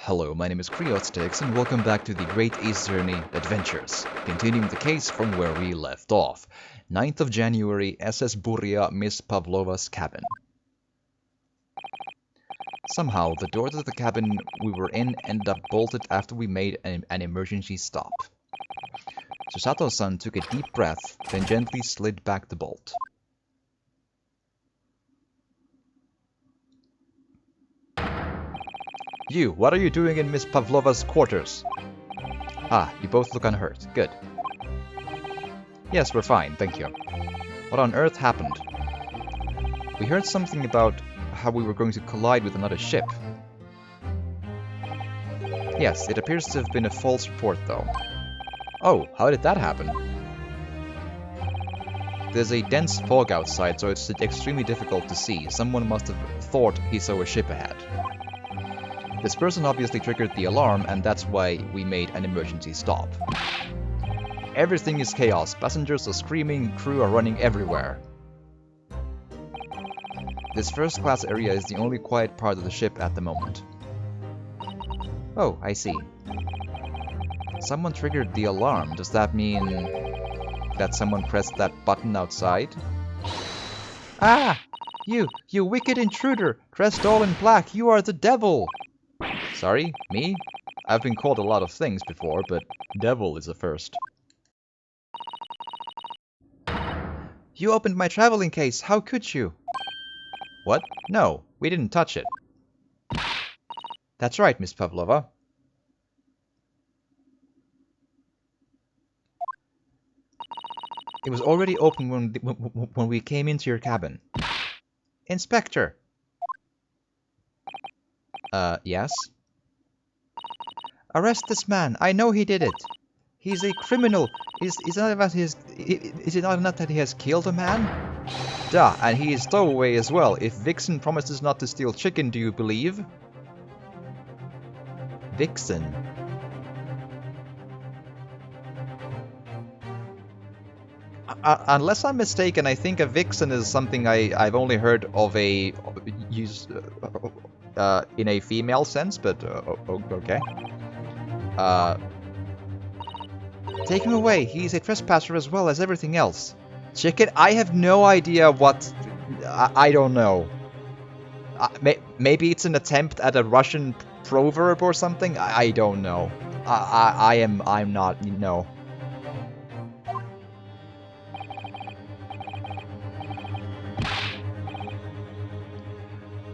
Hello, my name is Creotstix, and welcome back to the Great East Journey Adventures, continuing the case from where we left off. 9th of January, SS Buria, Miss Pavlova's cabin. Somehow, the door to the cabin we were in ended up bolted after we made an emergency stop. Susato-san took a deep breath, then gently slid back the bolt. You, what are you doing in Miss Pavlova's quarters? Ah, you both look unhurt. Good. Yes, we're fine, thank you. What on earth happened? We heard something about how we were going to collide with another ship. Yes, it appears to have been a false report, though. Oh, how did that happen? There's a dense fog outside, so it's extremely difficult to see. Someone must have thought he saw a ship ahead. This person obviously triggered the alarm, and that's why we made an emergency stop. Everything is chaos. Passengers are screaming, crew are running everywhere. This first-class area is the only quiet part of the ship at the moment. Oh, I see. Someone triggered the alarm. Does that mean that someone pressed that button outside? Ah! You wicked intruder! Dressed all in black, you are the devil! Sorry, me? I've been called a lot of things before, but devil is a first. You opened my traveling case, how could you? What? No, we didn't touch it. That's right, Miss Pavlova. It was already open when we came into your cabin. Inspector! Yes? Arrest this man. I know he did it. He's a criminal. Is it not enough that he has killed a man? Duh, and he is stowaway as well. If Vixen promises not to steal chicken, do you believe? Vixen. Unless I'm mistaken, I think a vixen is something I've only heard of used in a female sense, but okay. Take him away. He's a trespasser as well as everything else. Chicken? I have no idea what... I don't know. Maybe it's an attempt at a Russian proverb or something? I don't know. I'm not... No.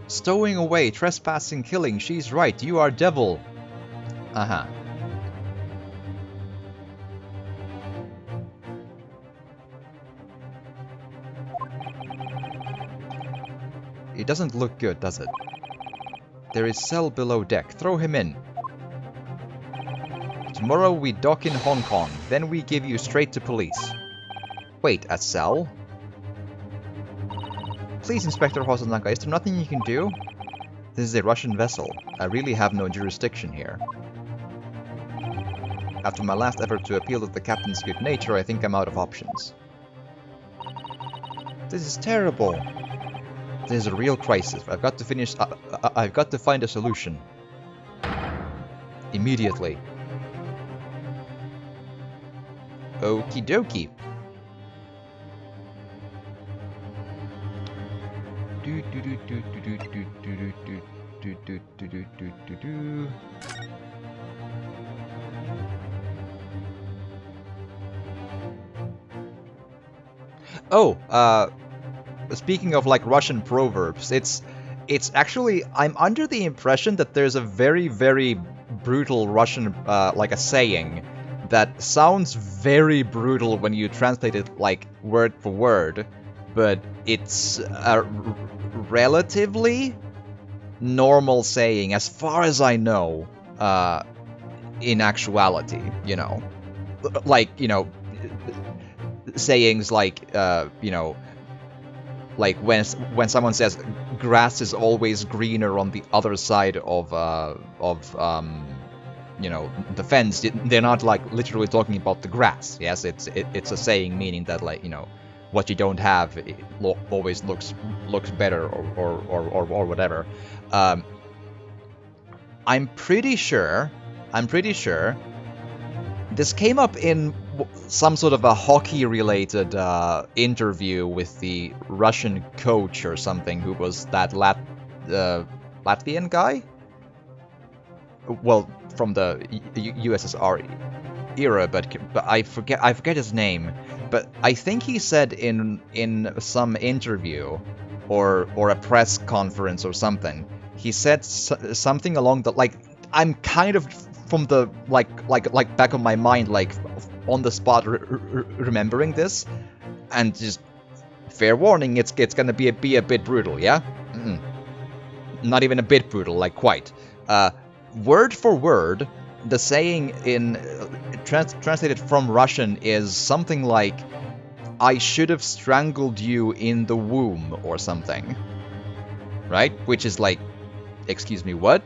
Stowing away, trespassing, killing. She's right. You are devil. Uh-huh. It doesn't look good, does it? There is cell below deck. Throw him in. Tomorrow we dock in Hong Kong. Then we give you straight to police. Wait, a cell? Please, Inspector Hosanaka, is there nothing you can do? This is a Russian vessel. I really have no jurisdiction here. After my last effort to appeal to the captain's good nature, I think I'm out of options. This is terrible. This is a real crisis. I've got to find a solution. Immediately. Okie dokie. Oh, speaking of like Russian proverbs, it's actually, I'm under the impression that there's a very, very brutal Russian, like a saying that sounds very brutal when you translate it like word for word, but it's a relatively normal saying, as far as I know, in actuality, you know. Like, you know, sayings like, you know, like when someone says grass is always greener on the other side of you know, the fence, they're not like literally talking about the grass. Yes, it's a saying meaning that, like, you know, what you don't have always looks better or whatever. I'm pretty sure this came up in some sort of a hockey-related interview with the Russian coach or something, who was that Latvian guy? Well, from the USSR era, but I forget his name. But I think he said in some interview or a press conference or something, he said something along the like. I'm kind of from the like back of my mind, like on the spot, remembering this, and just fair warning, it's gonna be a bit brutal, yeah. Not even a bit brutal, like quite. Word for word, the saying in translated from Russian is something like, "I should have strangled you in the womb" or something, right? Which is like, excuse me, what?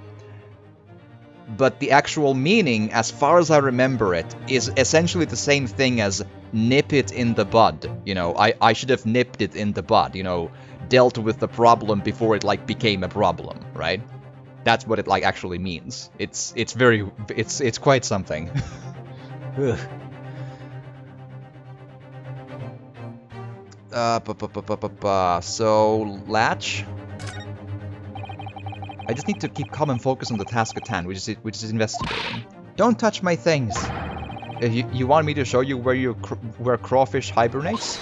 But the actual meaning, as far as I remember it, is essentially the same thing as nip it in the bud. You know, I should have nipped it in the bud, you know, dealt with the problem before it, like, became a problem, right? That's what it, like, actually means. It's quite something. So, Latch? I just need to keep calm and focus on the task at hand, which is investigating. Don't touch my things! You want me to show you where crawfish hibernates?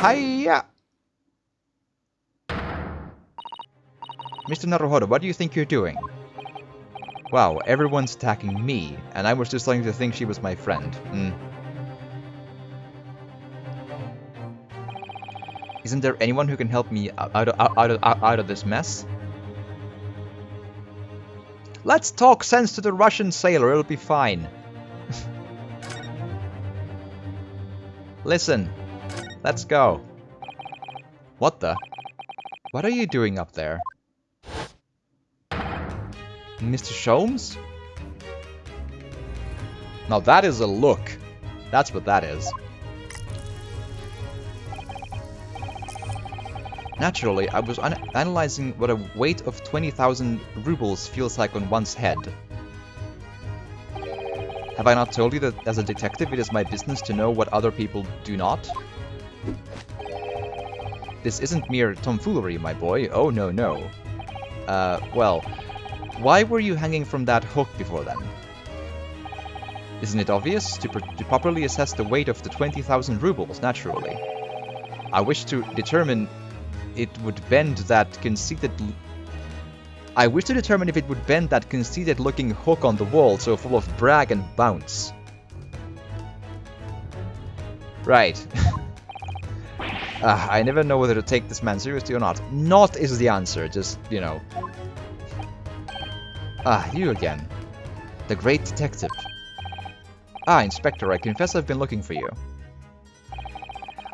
Hiya! Mr. Naruhodo, what do you think you're doing? Wow, everyone's attacking me, and I was just starting to think she was my friend. Isn't there anyone who can help me out of this mess? Let's talk sense to the Russian sailor, it'll be fine. Listen, let's go. What the? What are you doing up there? Mr. Sholmes? Now that is a look. That's what that is. Naturally, I was analyzing what a weight of 20,000 rubles feels like on one's head. Have I not told you that as a detective it is my business to know what other people do not? This isn't mere tomfoolery, my boy. Oh, no, no. Well, why were you hanging from that hook before then? Isn't it obvious? To properly assess the weight of the 20,000 rubles, naturally. I wish to determine it would bend that conceited... I wish to determine if it would bend that conceited-looking hook on the wall so full of brag and bounce. Right. I never know whether to take this man seriously or not. Not is the answer, just, you know. Ah, you again. The great detective. Ah, Inspector, I confess I've been looking for you.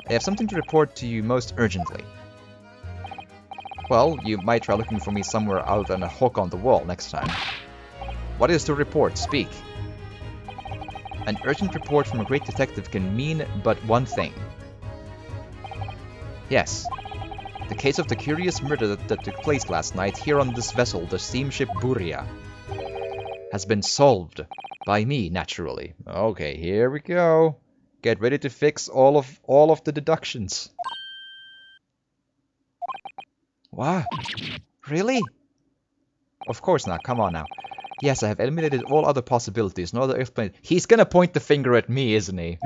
I have something to report to you most urgently. Well, you might try looking for me somewhere other than a hook on the wall next time. What is the report? Speak. An urgent report from a great detective can mean but one thing. Yes. The case of the curious murder that took place last night here on this vessel, the steamship Buria, has been solved. By me, naturally. Okay, here we go. Get ready to fix all of the deductions. What? Really? Of course not, come on now. Yes, I have eliminated all other possibilities, no other explanation. He's gonna point the finger at me, isn't he?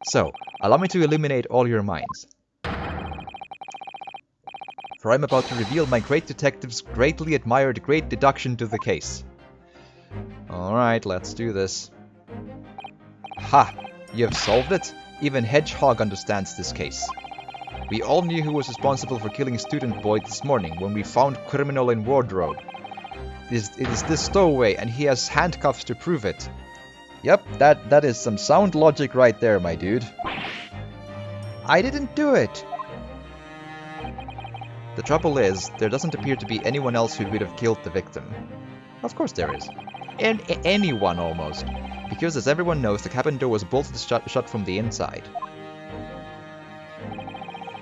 So, allow me to illuminate all your minds. For I'm about to reveal my great detective's greatly admired great deduction to the case. Alright, let's do this. Ha! You have solved it? Even Hedgehog understands this case. We all knew who was responsible for killing Student Boy this morning when we found criminal in wardrobe. It is this stowaway, and he has handcuffs to prove it. Yep, that is some sound logic right there, my dude. I didn't do it! The trouble is, there doesn't appear to be anyone else who would have killed the victim. Of course there is. Anyone, almost. Because, as everyone knows, the cabin door was bolted shut from the inside.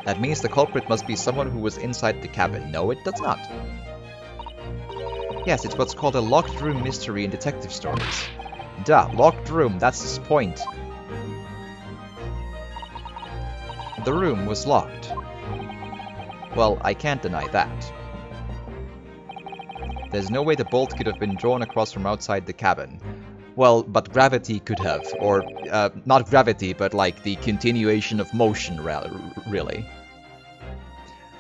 That means the culprit must be someone who was inside the cabin. No, it does not. Yes, it's what's called a locked room mystery in detective stories. Duh, locked room, that's the point. The room was locked. Well, I can't deny that. There's no way the bolt could have been drawn across from outside the cabin. Well, but gravity could have. Or, not gravity, but like the continuation of motion, really.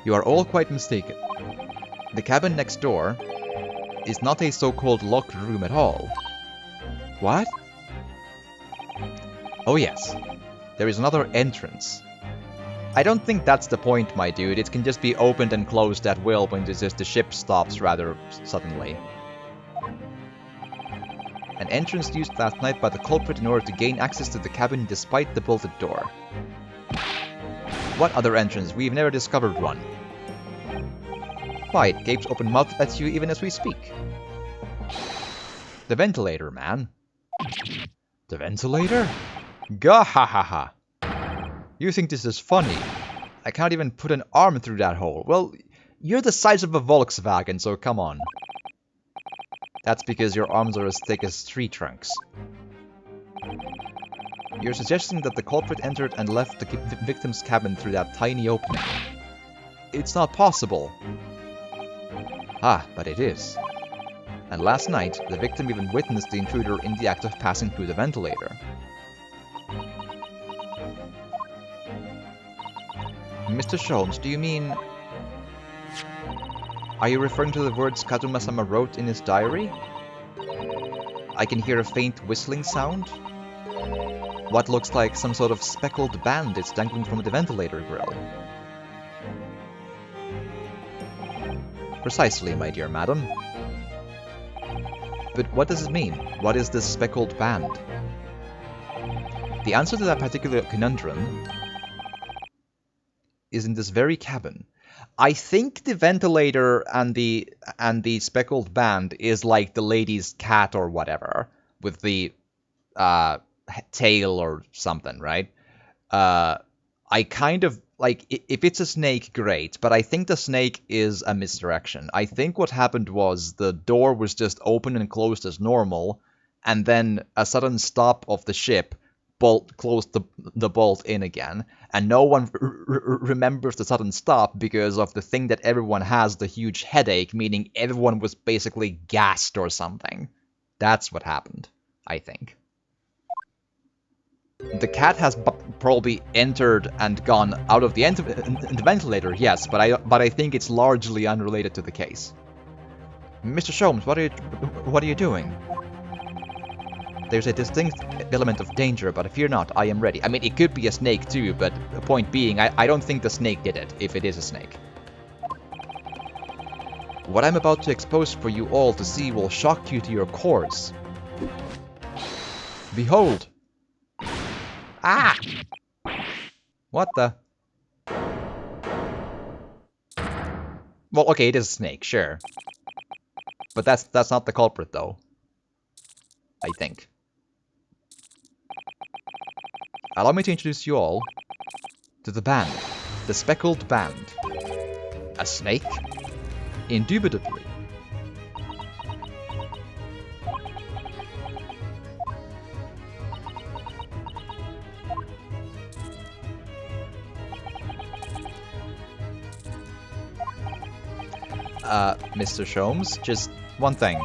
You are all quite mistaken. The cabin next door is not a so-called locked room at all. What? Oh yes. There is another entrance. I don't think that's the point, my dude. It can just be opened and closed at will when the ship stops rather suddenly. An entrance used last night by the culprit in order to gain access to the cabin despite the bolted door. What other entrance? We've never discovered one. Why, it gapes open-mouthed at you even as we speak. The ventilator, man. The ventilator? Gahahaha. You think this is funny? I can't even put an arm through that hole. Well, you're the size of a Volkswagen, so come on. That's because your arms are as thick as tree trunks. You're suggesting that the culprit entered and left the victim's cabin through that tiny opening. It's not possible. Ah, but it is. And last night, the victim even witnessed the intruder in the act of passing through the ventilator. Mr. Sholmes, do you mean... Are you referring to the words Kazuma-sama wrote in his diary? I can hear a faint whistling sound. What looks like some sort of speckled band is dangling from the ventilator grill. Precisely, my dear madam. But what does it mean? What is this speckled band? The answer to that particular conundrum is in this very cabin. I think the ventilator and the speckled band is like the lady's cat or whatever, with the tail or something, right? I kind of, like, if it's a snake, great, but I think the snake is a misdirection. I think what happened was the door was just open and closed as normal, and then a sudden stop of the ship closed the bolt in again, and no one remembers the sudden stop because of the thing that everyone has, the huge headache, meaning everyone was basically gassed or something. That's what happened, I think. The cat has probably entered and gone out of the ventilator, yes, but I think it's largely unrelated to the case. Mr. Sholmes, what are you doing? There's a distinct element of danger, but fear not, I am ready. I mean, it could be a snake too, but the point being, I don't think the snake did it, if it is a snake. What I'm about to expose for you all to see will shock you to your cores. Behold! Ah! What the? Well, okay, it is a snake, sure. But that's not the culprit, though. I think. Allow me to introduce you all to the band. The speckled band. A snake? Indubitably. Mr. Sholmes, just one thing.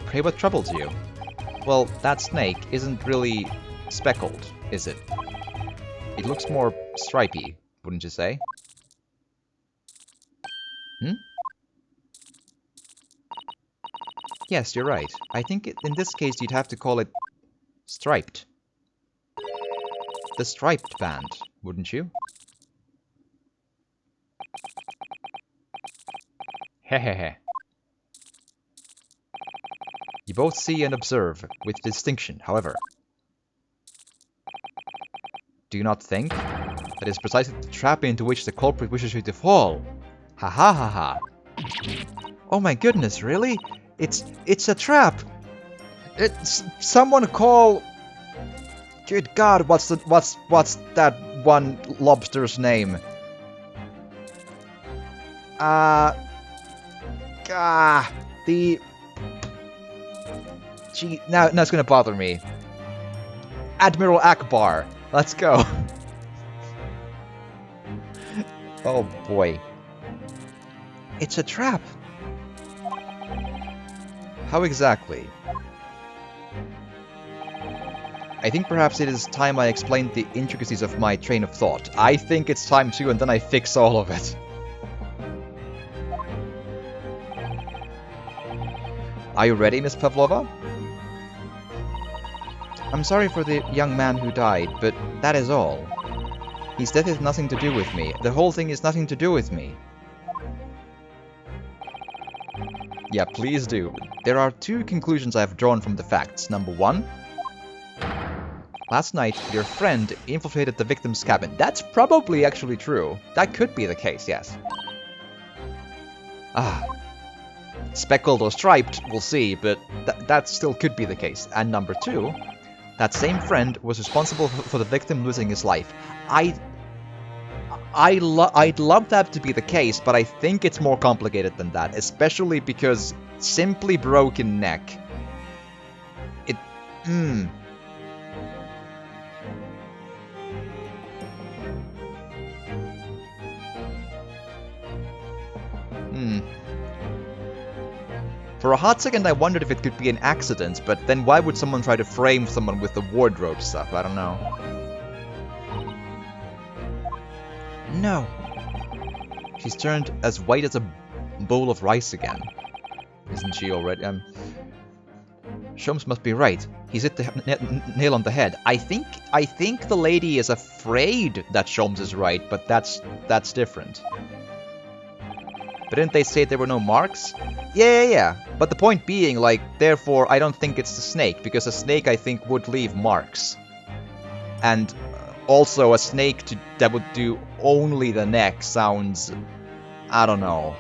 Pray what troubles you? Well, that snake isn't really speckled, is it? It looks more stripy, wouldn't you say? Hmm? Yes, you're right. I think in this case you'd have to call it striped. The striped band, wouldn't you? Hehehe. You both see and observe, with distinction, however. Do you not think that is precisely the trap into which the culprit wishes you to fall? Ha ha ha ha. Oh my goodness, really? It's a trap! It's someone call... Good God, what's that one lobster's name? The... Gee, now it's gonna bother me. Admiral Akbar. Let's go. Oh boy. It's a trap. How exactly? I think perhaps it is time I explained the intricacies of my train of thought. I think it's time to, and then I fix all of it. Are you ready, Miss Pavlova? I'm sorry for the young man who died, but that is all. His death has nothing to do with me. The whole thing is nothing to do with me. Yeah, please do. There are two conclusions I have drawn from the facts. Number one, last night your friend infiltrated the victim's cabin. That's probably actually true. That could be the case, yes. Ah. Speckled or striped, we'll see, but that still could be the case. And number two, that same friend was responsible for the victim losing his life. I'd love that to be the case, but I think it's more complicated than that, especially because simply broken neck. For a hot second I wondered if it could be an accident, but then why would someone try to frame someone with the wardrobe stuff? I don't know. No. She's turned as white as a bowl of rice again. Isn't she already? Sholmes must be right. He's hit the nail on the head. I think the lady is afraid that Sholmes is right, but that's different. But didn't they say there were no marks? Yeah. But the point being, like, therefore, I don't think it's the snake, because a snake, I think, would leave marks. And also, a snake that would do only the neck sounds, I don't know,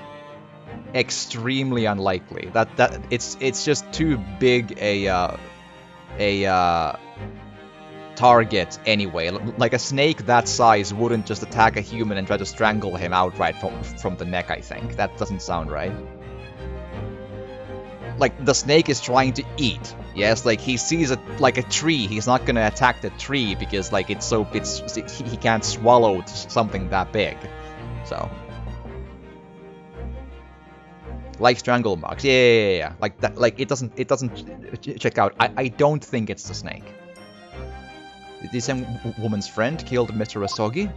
extremely unlikely. It's just too big a target anyway. Like a snake that size wouldn't just attack a human and try to strangle him outright from the neck, I think. That doesn't sound right. Like, the snake is trying to eat. Yes, like, he sees a tree. He's not gonna attack the tree because, like, he can't swallow something that big. So. Like strangle marks. Yeah. Like that. Like, it doesn't check out. I don't think it's the snake. Did the same woman's friend killed Mr. Asogi?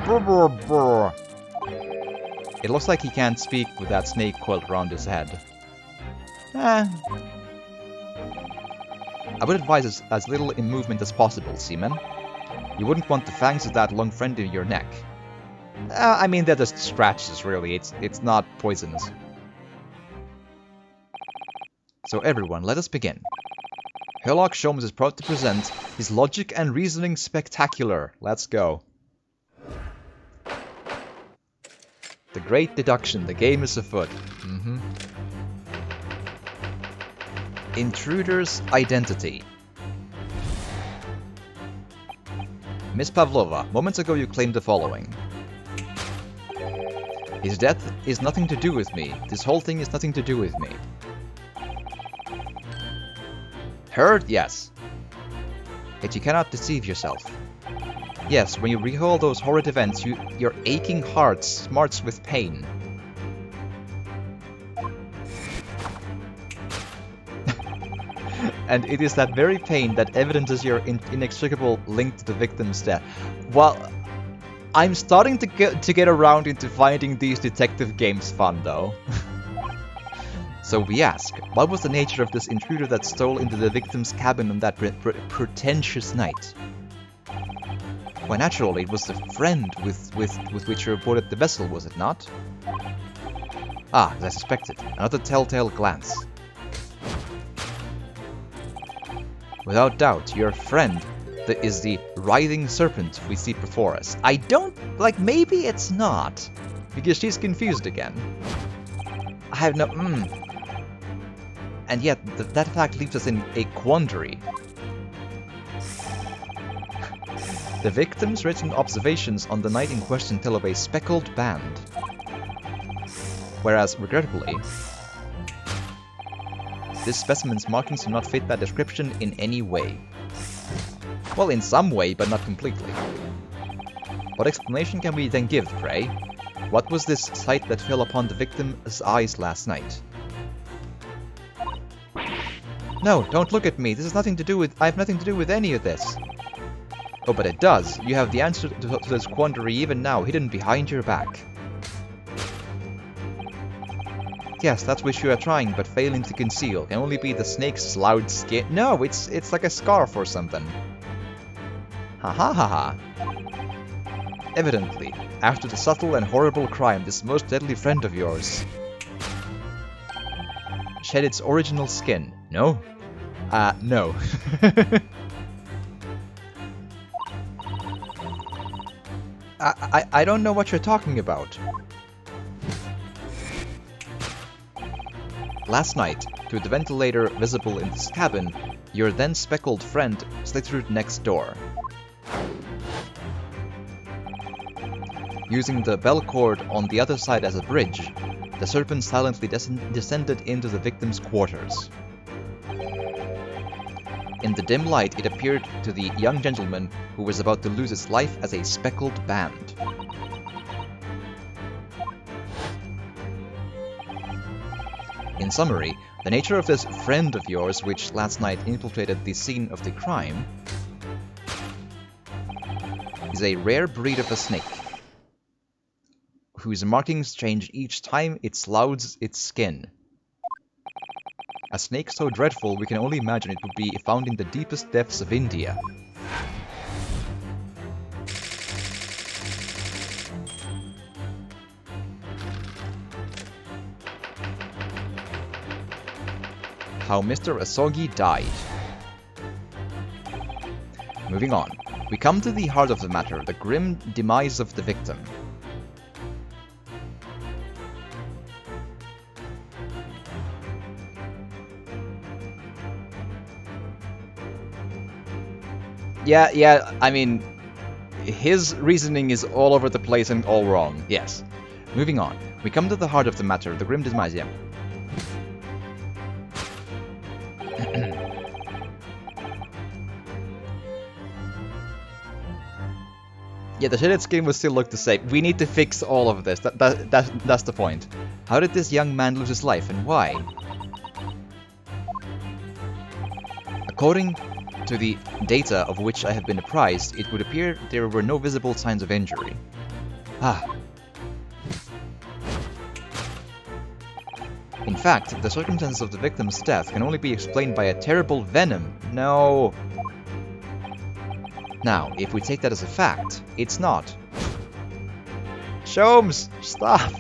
Brr. It looks like he can't speak with that snake coiled around his head. I would advise as little in movement as possible, Seaman. You wouldn't want the fangs of that long friend in your neck. I mean, they're just scratches, really. It's not poisonous. So everyone, let us begin. Sherlock Sholmes is proud to present his logic and reasoning spectacular. Let's go. The great deduction. The game is afoot. Intruder's identity. Miss Pavlova, moments ago you claimed the following. His death is nothing to do with me. This whole thing is nothing to do with me. Heard? Yes. Yet you cannot deceive yourself. Yes, when you recall those horrid events, your aching heart smarts with pain. And it is that very pain that evidences your inextricable link to the victim's death. Well, I'm starting to get around into finding these detective games fun, though. So we ask, what was the nature of this intruder that stole into the victim's cabin on that pretentious night? Why, naturally, it was the friend with which you reported the vessel, was it not? Ah, as I suspected, another telltale glance. Without doubt, your friend is the writhing serpent we see before us. I don't... like, maybe it's not. Because she's confused again. I have no... And yet, that fact leaves us in a quandary. The victim's written observations on the night in question tell of a speckled band. Whereas, regrettably, this specimen's markings do not fit that description in any way. Well, in some way, but not completely. What explanation can we then give, pray? What was this sight that fell upon the victim's eyes last night? No, don't look at me. This has nothing to do with... I have nothing to do with any of this. Oh, but it does. You have the answer to this quandary even now, hidden behind your back. Yes, that's which you are trying, but failing to conceal. Can only be the snake's loud skin. No, it's like a scarf or something. Ha ha ha ha. Evidently, after the subtle and horrible crime, this most deadly friend of yours shed its original skin. No? No. I don't know what you're talking about. Last night, through the ventilator visible in this cabin, your then speckled friend slithered next door. Using the bell cord on the other side as a bridge, the serpent silently descended into the victim's quarters. In the dim light, it appeared to the young gentleman who was about to lose his life as a speckled band. In summary, the nature of this friend of yours, which last night infiltrated the scene of the crime, is a rare breed of a snake, whose markings change each time it sloughs its skin. A snake so dreadful we can only imagine it would be found in the deepest depths of India. How Mr. Asogi died. Moving on, we come to the heart of the matter, the grim demise of the victim. Yeah, I mean, his reasoning is all over the place and all wrong, yes. Moving on, we come to the heart of the matter, the grim demise, yeah. Yeah, the shaded skin will still look the same. We need to fix all of this, that's the point. How did this young man lose his life, and why? According to the data of which I have been apprised, it would appear there were no visible signs of injury. In fact, the circumstances of the victim's death can only be explained by a terrible venom. No. Now, if we take that as a fact, it's not. Sholmes, stop!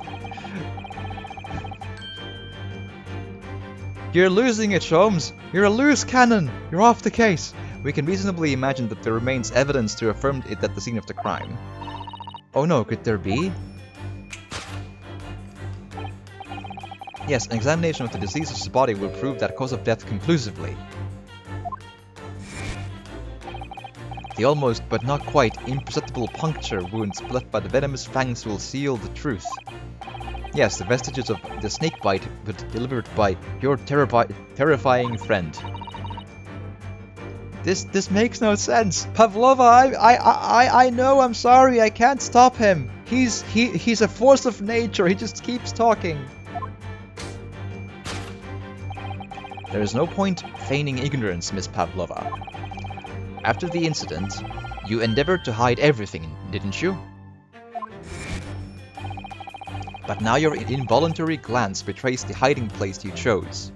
You're losing it, Sholmes! You're a loose cannon! You're off the case! We can reasonably imagine that there remains evidence to affirm it at the scene of the crime. Oh no, could there be? Yes, an examination of the deceased's body will prove that cause of death conclusively. The almost, but not quite, imperceptible puncture wounds left by the venomous fangs will seal the truth. Yes, the vestiges of the snake bite were delivered by your terrifying friend. This makes no sense. Pavlova, I know, I'm sorry, I can't stop him. He's a force of nature, he just keeps talking. There is no point feigning ignorance, Miss Pavlova. After the incident, you endeavored to hide everything, didn't you? But now your involuntary glance betrays the hiding place you chose.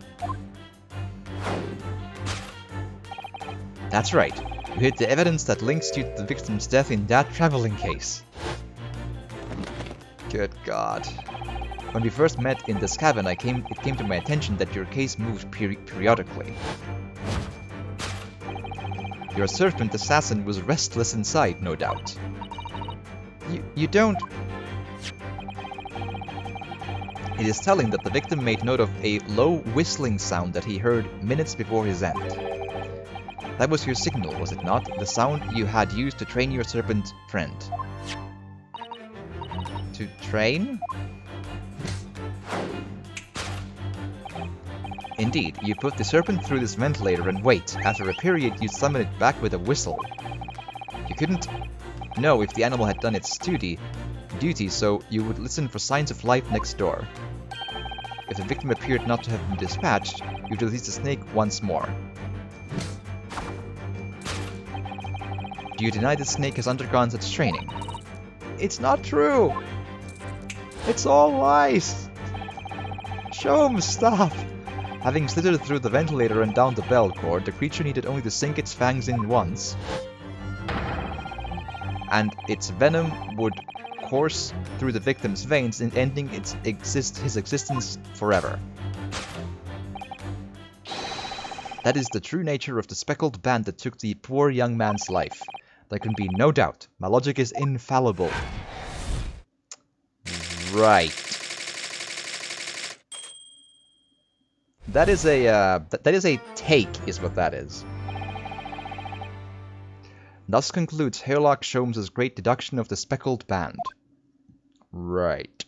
That's right, you hid the evidence that links you to the victim's death in that traveling case. Good God. When we first met in this cabin, it came to my attention that your case moved periodically. Your serpent assassin was restless inside, no doubt. You don't... It is telling that the victim made note of a low whistling sound that he heard minutes before his end. That was your signal, was it not? The sound you had used to train your serpent friend. To train? Indeed, you put the serpent through this ventilator and wait. After a period, you summon it back with a whistle. You couldn't know if the animal had done its duty, so you would listen for signs of life next door. If the victim appeared not to have been dispatched, you'd release the snake once more. Do you deny the snake has undergone such training? It's not true! It's all lies! Sholmes, stop! Having slithered through the ventilator and down the bell cord, the creature needed only to sink its fangs in once, and its venom would course through the victim's veins, ending his existence forever. That is the true nature of the speckled band that took the poor young man's life. There can be no doubt. My logic is infallible. Right. That is a take, is what that is. Thus concludes Herlock Sholmes' great deduction of the speckled band. Right.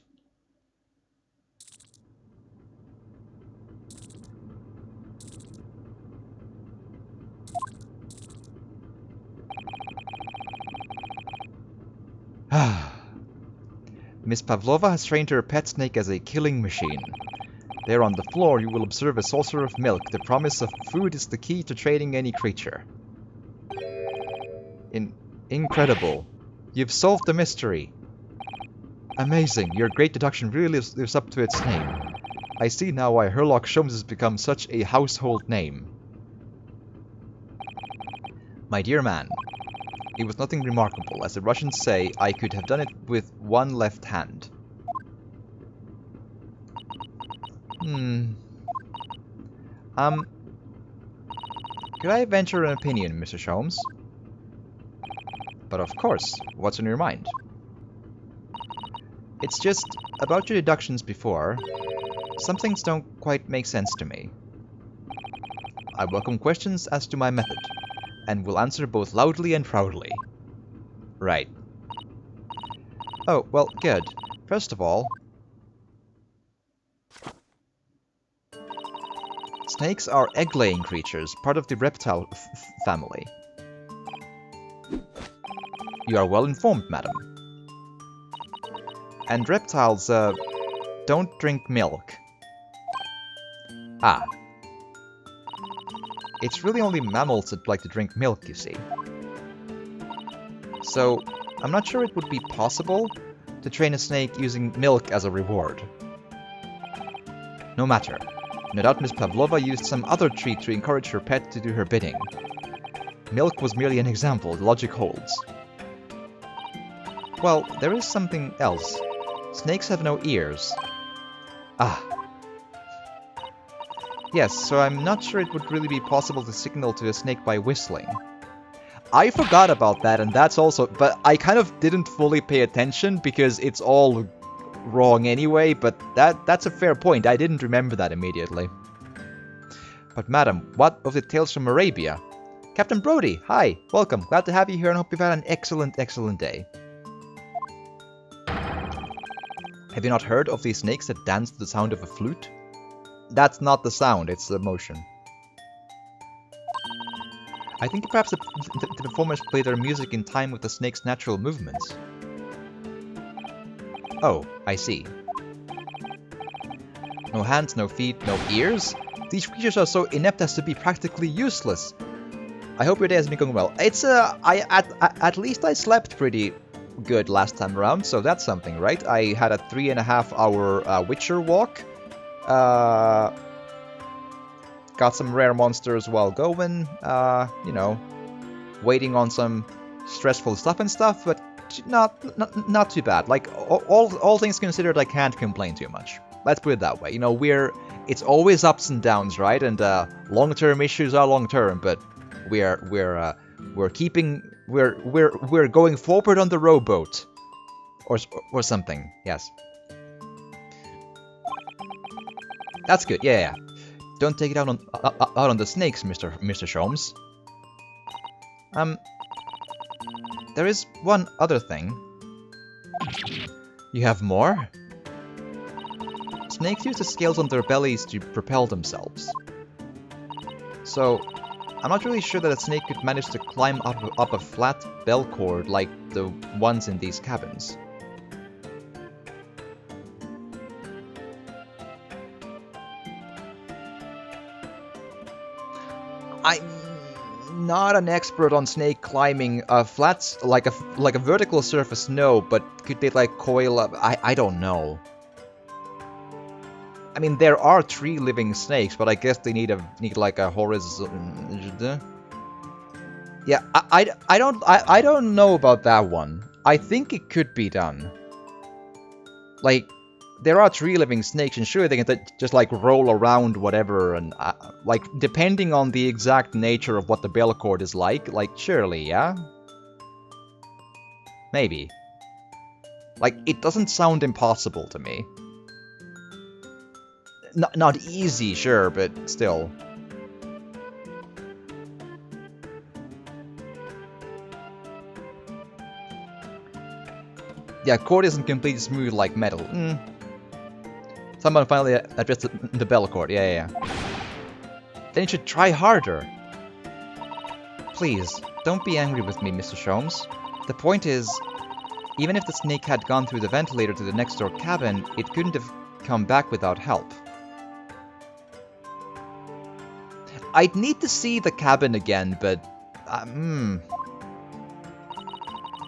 Miss Pavlova has trained her pet snake as a killing machine. There on the floor you will observe a saucer of milk. The promise of food is the key to training any creature. Incredible. You've solved the mystery. Amazing. Your great deduction really lives up to its name. I see now why Herlock Sholmes has become such a household name. My dear man, it was nothing remarkable. As the Russians say, I could have done it with one left hand. Could I venture an opinion, Mr. Sholmes? But of course, what's on your mind? It's just, about your deductions before, some things don't quite make sense to me. I welcome questions as to my method, and will answer both loudly and proudly. Right. Oh, well, good. First of all, snakes are egg-laying creatures, part of the reptile family. You are well informed, madam. And reptiles, don't drink milk. Ah. It's really only mammals that like to drink milk, you see. So, I'm not sure it would be possible to train a snake using milk as a reward. No matter. No doubt Miss Pavlova used some other treat to encourage her pet to do her bidding. Milk was merely an example, the logic holds. Well, there is something else. Snakes have no ears. Ah. Yes, so I'm not sure it would really be possible to signal to a snake by whistling. I forgot about that, and that's also... But I kind of didn't fully pay attention, because it's all wrong anyway, but that's a fair point. I didn't remember that immediately. But madam, what of the tales from Arabia? Captain Brody, hi, welcome. Glad to have you here and hope you've had an excellent, excellent day. Have you not heard of these snakes that dance to the sound of a flute? That's not the sound, it's the motion. I think perhaps the performers play their music in time with the snake's natural movements. Oh, I see. No hands, no feet, no ears? These creatures are so inept as to be practically useless. I hope your day has been going well. It's at least I slept pretty good last time around, so that's something, right? I had a 3.5 hour Witcher walk. Got some rare monsters while going. You know, waiting on some stressful stuff and stuff, but not too bad. Like all things considered, I can't complain too much. Let's put it that way. You know, it's always ups and downs, right? And long-term issues are long-term, but we're going forward on the rowboat, or something. Yes, that's good. Yeah. Don't take it out on the snakes, Mr. Sholmes. There is one other thing. You have more? Snakes use the scales on their bellies to propel themselves. So, I'm not really sure that a snake could manage to climb up a flat bell cord like the ones in these cabins. I'm not an expert on snake climbing a flat, like a vertical surface, no, but could they like coil up? I don't know. I mean, there are tree living snakes, but I guess they need like a horizontal. Yeah, I don't know about that one. I think it could be done. Like, there are tree living snakes, and sure they can just like roll around whatever, and like depending on the exact nature of what the bell cord is like surely, yeah, maybe. Like, it doesn't sound impossible to me. Not easy, sure, but still. Yeah, cord isn't completely smooth like metal. Someone finally addressed the bell cord. Yeah. Then you should try harder. Please, don't be angry with me, Mr. Sholmes. The point is, even if the snake had gone through the ventilator to the next door cabin, it couldn't have come back without help. I'd need to see the cabin again, but...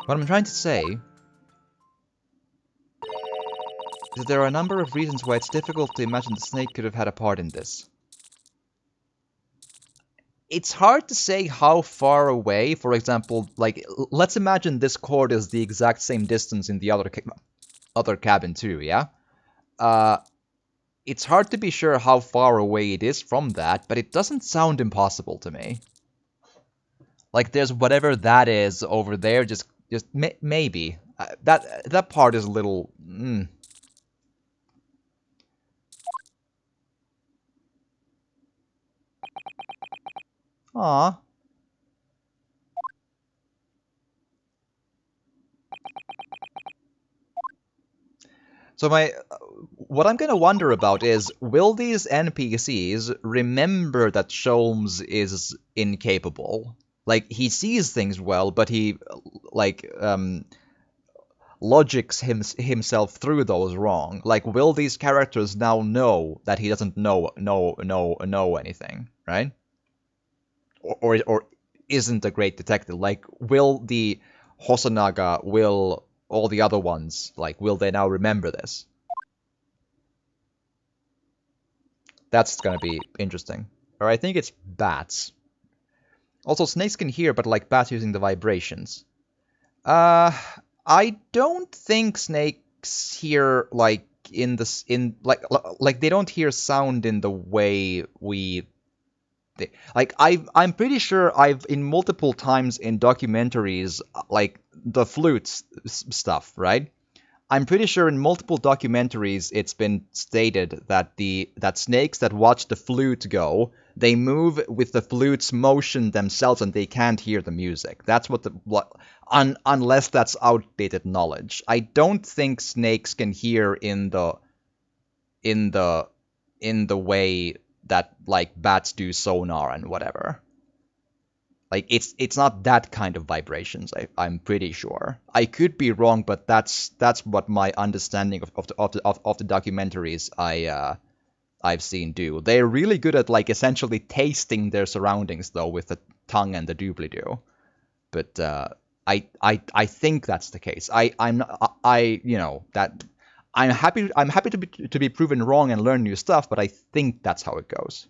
What I'm trying to say is that there are a number of reasons why it's difficult to imagine the snake could have had a part in this. It's hard to say how far away, for example, like, let's imagine this cord is the exact same distance in the other cabin too, yeah? It's hard to be sure how far away it is from that, but it doesn't sound impossible to me. Like, there's whatever that is over there, just maybe. That part is a little... Aww. So what I'm gonna wonder about is, will these NPCs remember that Sholmes is incapable? Like, he sees things well, but he, like, logics himself through those wrong. Like, will these characters now know that he doesn't know anything, right? Or isn't a great detective? Like, will the Hosonaga, will all the other ones, like, will they now remember this? That's gonna be interesting. Or I think it's bats. Also, snakes can hear, but like bats using the vibrations. I don't think snakes hear, like, like they don't hear sound in the way we... Like, I'm pretty sure I've, in multiple times in documentaries, like, the flutes stuff, right? I'm pretty sure in multiple documentaries it's been stated that that snakes that watch the flute go, they move with the flute's motion themselves and they can't hear the music. That's unless that's outdated knowledge. I don't think snakes can hear in the way that, like, bats do sonar and whatever. Like, it's not that kind of vibrations, I'm pretty sure. I could be wrong, but that's what my understanding of the documentaries I've seen do. They're really good at, like, essentially tasting their surroundings, though, with the tongue and the doobly-doo. But I think that's the case. I'm happy to be proven wrong and learn new stuff, but I think that's how it goes.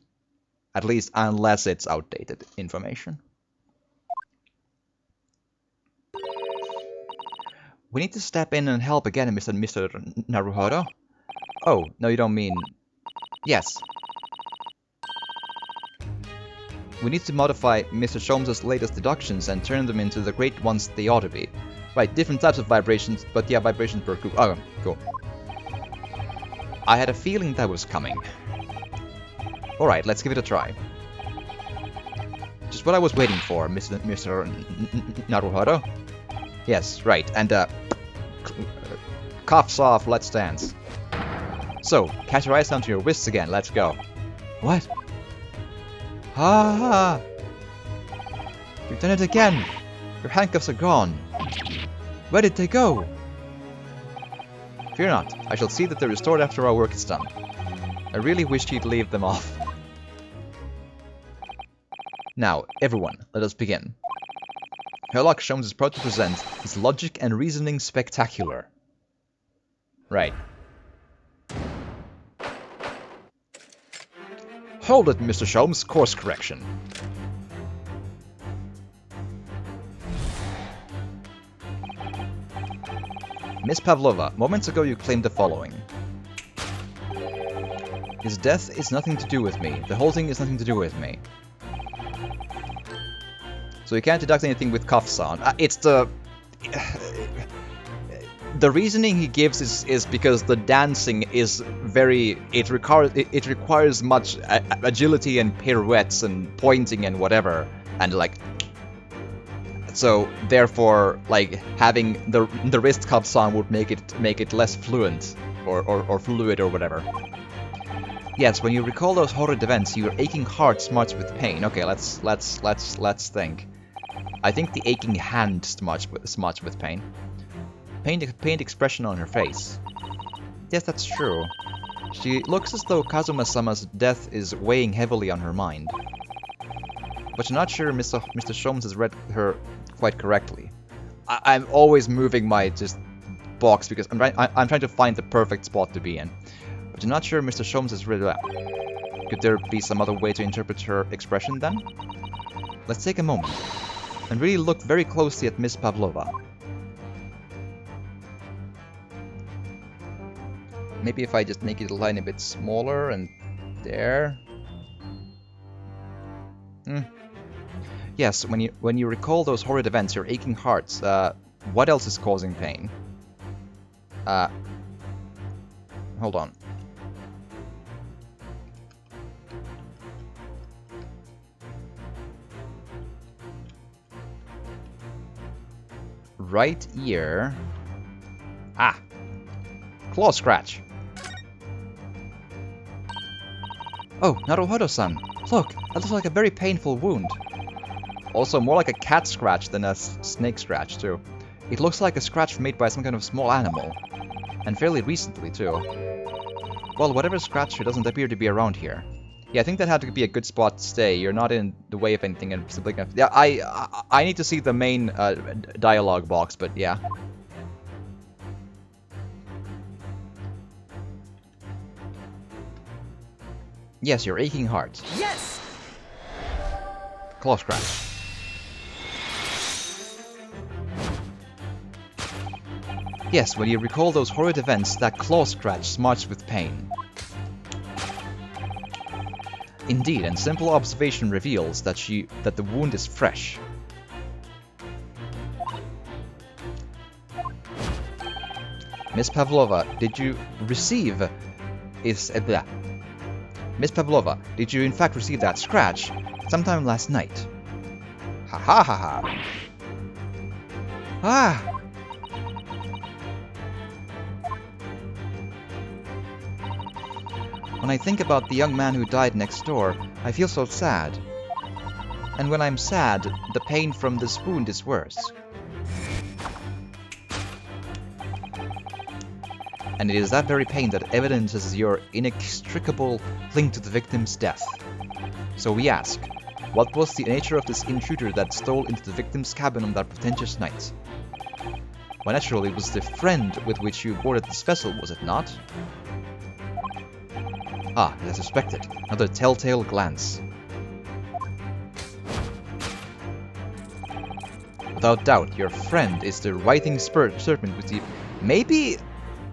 At least unless it's outdated information. We need to step in and help again, Mr. Naruhodo. Oh, no, you don't mean... Yes. We need to modify Mr. Sholmes' latest deductions and turn them into the great ones they ought to be. Right, different types of vibrations, but yeah, vibrations per group. Oh, cool. I had a feeling that was coming. Alright, let's give it a try. Just what I was waiting for, Mr. Naruhodo. Yes, right, and cuffs off, let's dance. So, catch your eyes down to your wrists again, let's go. What? Ah! You've done it again! Your handcuffs are gone. Where did they go? Fear not, I shall see that they're restored after our work is done. I really wished you'd leave them off. Now, everyone, let us begin. Sherlock Holmes is proud to present his Logic and Reasoning Spectacular. Right. Hold it, Mr. Sholmes, course correction. Miss Pavlova, moments ago you claimed the following. His death is nothing to do with me. The whole thing is nothing to do with me. So you can't deduct anything with cuffs on. It's the... The reasoning he gives is because the dancing is very... It requires much agility and pirouettes and pointing and whatever. And like... So therefore, like, having the wrist cuffs on would make it less fluent or fluid or whatever. Yes, when you recall those horrid events, your aching heart smarts with pain. Okay, let's think. I think the aching hand smarts with pain. Pained expression on her face. Yes, that's true. She looks as though Kazuma-sama's death is weighing heavily on her mind. But you're not sure Mr. Sholmes has read her quite correctly. I'm always moving my box because I'm trying to find the perfect spot to be in. But you're not sure Mr. Sholmes has read that. Could there be some other way to interpret her expression then? Let's take a moment and really look very closely at Miss Pavlova. Maybe if I just make it a line a bit smaller and there. Yes, when you recall those horrid events, your aching hearts, what else is causing pain? Hold on. Right ear. Ah! Claw scratch. Oh, Naruhodo-san. Look, that looks like a very painful wound. Also, more like a cat scratch than a snake scratch, too. It looks like a scratch made by some kind of small animal. And fairly recently, too. Well, whatever scratched her doesn't appear to be around here. Yeah, I think that had to be a good spot to stay. You're not in the way of anything. And yeah, I need to see the main dialogue box, but yeah. Yes, your aching heart. Yes! Claw scratch. Yes, when you recall those horrid events, that claw scratch smarts with pain. Indeed, and simple observation reveals that the wound is fresh. Miss Pavlova, did you receive... Miss Pavlova, did you in fact receive that scratch sometime last night? Ha ha ha ha. Ah! When I think about the young man who died next door, I feel so sad. And when I'm sad, the pain from this wound is worse. And it is that very pain that evidences your inextricable link to the victim's death. So we ask, what was the nature of this intruder that stole into the victim's cabin on that pretentious night? Well, naturally, it was the friend with which you boarded this vessel, was it not? Ah, as I suspected. Another telltale glance. Without doubt, your friend is the writhing serpent with the...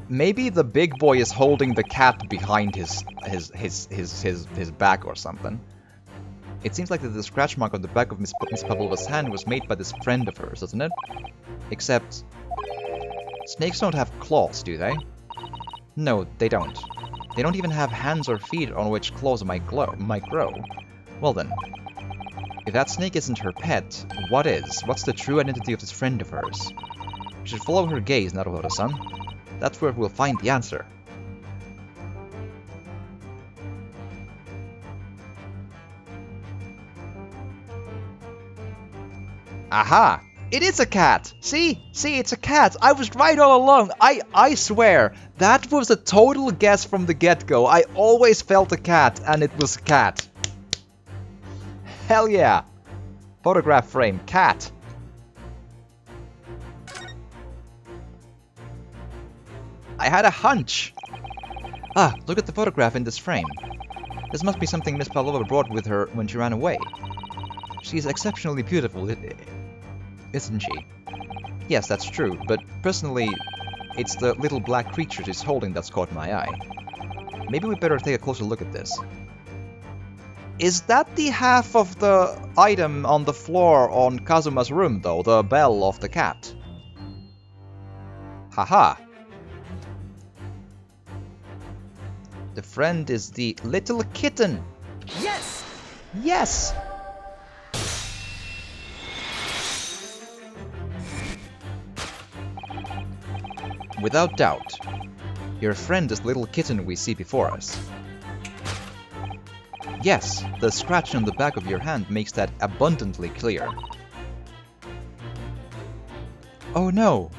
Maybe the big boy is holding the cat behind his back or something. It seems like the scratch mark on the back of Miss Pavlova's hand was made by this friend of hers, doesn't it? Except... snakes don't have claws, do they? No, they don't. They don't even have hands or feet on which claws might grow. Well then, if that snake isn't her pet, what is? What's the true identity of this friend of hers? We should follow her gaze, Naruhodo-san. That's where we'll find the answer. Aha! It is a cat! See? See, it's a cat! I was right all along! I swear! That was a total guess from the get-go. I always felt a cat, and it was a cat. Hell yeah! Photograph frame, cat. I had a hunch! Ah, look at the photograph in this frame. This must be something Miss Pavlova brought with her when she ran away. She's exceptionally beautiful, isn't she? Yes, that's true, but personally, it's the little black creature she's holding that's caught my eye. Maybe we better take a closer look at this. Is that the half of the item on the floor on Kazuma's room, though? The bell of the cat? Haha. The friend is the little kitten. Yes! Yes! Without doubt. Your friend is the little kitten we see before us. Yes, the scratch on the back of your hand makes that abundantly clear. Oh no!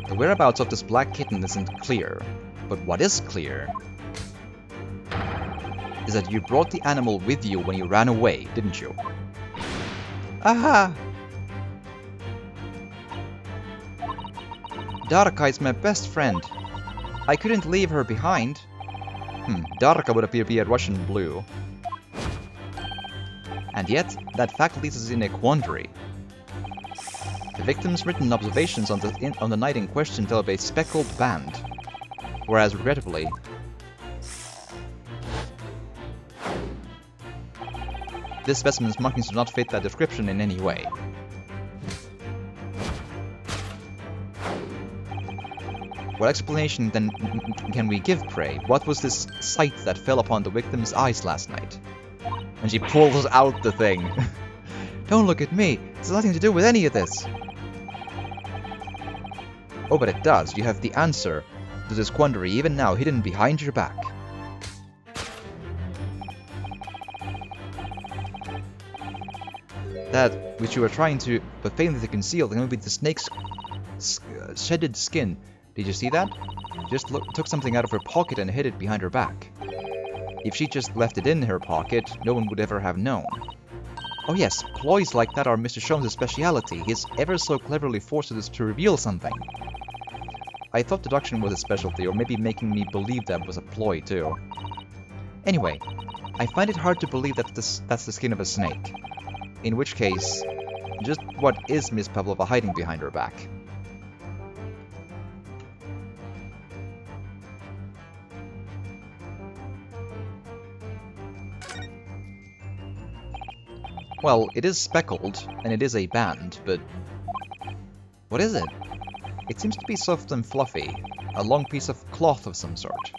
The whereabouts of this black kitten isn't clear, but what is clear is that you brought the animal with you when you ran away, didn't you? Aha! Darka is my best friend. I couldn't leave her behind. Darka would appear to be a Russian blue. And yet, that fact leaves us in a quandary. The victim's written observations on the night in question tell of a speckled band, whereas regrettably, this specimen's markings do not fit that description in any way. What explanation then can we give, pray? What was this sight that fell upon the victim's eyes last night? And she pulls out the thing. Don't look at me! It has nothing to do with any of this! Oh, but it does. You have the answer to this quandary even now, hidden behind your back. That which you were trying to, but failing to conceal, can be the snake's shedded skin. Did you see that? She just took something out of her pocket and hid it behind her back. If she just left it in her pocket, no one would ever have known. Oh yes, ploys like that are Mr. Sholmes' speciality. He's ever so cleverly forced us to reveal something. I thought deduction was a specialty, or maybe making me believe that was a ploy too. Anyway, I find it hard to believe that that's the skin of a snake. In which case, just what is Miss Pavlova hiding behind her back? Well, it is speckled, and it is a band, but what is it? It seems to be soft and fluffy, a long piece of cloth of some sort.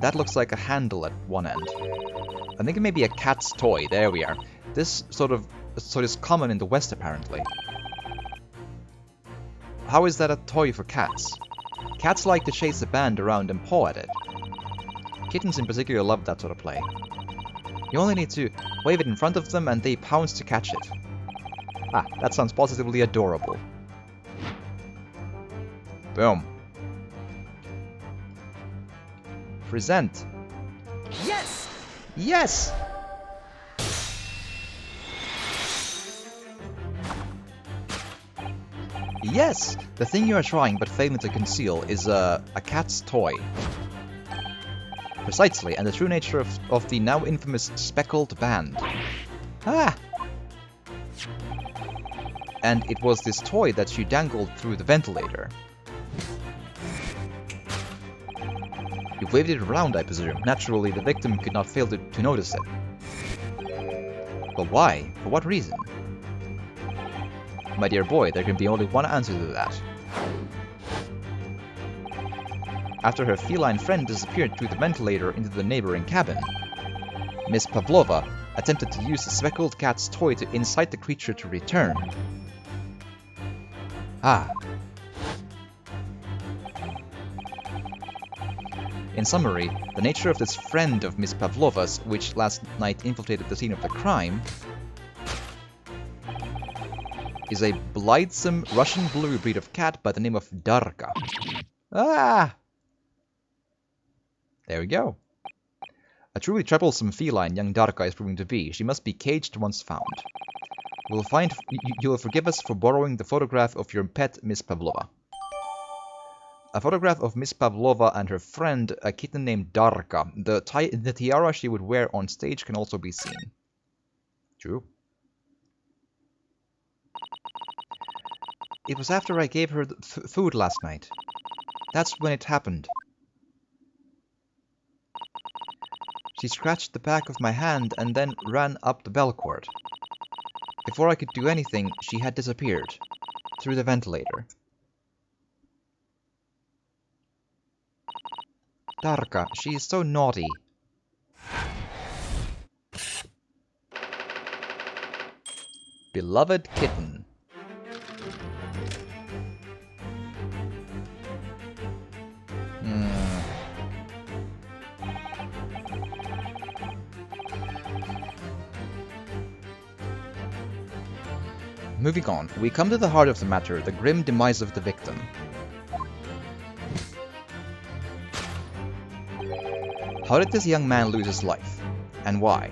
That looks like a handle at one end. I think it may be a cat's toy, there we are. This sort is common in the West, apparently. How is that a toy for cats? Cats like to chase a band around and paw at it. Kittens in particular love that sort of play. You only need to wave it in front of them and they pounce to catch it. Ah, that sounds positively adorable. Boom. Present. Yes! Yes! Yes! The thing you are trying but failing to conceal is a cat's toy. Precisely, and the true nature of the now infamous speckled band. Ah! And it was this toy that you dangled through the ventilator. You waved it around, I presume. Naturally, the victim could not fail to notice it. But why? For what reason? My dear boy, there can be only one answer to that. After her feline friend disappeared through the ventilator into the neighboring cabin, Miss Pavlova attempted to use the speckled cat's toy to incite the creature to return. Ah. In summary, the nature of this friend of Miss Pavlova's, which last night infiltrated the scene of the crime, is a blithesome Russian blue breed of cat by the name of Darka. Ah! There we go. A truly troublesome feline young Darka is proving to be. She must be caged once found. You'll forgive us for borrowing the photograph of your pet, Miss Pavlova. A photograph of Miss Pavlova and her friend, a kitten named Darka. The tiara she would wear on stage can also be seen. True. It was after I gave her the food last night. That's when it happened. She scratched the back of my hand and then ran up the bell cord. Before I could do anything, she had disappeared. Through the ventilator. Darka, she is so naughty. Beloved kitten. Moving on, we come to the heart of the matter, the grim demise of the victim. How did this young man lose his life? And why?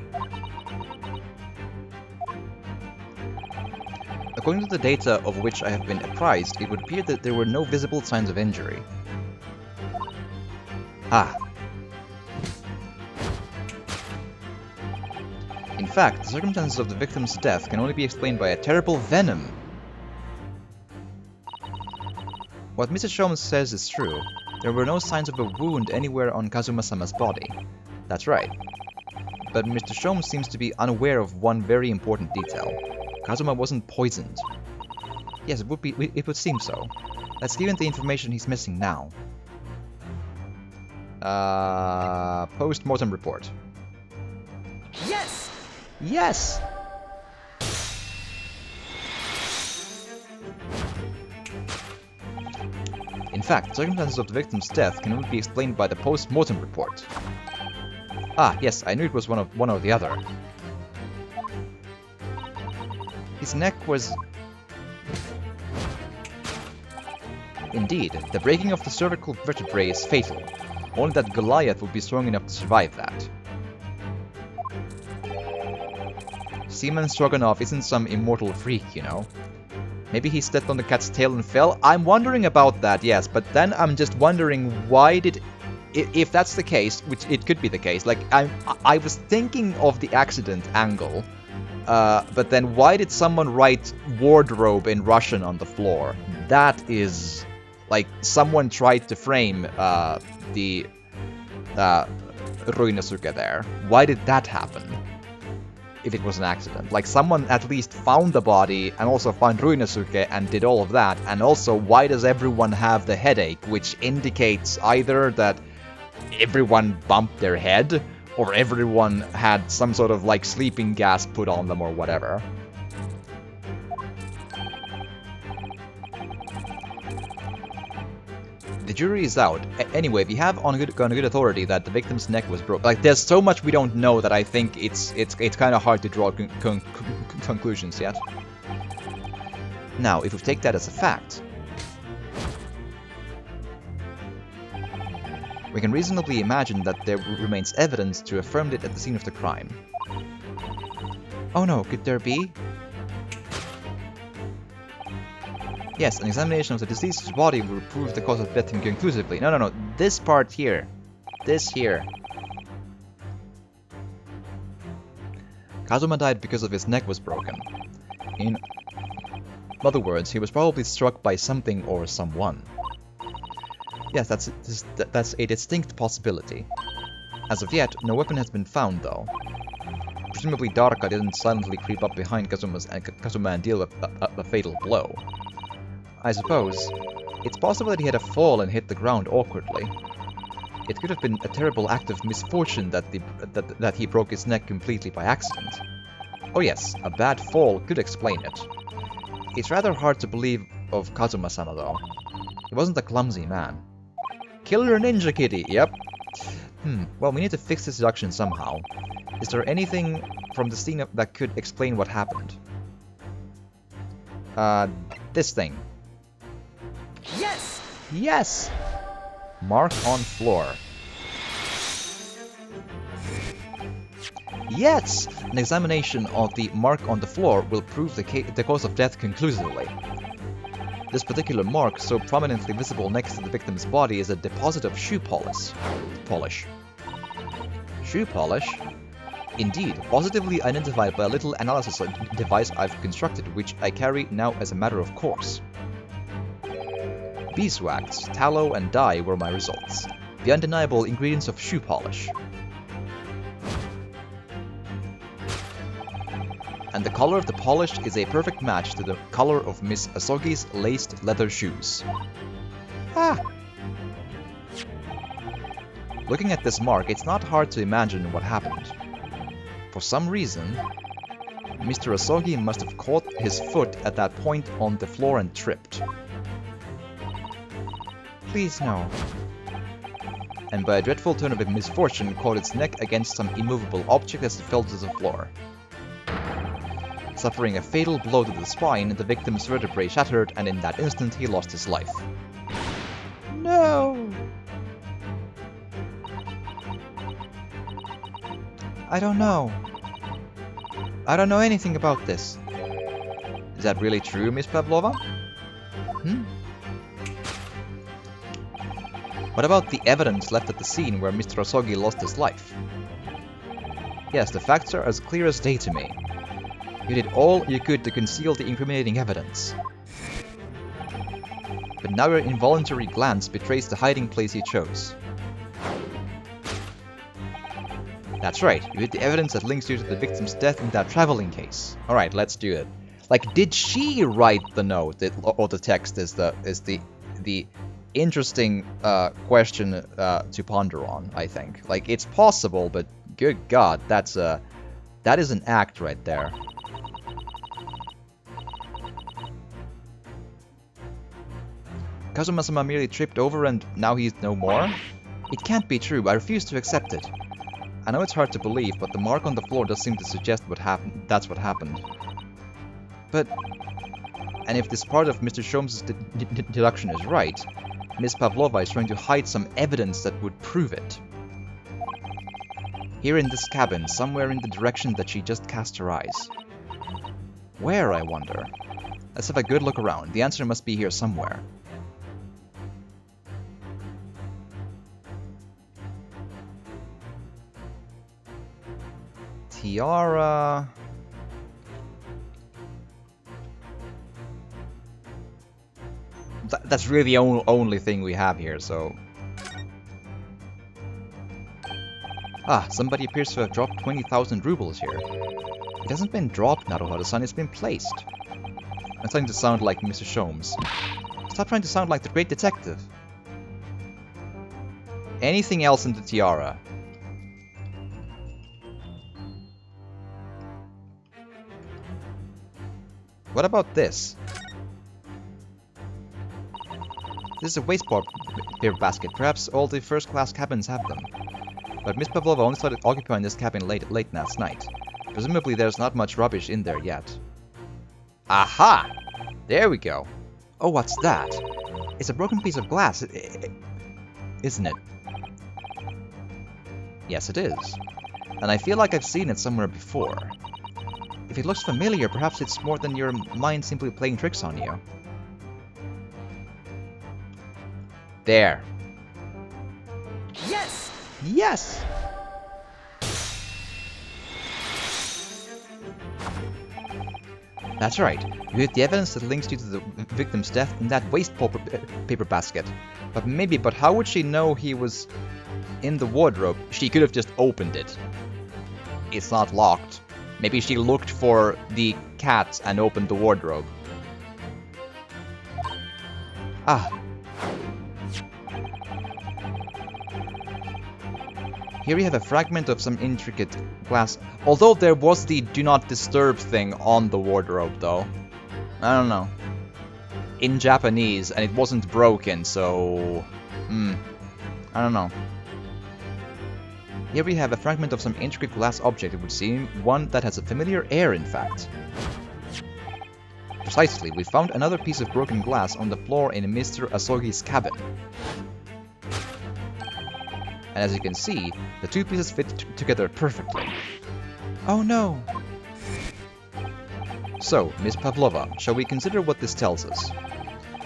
According to the data of which I have been apprised, it would appear that there were no visible signs of injury. Ah. In fact, the circumstances of the victim's death can only be explained by a terrible venom. What Mrs. Sholmes says is true. There were no signs of a wound anywhere on Kazuma-sama's body. That's right. But Mr. Sholmes seems to be unaware of one very important detail. Kazuma wasn't poisoned. Yes, it would seem so. Let's give him the information he's missing now. Postmortem Report. Yes! Yes! In fact, the circumstances of the victim's death can only be explained by the Postmortem Report. Ah, yes, I knew it was one or the other. His neck was... Indeed, the breaking of the cervical vertebrae is fatal. Only that Goliath would be strong enough to survive that. Seaman Stroganoff isn't some immortal freak, you know. Maybe he stepped on the cat's tail and fell? I'm wondering about that, yes, but then I'm just wondering why did... If that's the case, which it could be the case, like, I was thinking of the accident angle, but then why did someone write wardrobe in Russian on the floor? That is... Like, someone tried to frame the Ruinosuke there. Why did that happen? If it was an accident. Like, someone at least found the body and also found Ruinosuke and did all of that. And also, why does everyone have the headache? Which indicates either that everyone bumped their head or everyone had some sort of, like, sleeping gas put on them or whatever. The jury is out. Anyway, we have on good authority that the victim's neck was broken. Like, there's so much we don't know that I think it's kind of hard to draw conclusions yet. Now, if we take that as a fact, we can reasonably imagine that there remains evidence to affirm it at the scene of the crime. Oh no, could there be? Yes, an examination of the deceased's body will prove the cause of death conclusively. No. This part here. This here. Kazuma died because of his neck was broken. In other words, he was probably struck by something or someone. Yes, that's a distinct possibility. As of yet, no weapon has been found, though. Presumably Darka didn't silently creep up behind Kazuma and deal a fatal blow. I suppose. It's possible that he had a fall and hit the ground awkwardly. It could have been a terrible act of misfortune that he broke his neck completely by accident. Oh yes, a bad fall could explain it. It's rather hard to believe of Kazuma-sama though. He wasn't a clumsy man. Killer Ninja Kitty, yep. Well, we need to fix this deduction somehow. Is there anything from the scene that could explain what happened? This thing. Yes! Yes! Mark on floor. Yes! An examination of the mark on the floor will prove the cause of death conclusively. This particular mark, so prominently visible next to the victim's body, is a deposit of shoe polish. Shoe polish? Indeed, positively identified by a little analysis device I've constructed, which I carry now as a matter of course. Beeswax, tallow, and dye were my results. The undeniable ingredients of shoe polish. And the color of the polish is a perfect match to the color of Miss Asogi's laced leather shoes. Ah! Looking at this mark, it's not hard to imagine what happened. For some reason, Mr. Asogi must have caught his foot at that point on the floor and tripped. Please no. And by a dreadful turn of misfortune, caught its neck against some immovable object as it fell to the floor. Suffering a fatal blow to the spine, the victim's vertebrae shattered, and in that instant he lost his life. No! I don't know. I don't know anything about this. Is that really true, Miss Pavlova? What about the evidence left at the scene where Mr. Asogi lost his life? Yes, the facts are as clear as day to me. You did all you could to conceal the incriminating evidence. But now your involuntary glance betrays the hiding place you chose. That's right, you hid the evidence that links you to the victim's death in that traveling case. Alright, let's do it. Like, did she write the note, or the text is the interesting question to ponder on, I think. Like, it's possible, but good god, that is an act right there. Kazuma-sama merely tripped over and now he's no more? It can't be true, I refuse to accept it. I know it's hard to believe, but the mark on the floor does seem to suggest that's what happened. But... and if this part of Mr. Sholmes' deduction is right, Miss Pavlova is trying to hide some evidence that would prove it. Here in this cabin, somewhere in the direction that she just cast her eyes. Where, I wonder? Let's have a good look around. The answer must be here somewhere. Tiara... That's really the only thing we have here, so... Ah, somebody appears to have dropped 20,000 rubles here. It hasn't been dropped, Naruhodo-san, it's been placed. I'm starting to sound like Mr. Sholmes. Stop trying to sound like the great detective. Anything else in the tiara? What about this? This is a waste paper basket. Perhaps all the first-class cabins have them. But Miss Pavlova only started occupying this cabin late last night. Presumably there's not much rubbish in there yet. Aha! There we go. Oh, what's that? It's a broken piece of glass, isn't it? Yes, it is. And I feel like I've seen it somewhere before. If it looks familiar, perhaps it's more than your mind simply playing tricks on you. There. Yes! Yes! That's right. You hid the evidence that links you to the victim's death in that waste paper basket. But how would she know he was in the wardrobe? She could have just opened it. It's not locked. Maybe she looked for the cat and opened the wardrobe. Ah. Here we have a fragment of some intricate glass. Although there was the do not disturb thing on the wardrobe, though. I don't know. In Japanese, and it wasn't broken, so... I don't know. Here we have a fragment of some intricate glass object, it would seem, one that has a familiar air, in fact. Precisely, we found another piece of broken glass on the floor in Mr. Asogi's cabin. And as you can see, the two pieces fit together perfectly. Oh no! So, Miss Pavlova, shall we consider what this tells us?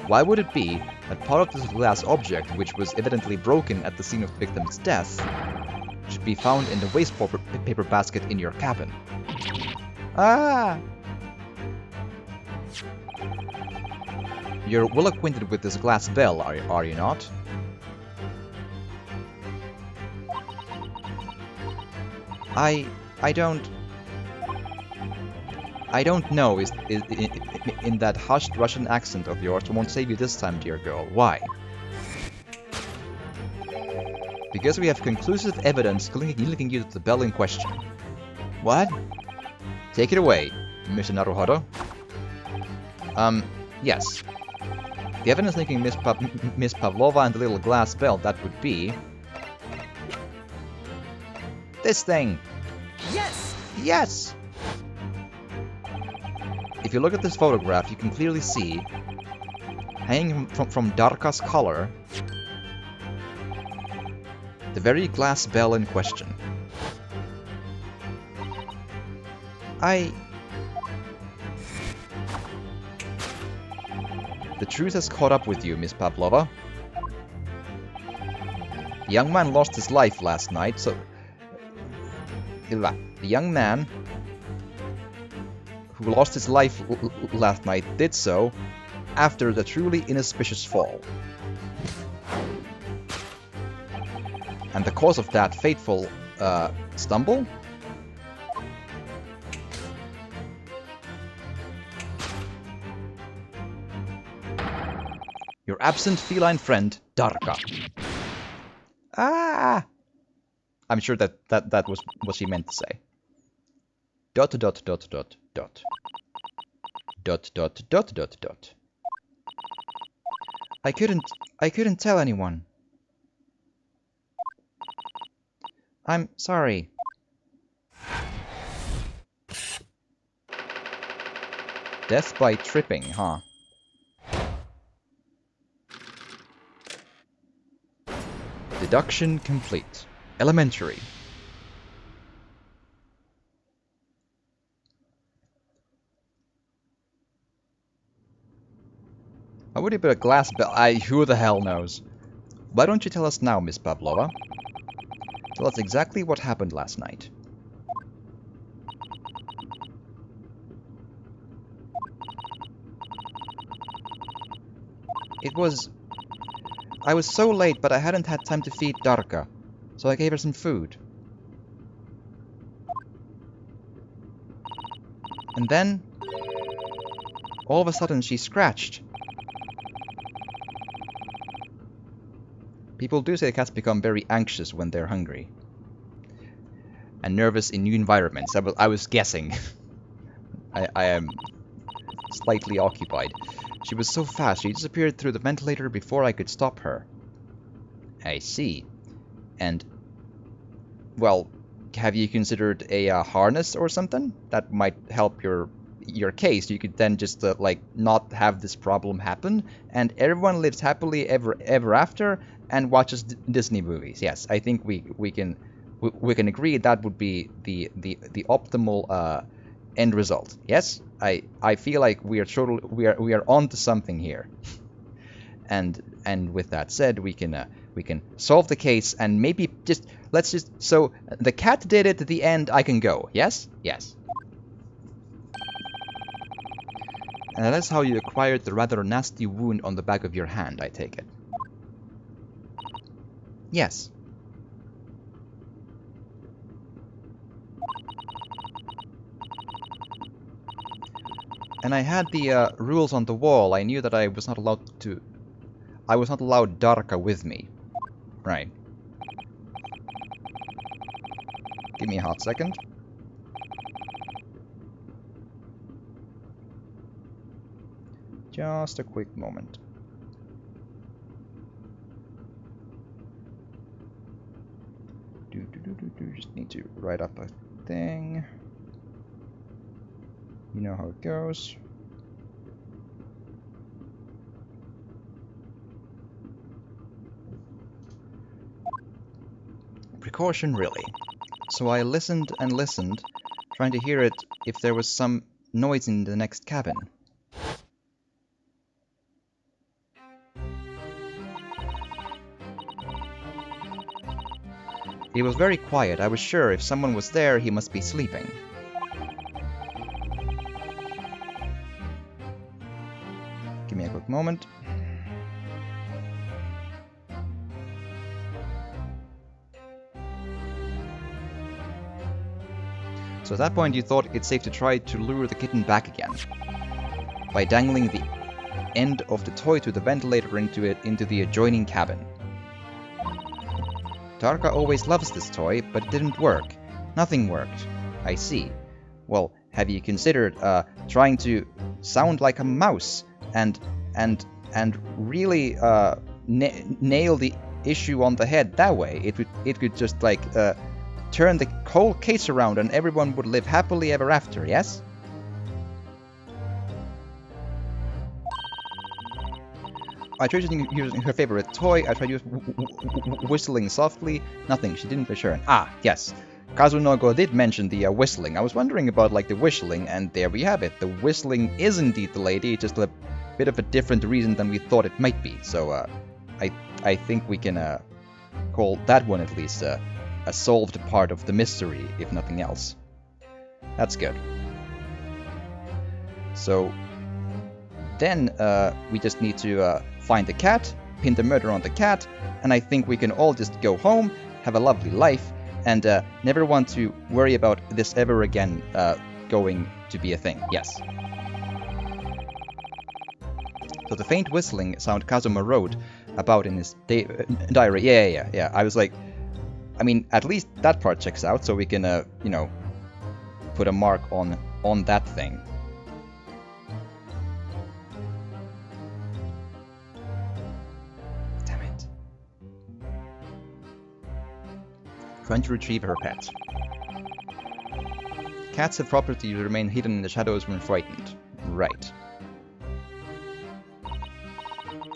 Why would it be that part of this glass object, which was evidently broken at the scene of the victim's death, should be found in the waste paper basket in your cabin? Ah! You're well acquainted with this glass bell, are you not? I don't know, is in that hushed Russian accent of yours. I won't save you this time, dear girl. Why? Because we have conclusive evidence linking you to the bell in question. What? Take it away, Mr. Naruhodo. Yes. The evidence linking Miss Pavlova and the little glass bell, that would be... this thing! Yes! Yes! If you look at this photograph, you can clearly see, hanging from Darka's collar, the very glass bell in question. The truth has caught up with you, Miss Pavlova. The young man lost his life last night, so... The young man who lost his life last night did so after the truly inauspicious fall. And the cause of that fateful stumble? Your absent feline friend, Darka. Ah! I'm sure that was what she meant to say. ... I couldn't tell anyone. I'm sorry. Death by tripping, huh? Deduction complete. Elementary. Why would you put a glass bell? Who the hell knows? Why don't you tell us now, Miss Pavlova? Tell us exactly what happened last night. I was so late, but I hadn't had time to feed Darka, so I gave her some food. And then, all of a sudden, she scratched. People do say cats become very anxious when they're hungry. And nervous in new environments. I was guessing. I am slightly occupied. She was so fast, she disappeared through the ventilator before I could stop her. I see. And, well, have you considered a harness or something? That might help your case. You could then just, like, not have this problem happen, and everyone lives happily ever after, and watches Disney movies. Yes, I think we can agree that would be the optimal end result. Yes, I feel like we are onto something here. And with that said, we can solve the case, and maybe let's just so the cat did it. At the end, I can go. Yes, yes. And that's how you acquired the rather nasty wound on the back of your hand, I take it. Yes. And I had the rules on the wall. I knew that I was not allowed Darka with me. Right. Give me a hot second. Just a quick moment. Just need to write up a thing. You know how it goes. Precaution, really. So I listened and listened, trying to hear it if there was some noise in the next cabin. It was very quiet. I was sure if someone was there, he must be sleeping. Give me a quick moment. So at that point you thought it's safe to try to lure the kitten back again by dangling the end of the toy to the ventilator into the adjoining cabin. Tarka always loves this toy, but it didn't work. Nothing worked. I see. Well, have you considered trying to sound like a mouse and really nail the issue on the head that way? It could just like turn the whole case around and everyone would live happily ever after, yes? I tried using her favorite toy. I tried whistling softly. Nothing. She didn't return. Ah, yes. Kazunogo did mention the whistling. I was wondering about like the whistling, and there we have it. The whistling is indeed the lady, just a bit of a different reason than we thought it might be. So I think we can call that one at least a solved part of the mystery, if nothing else. That's good. So then we just need to find the cat, pin the murder on the cat, and I think we can all just go home, have a lovely life, and never want to worry about this ever again going to be a thing. Yes. So the faint whistling sound Kazuma wrote about in his diary. Yeah. I was like, I mean, at least that part checks out, so we can, you know, put a mark on that thing. Damn it. Trying to retrieve her pet. Cats have property to remain hidden in the shadows when frightened. Right.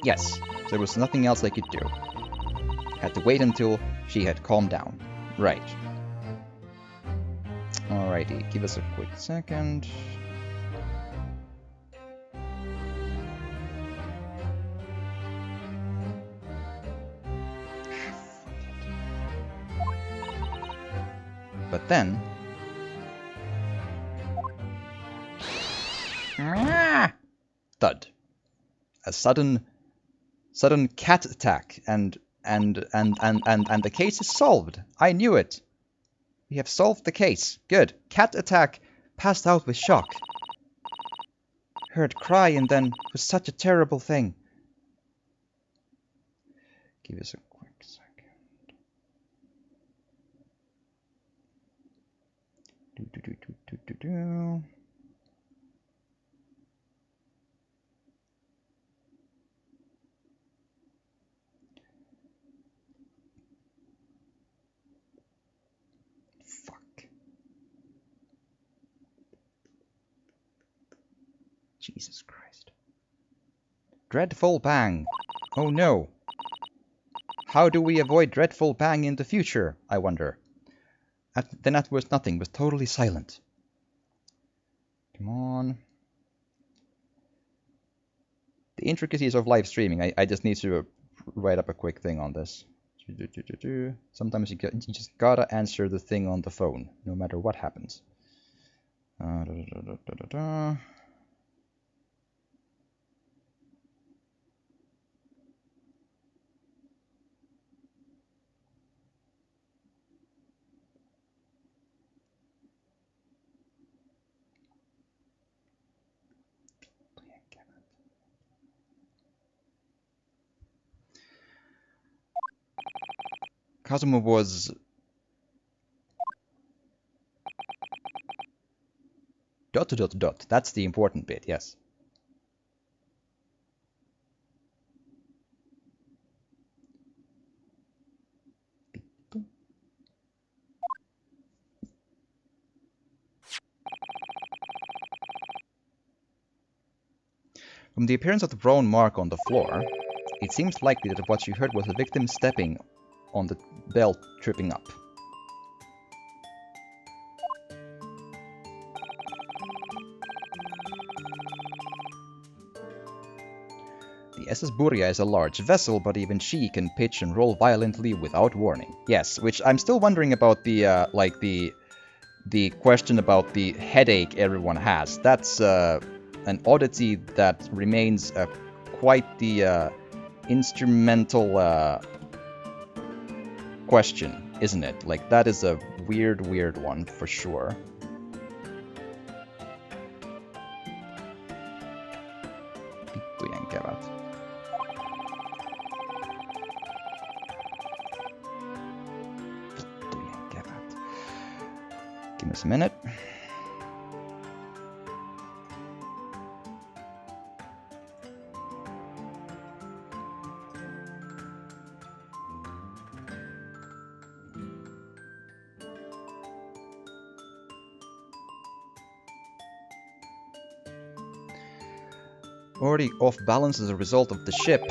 Yes, there was nothing else I could do. Had to wait until she had calmed down. Right. Alrighty, give us a quick second. But then... thud. A sudden cat attack, and the case is solved. I knew it. We have solved the case. Good. Cat attack. Passed out with shock. Heard cry and then was such a terrible thing. Give us a quick second. Fuck. Jesus Christ. Dreadful bang. Oh no. How do we avoid dreadful bang in the future, I wonder? Then that was nothing, was totally silent. Come on. The intricacies of live streaming. I just need to write up a quick thing on this. Sometimes you just gotta answer the thing on the phone, no matter what happens. Kazuma was... ... That's the important bit, yes. From the appearance of the brown mark on the floor, it seems likely that what you heard was the victim stepping on the belt tripping up. The SS Burya is a large vessel, but even she can pitch and roll violently without warning. Yes, which I'm still wondering about the question about the headache everyone has. That's an oddity that remains quite the instrumental question, isn't it? Like, that is a weird one for sure. Vittujen kevät. Vittujen kevät. Give us a minute. Already off balance as a result of the ship,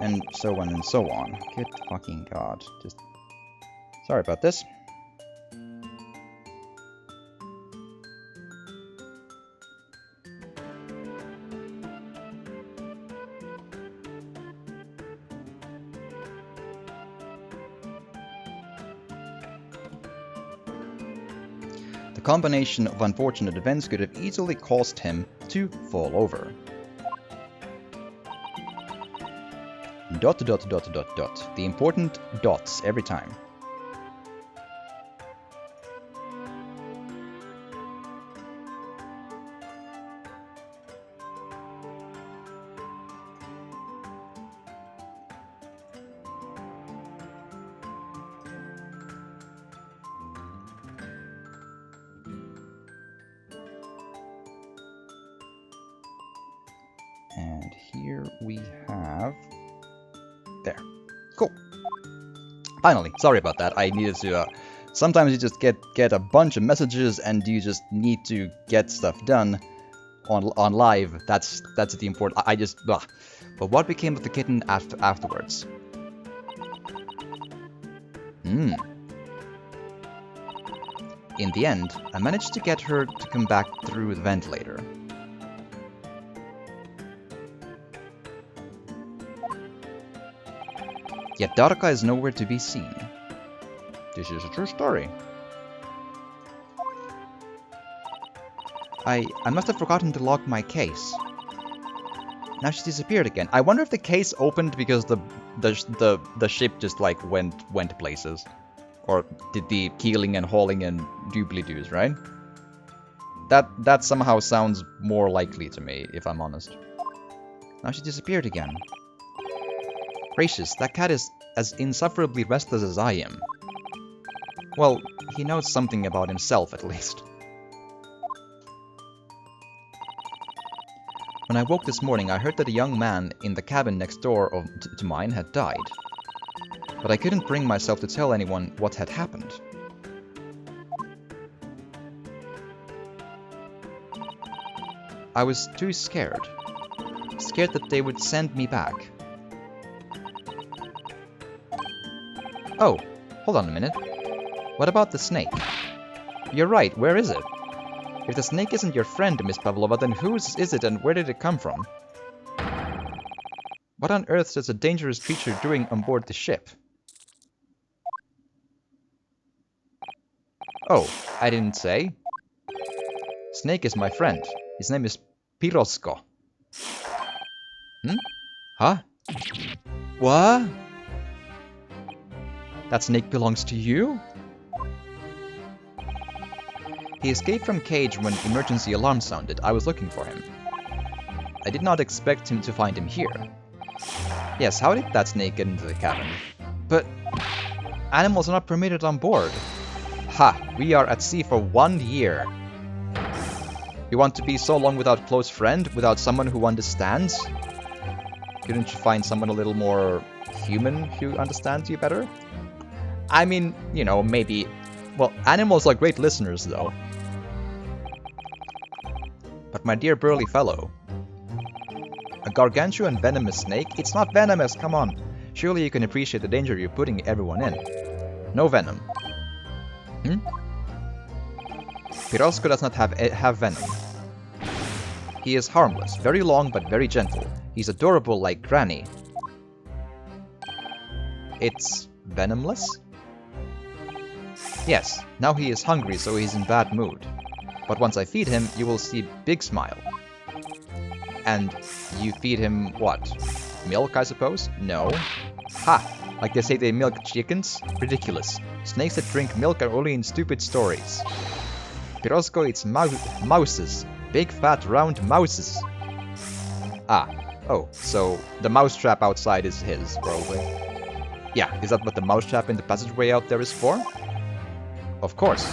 and so on and so on. Good fucking god. Just sorry about this. The combination of unfortunate events could have easily caused him to fall over. Dot. The important dots every time. And here we have... There. Cool. Finally. Sorry about that. I needed to... sometimes you just get a bunch of messages and you just need to get stuff done on live. That's the important... I just... Blah. But what became of the kitten afterwards? In the end, I managed to get her to come back through the ventilator. Yet Darka is nowhere to be seen. This is a true story. I must have forgotten to lock my case. Now she's disappeared again. I wonder if the case opened because the ship just like went places. Or did the keeling and hauling and doobly-doos, right? That somehow sounds more likely to me, if I'm honest. Now she disappeared again. Gracious, that cat is as insufferably restless as I am. Well, he knows something about himself, at least. When I woke this morning, I heard that a young man in the cabin next door to mine had died. But I couldn't bring myself to tell anyone what had happened. I was too scared. Scared that they would send me back. Oh, hold on a minute. What about the snake? You're right, where is it? If the snake isn't your friend, Miss Pavlova, then whose is it and where did it come from? What on earth is a dangerous creature doing on board the ship? Oh, I didn't say. Snake is my friend. His name is Pirosko. Huh? What? That snake belongs to you? He escaped from cage when emergency alarm sounded. I was looking for him. I did not expect him to find him here. Yes, how did that snake get into the cabin? But animals are not permitted on board. Ha! We are at sea for 1 year. You want to be so long without a close friend? Without someone who understands? Couldn't you find someone a little more human who understands you better? I mean, you know, maybe... Well, animals are great listeners, though. But my dear burly fellow... A gargantuan venomous snake? It's not venomous, come on! Surely you can appreciate the danger you're putting everyone in. No venom. Pirosco does not have venom. He is harmless, very long but very gentle. He's adorable like Granny. It's venomless? Yes, now he is hungry, so he's in bad mood. But once I feed him, you will see big smile. And you feed him what? Milk, I suppose? No. Ha! Like they say they milk chickens? Ridiculous. Snakes that drink milk are only in stupid stories. Pirosco eats mouses. Big, fat, round mouses. Ah. Oh, so the mousetrap outside is his, probably. Yeah, is that what the mousetrap in the passageway out there is for? Of course.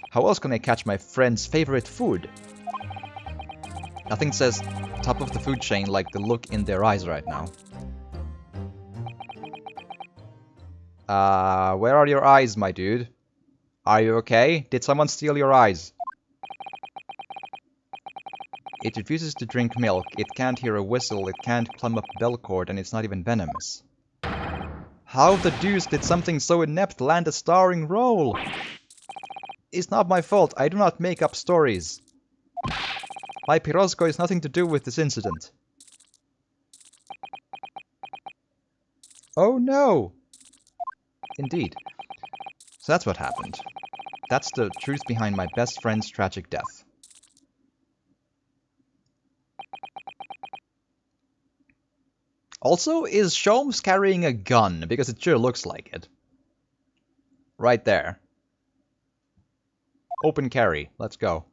How else can I catch my friend's favorite food? Nothing says top of the food chain like the look in their eyes right now. Where are your eyes, my dude? Are you okay? Did someone steal your eyes? It refuses to drink milk, it can't hear a whistle, it can't climb up a bell cord, and it's not even venomous. How the deuce did something so inept land a starring role? It's not my fault, I do not make up stories. My Pirosco has nothing to do with this incident. Oh no! Indeed. So that's what happened. That's the truth behind my best friend's tragic death. Also, is Sholmes carrying a gun? Because it sure looks like it. Right there. Open carry. Let's go.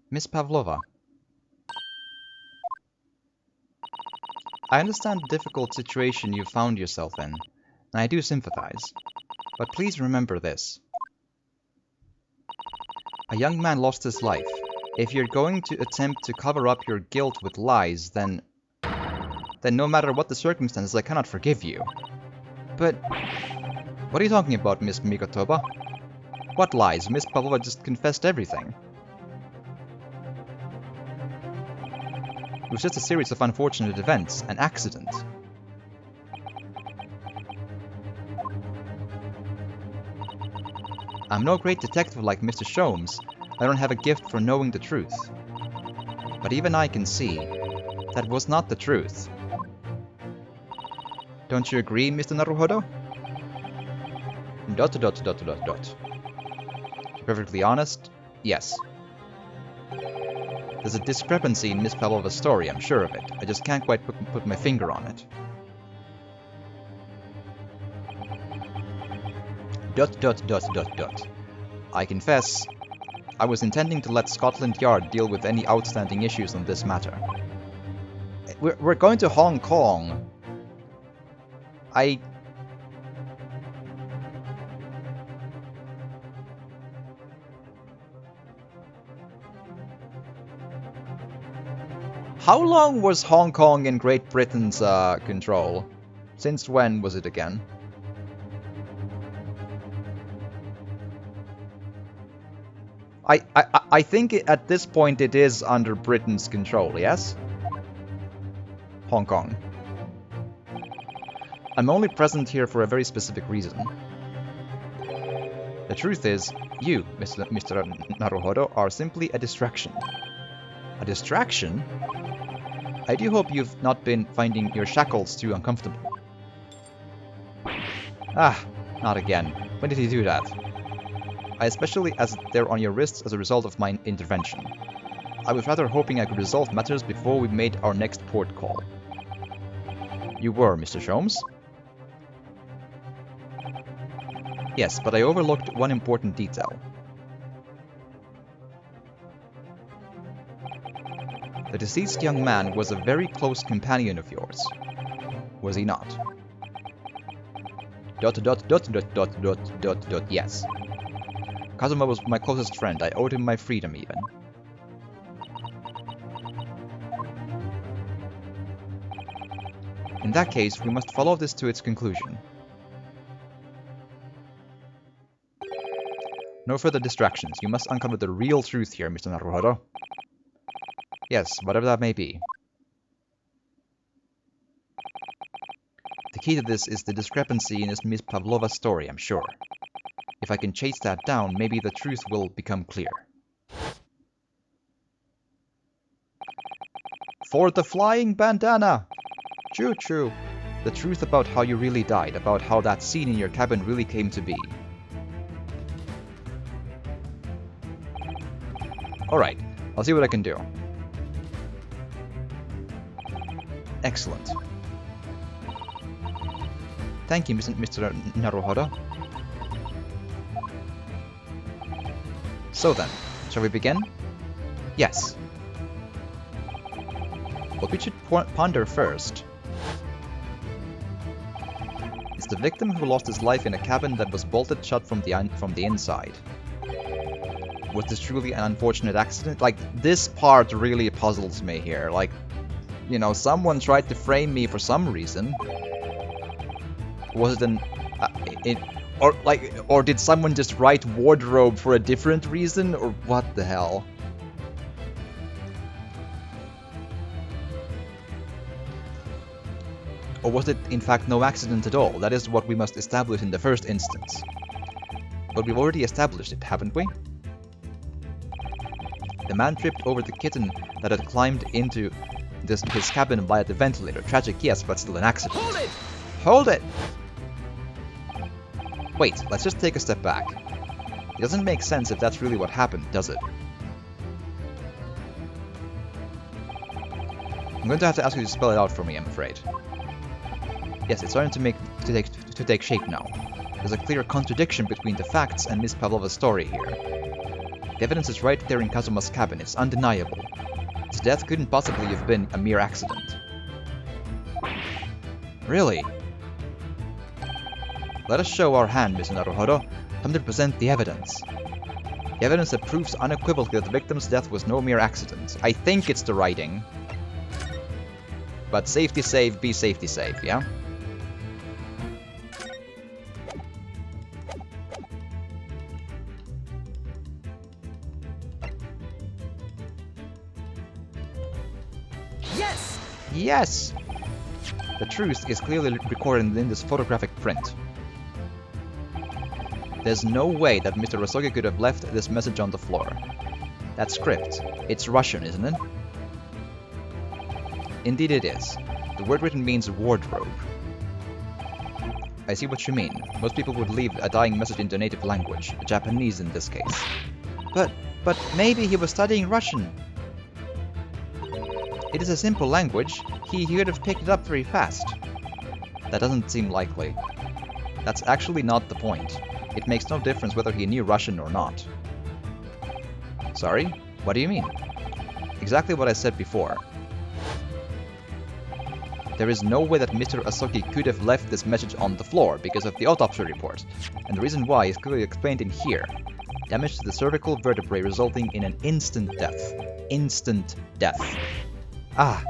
Miss Pavlova. I understand the difficult situation you found yourself in, and I do sympathize. But please remember this. A young man lost his life. If you're going to attempt to cover up your guilt with lies, then no matter what the circumstances, I cannot forgive you. But what are you talking about, Miss Mikotoba? What lies? Miss Pavlova just confessed everything. It was just a series of unfortunate events, an accident. I'm no great detective like Mr. Sholmes. I don't have a gift for knowing the truth. But even I can see that was not the truth. Don't you agree, Mr. Naruhodo? ... To be perfectly honest, yes. There's a discrepancy in Miss Pavlova's story, I'm sure of it. I just can't quite put my finger on it. ... I confess, I was intending to let Scotland Yard deal with any outstanding issues on this matter. We're going to Hong Kong. How long was Hong Kong in Great Britain's control? Since when was it again? I think at this point it is under Britain's control, yes? Hong Kong. I'm only present here for a very specific reason. The truth is, you, Mr. Naruhodo, are simply a distraction. A distraction? I do hope you've not been finding your shackles too uncomfortable. Ah, not again. When did he do that? Especially as they're on your wrists as a result of my intervention. I was rather hoping I could resolve matters before we made our next port call. You were, Mr. Sholmes? Yes, but I overlooked one important detail. The deceased young man was a very close companion of yours. Was he not? ... Yes. Kazuma was my closest friend. I owed him my freedom, even. In that case, we must follow this to its conclusion. No further distractions. You must uncover the real truth here, Mr. Naruhodo. Yes, whatever that may be. The key to this is the discrepancy in Miss Pavlova's story, I'm sure. If I can chase that down, maybe the truth will become clear. For the flying bandana! Choo-choo! The truth about how you really died, about how that scene in your cabin really came to be. Alright, I'll see what I can do. Excellent. Thank you, Mr. Naruhodo. So then, shall we begin? Yes. What we should ponder first is the victim who lost his life in a cabin that was bolted shut from the inside. Was this truly an unfortunate accident? Like, this part really puzzles me here. Like, you know, someone tried to frame me for some reason. Was it an... or did someone just write wardrobe for a different reason? Or what the hell? Or was it, in fact, no accident at all? That is what we must establish in the first instance. But we've already established it, haven't we? The man tripped over the kitten that had climbed into his cabin via the ventilator. Tragic, yes, but still an accident. Hold it! Hold it! Wait, let's just take a step back. It doesn't make sense if that's really what happened, does it? I'm going to have to ask you to spell it out for me, I'm afraid. Yes, it's starting to take shape now. There's a clear contradiction between the facts and Miss Pavlova's story here. The evidence is right there in Kazuma's cabin, it's undeniable. His death couldn't possibly have been a mere accident. Really? Let us show our hand, Mr. Naruhodo. Time to present the evidence. The evidence that proves unequivocally that the victim's death was no mere accident. I think it's the writing. But safety save, be safety safe, yeah? Yes! Yes! The truth is clearly recorded in this photographic print. There's no way that Mr. Rosogi could have left this message on the floor. That script, it's Russian, isn't it? Indeed it is. The word written means wardrobe. I see what you mean. Most people would leave a dying message in their native language, Japanese in this case. But maybe he was studying Russian. It is a simple language. He would have picked it up very fast. That doesn't seem likely. That's actually not the point. It makes no difference whether he knew Russian or not. Sorry? What do you mean? Exactly what I said before. There is no way that Mr. Asoki could have left this message on the floor because of the autopsy report, and the reason why is clearly explained in here. Damage to the cervical vertebrae resulting in an instant death. Instant death. Ah.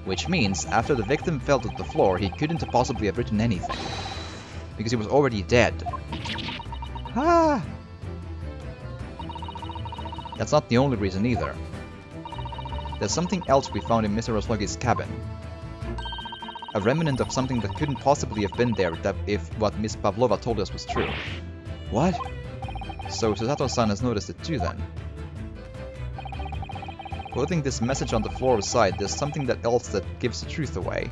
Which means, after the victim fell to the floor, he couldn't possibly have written anything. Because he was already dead. Ah! That's not the only reason either. There's something else we found in Mr. Roslogi's cabin. A remnant of something that couldn't possibly have been there if what Miss Pavlova told us was true. What? So Susato-san has noticed it too then. Putting this message on the floor aside, there's something else that gives the truth away.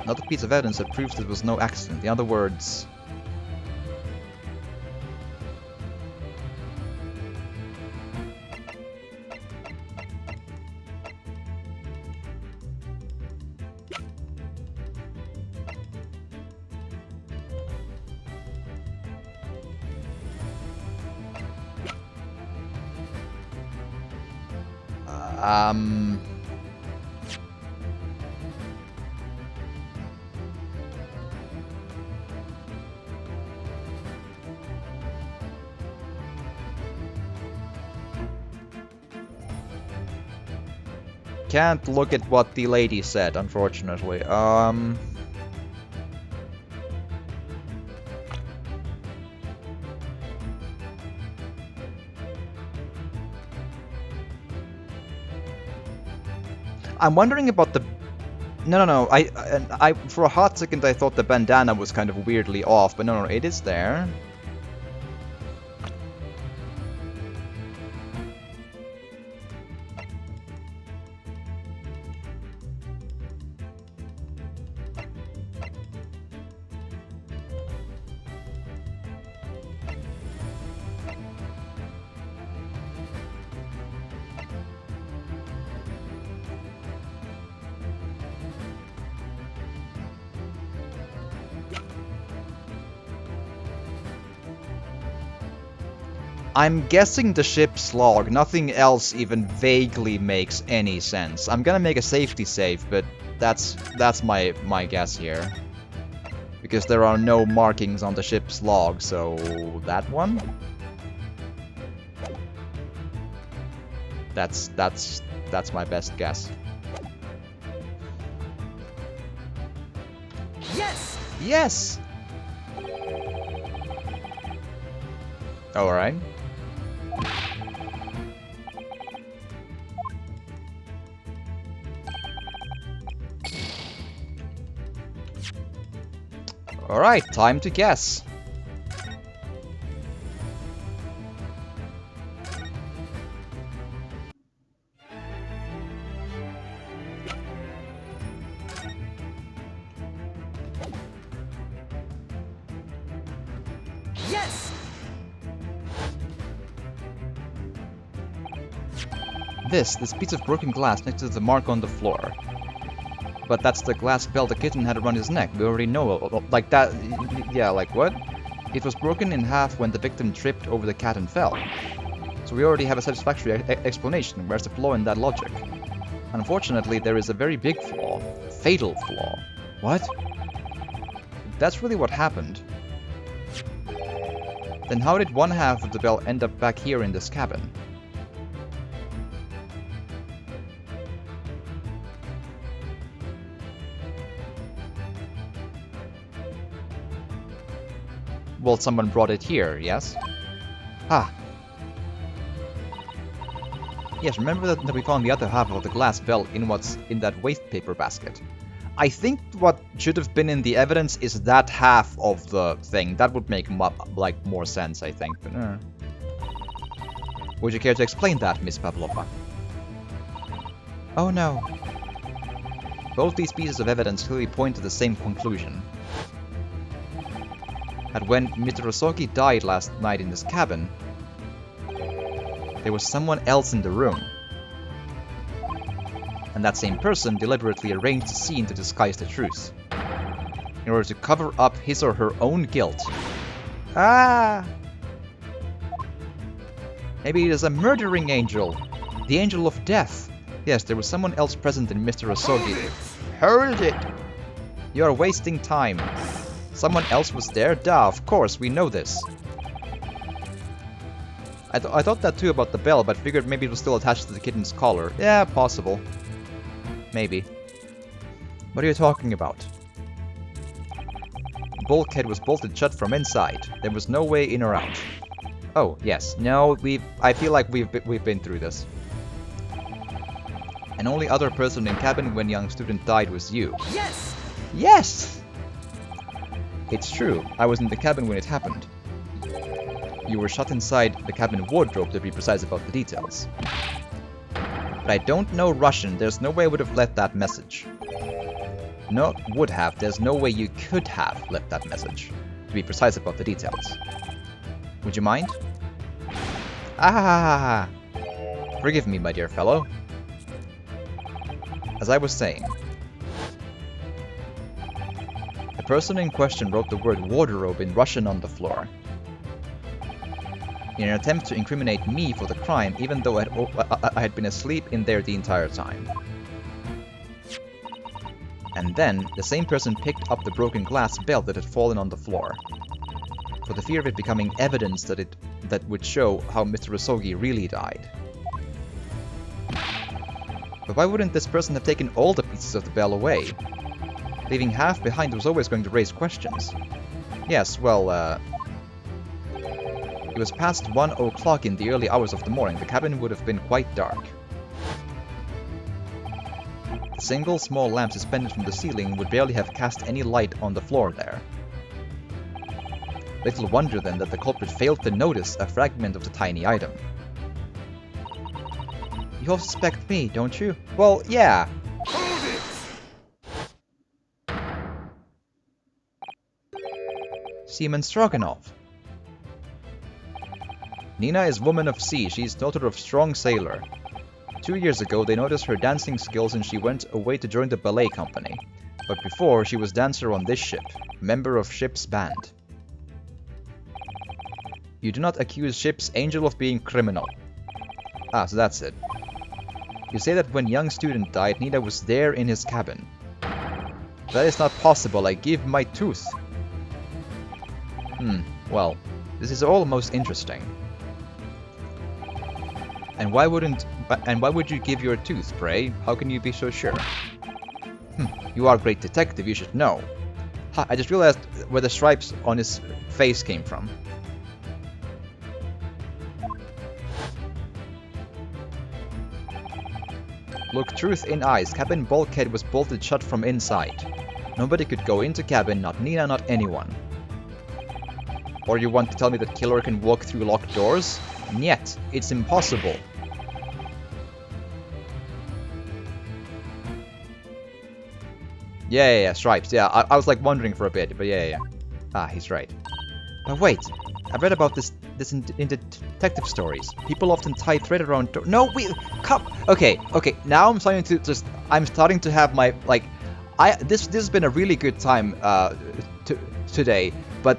Another piece of evidence that proves it was no accident. In other words... can't look at what the lady said, unfortunately. I'm wondering about the... No. I for a hot second I thought the bandana was kind of weirdly off, but no, it is there. I'm guessing the ship's log. Nothing else even vaguely makes any sense. I'm gonna make a safety save, but that's my guess here. Because there are no markings on the ship's log, so that one? That's my best guess. Yes! Yes! Alright. Alright, time to guess. Yes! This piece of broken glass next to the mark on the floor. But that's the glass bell the kitten had around his neck. We already know, like that. Yeah, like what? It was broken in half when the victim tripped over the cat and fell. So we already have a satisfactory explanation. Where's the flaw in that logic? Unfortunately, there is a very big flaw. Fatal flaw. What? That's really what happened. Then how did one half of the bell end up back here in this cabin? Well, someone brought it here, yes? Ah. Yes, remember that we found the other half of the glass bell in what's in that waste paper basket. I think what should have been in the evidence is that half of the thing. That would make like more sense, I think. But, Would you care to explain that, Miss Pavlova? Oh no. Both these pieces of evidence clearly point to the same conclusion. That when Mr. Osogi died last night in this cabin, there was someone else in the room. And that same person deliberately arranged the scene to disguise the truth, in order to cover up his or her own guilt. Ah! Maybe it is a murdering angel, the angel of death. Yes, there was someone else present in Mr. Osogi. Hold it! You are wasting time. Someone else was there? Duh, of course, we know this. I thought that too about the bell, but figured maybe it was still attached to the kitten's collar. Yeah, possible. Maybe. What are you talking about? The bulkhead was bolted shut from inside. There was no way in or out. Oh, yes. No, I feel like we've been through this. And only other person in cabin when young student died was you. Yes! Yes! It's true, I was in the cabin when it happened. You were shut inside the cabin wardrobe, to be precise about the details. But I don't know Russian, there's no way I would have left that message. No, would have, there's no way you could have left that message, to be precise about the details. Would you mind? Ah! Forgive me, my dear fellow. As I was saying, the person in question wrote the word wardrobe in Russian on the floor, in an attempt to incriminate me for the crime, even though I had been asleep in there the entire time. And then, the same person picked up the broken glass bell that had fallen on the floor, for the fear of it becoming evidence that would show how Mr. Osogi really died. But why wouldn't this person have taken all the pieces of the bell away? Leaving half behind was always going to raise questions. Yes, well, it was past 1 o'clock in the early hours of the morning. The cabin would have been quite dark. The single small lamp suspended from the ceiling would barely have cast any light on the floor there. Little wonder then that the culprit failed to notice a fragment of the tiny item. You all suspect me, don't you? Well, yeah. Seaman Stroganoff. Nina is woman of sea. She's daughter of strong sailor. 2 years ago, they noticed her dancing skills and she went away to join the ballet company. But before, she was dancer on this ship, member of ship's band. You do not accuse ship's angel of being criminal. Ah, so that's it. You say that when young student died, Nina was there in his cabin. That is not possible. I give my tooth. Well, this is all most interesting. And why would you give your tooth, pray? How can you be so sure? You are a great detective, you should know. Ha, I just realized where the stripes on his face came from. Look truth in eyes. Cabin bulkhead was bolted shut from inside. Nobody could go into cabin, not Nina, not anyone. Or you want to tell me that killer can walk through locked doors? Niet, it's impossible. Yeah, stripes. Yeah, I was like wondering for a bit, but yeah. Ah, he's right. But wait, I've read about this in detective stories. People often tie thread around No, wait, come. Okay. Now I'm starting to have my this has been a really good time today, but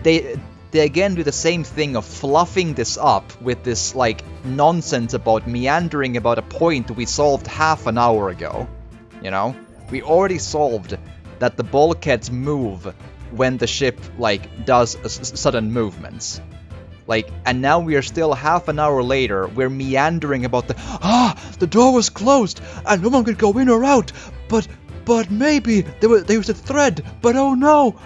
they again do the same thing of fluffing this up with this like nonsense about meandering about a point we solved half an hour ago. You know, we already solved that the bulkheads move when the ship like does sudden movements. And now we are still half an hour later, we're meandering about the door was closed and no one could go in or out, but maybe there was a thread, but oh no,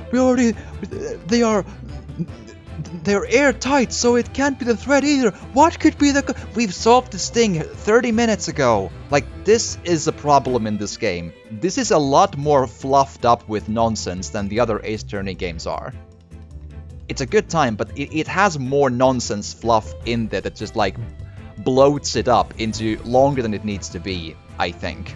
they're airtight, so it can't be the thread either. What could be we've solved this thing 30 minutes ago. This is a problem in this game. This is a lot more fluffed up with nonsense than the other Ace Attorney games are. It's a good time, but it has more nonsense fluff in there that just bloats it up into longer than it needs to be, I think.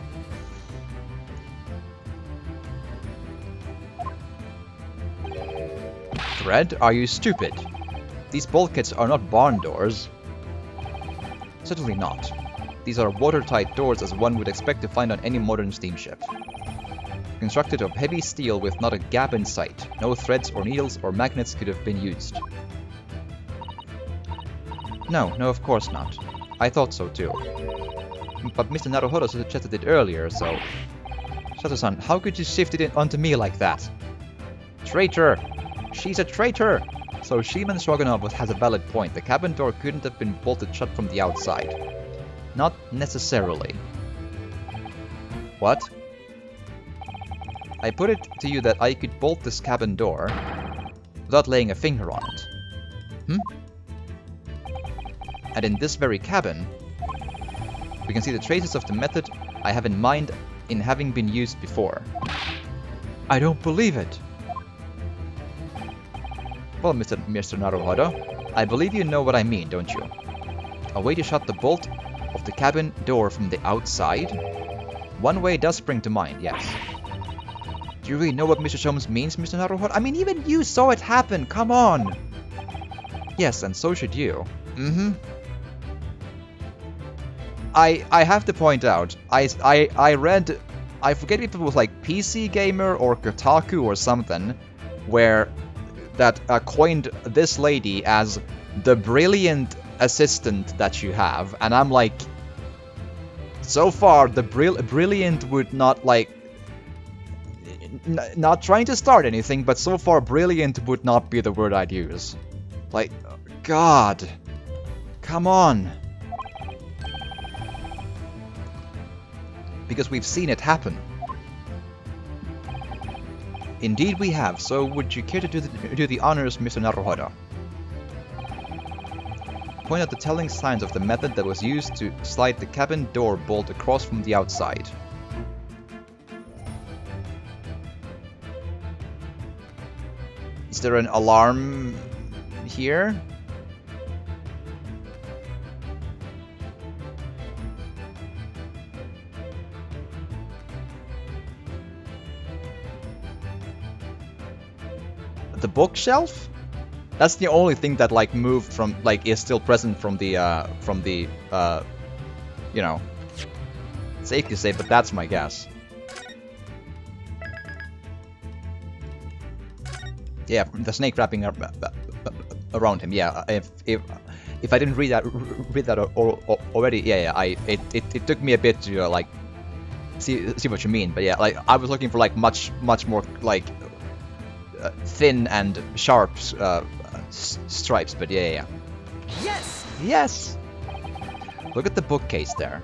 Thread? Are you stupid? These bulkheads are not barn doors. Certainly not. These are watertight doors as one would expect to find on any modern steamship. Constructed of heavy steel with not a gap in sight. No threads or needles or magnets could have been used. No, of course not. I thought so too. But Mr. Naruhodo suggested it earlier, so... Sato-san, how could you shift it onto me like that? Traitor! She's a traitor! So Seaman Stroganov has a valid point. The cabin door couldn't have been bolted shut from the outside. Not necessarily. What? I put it to you that I could bolt this cabin door without laying a finger on it. And in this very cabin, we can see the traces of the method I have in mind in having been used before. I don't believe it. Well, Mr. Naruhodo, I believe you know what I mean, don't you? A way to shut the bolt of the cabin door from the outside? One way does spring to mind, yes. Do you really know what Mr. Sholmes means, Mr. Naruhodo? I mean, even you saw it happen, come on! Yes, and so should you. I have to point out, I read, I forget if it was PC Gamer or Kotaku or something, where that coined this lady as the brilliant assistant that you have, and I'm like, so far the brilliant would not not trying to start anything, but so far brilliant would not be the word I'd use. God, come on. because we've seen it happen. Indeed we have, so would you care to do the honors, Mr. Naruhodo? Point out the telling signs of the method that was used to slide the cabin door bolt across from the outside. Is there an alarm here? The bookshelf? That's the only thing that like moved from like is still present from the you know, safe to say, but that's my guess. Yeah, the snake wrapping around him. Yeah, if I didn't read that already, yeah, it took me a bit to like see what you mean, but yeah, like I was looking for like much more like thin and sharp stripes, but yeah. Yes! Yes! Look at the bookcase there.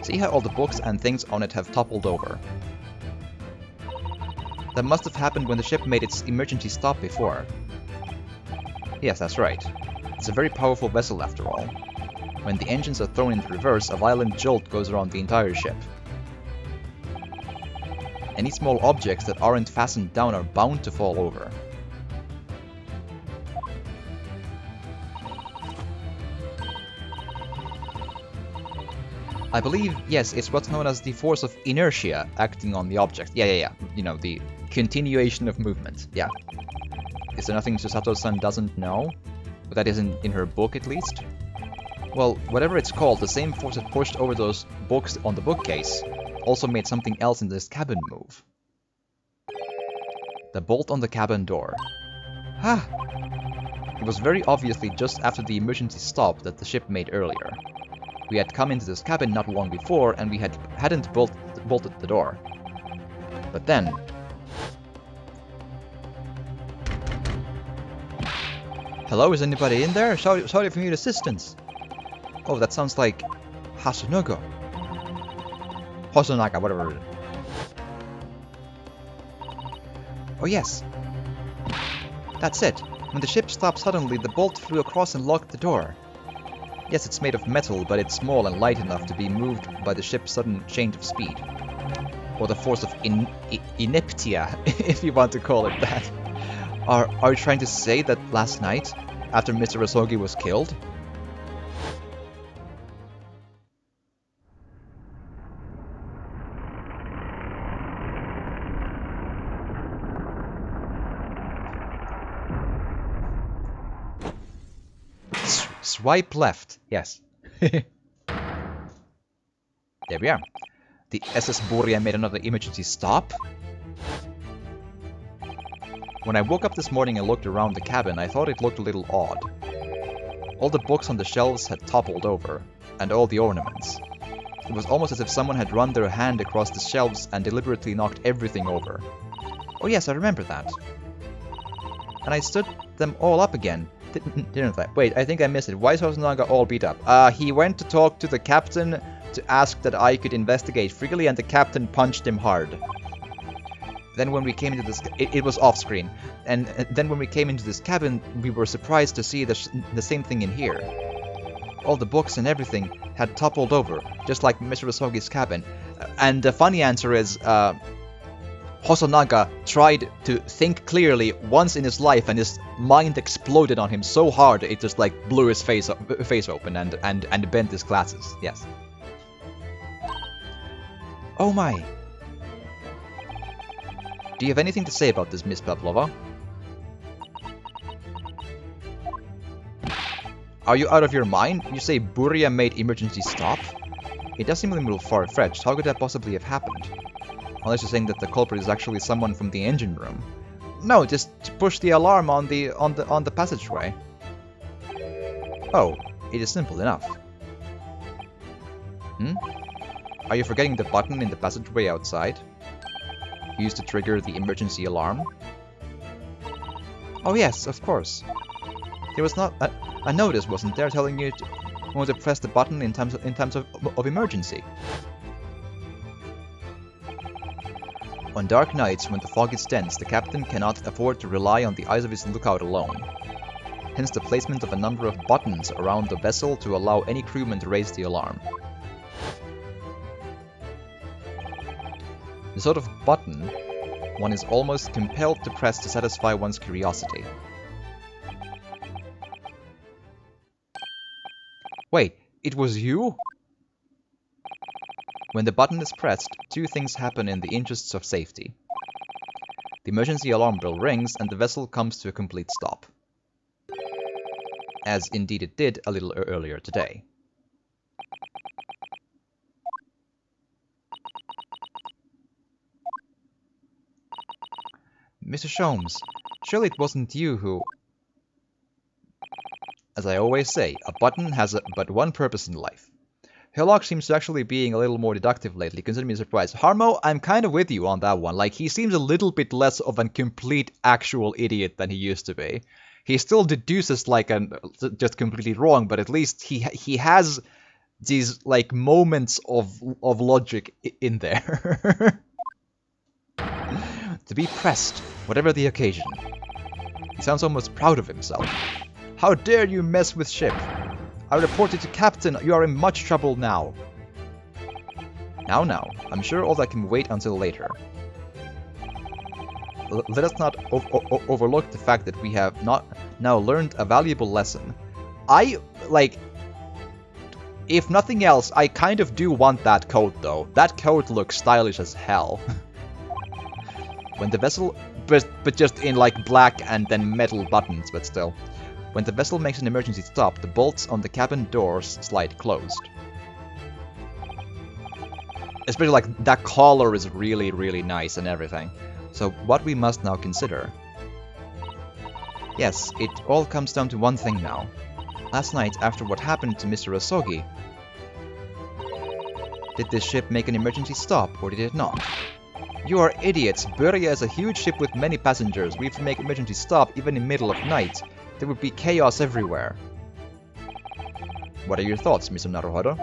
See how all the books and things on it have toppled over. That must have happened when the ship made its emergency stop before. Yes, that's right. It's a very powerful vessel after all. When the engines are thrown into reverse, a violent jolt goes around the entire ship. Any small objects that aren't fastened down are bound to fall over. I believe, yes, it's what's known as the force of inertia acting on the object. Yeah. You know, the continuation of movement. Yeah. Is there nothing Susato-san doesn't know? But that isn't in her book, at least? Well, whatever it's called, the same force that pushed over those books on the bookcase also made something else in this cabin move. The bolt on the cabin door. Ha! It was very obviously just after the emergency stop that the ship made earlier. We had come into this cabin not long before, and we hadn't bolted the door. But then... Hello, is anybody in there? Sorry if you need assistance. Oh, that sounds like... Hasunogo. Hosonaga, whatever it is. Oh yes. That's it. When the ship stopped suddenly, the bolt flew across and locked the door. Yes, it's made of metal, but it's small and light enough to be moved by the ship's sudden change of speed. Or the force of ineptia, if you want to call it that. Are you trying to say that last night, after Mr. Rasogi was killed? Swipe left, yes. There we are. The SS Boria made another emergency stop. When I woke up this morning and looked around the cabin, I thought it looked a little odd. All the books on the shelves had toppled over, and all the ornaments. It was almost as if someone had run their hand across the shelves and deliberately knocked everything over. Oh yes, I remember that. And I stood them all up again. Didn't I? Wait, I think I missed it. Why is Hosonaga all beat up? He went to talk to the captain to ask that I could investigate freely, and the captain punched him hard. Then when we came into this... It was off-screen. And then when we came into this cabin, we were surprised to see the same thing in here. All the books and everything had toppled over, just like Mr. Rasogi's cabin. And the funny answer is... Hosonaga tried to think clearly once in his life, and his mind exploded on him so hard it just like blew his face open and bent his glasses. Yes. Oh my. Do you have anything to say about this, Miss Pavlova? Are you out of your mind? You say Buria made emergency stop? It does seem a little far-fetched. How could that possibly have happened? Unless you're saying that the culprit is actually someone from the engine room. No, just push the alarm on the passageway. Oh, it is simple enough. Are you forgetting the button in the passageway outside? Used to trigger the emergency alarm? Oh yes, of course. There was not a notice, wasn't there, telling you to press the button in times of emergency? On dark nights, when the fog is dense, the captain cannot afford to rely on the eyes of his lookout alone. Hence the placement of a number of buttons around the vessel to allow any crewman to raise the alarm. The sort of button one is almost compelled to press to satisfy one's curiosity. Wait, it was you? When the button is pressed, two things happen in the interests of safety. The emergency alarm bell rings and the vessel comes to a complete stop. As indeed it did a little earlier today. Mr. Sholmes, surely it wasn't you who... As I always say, a button has but one purpose in life. Hillock seems to actually being a little more deductive lately, consider me surprised. Harmo, I'm kind of with you on that one. Like, he seems a little bit less of a complete actual idiot than he used to be. He still deduces like just completely wrong, but at least he has these like moments of logic in there. To be pressed, whatever the occasion. He sounds almost proud of himself. How dare you mess with ship? I reported to Captain, you are in much trouble now. Now, I'm sure all that can wait until later. Let us not overlook the fact that we have not now learned a valuable lesson. If nothing else, I kind of do want that coat though. That coat looks stylish as hell. When the vessel, but just in like black and then metal buttons, but still. When the vessel makes an emergency stop, the bolts on the cabin doors slide closed. Especially like that collar is really, really nice and everything. So what we must now consider. Yes, it all comes down to one thing now. Last night, after what happened to Mr. Osogi, did this ship make an emergency stop or did it not? You are idiots. Buria is a huge ship with many passengers. We have to make emergency stop even in middle of night. There would be chaos everywhere. What are your thoughts, Mr. Naruhodo?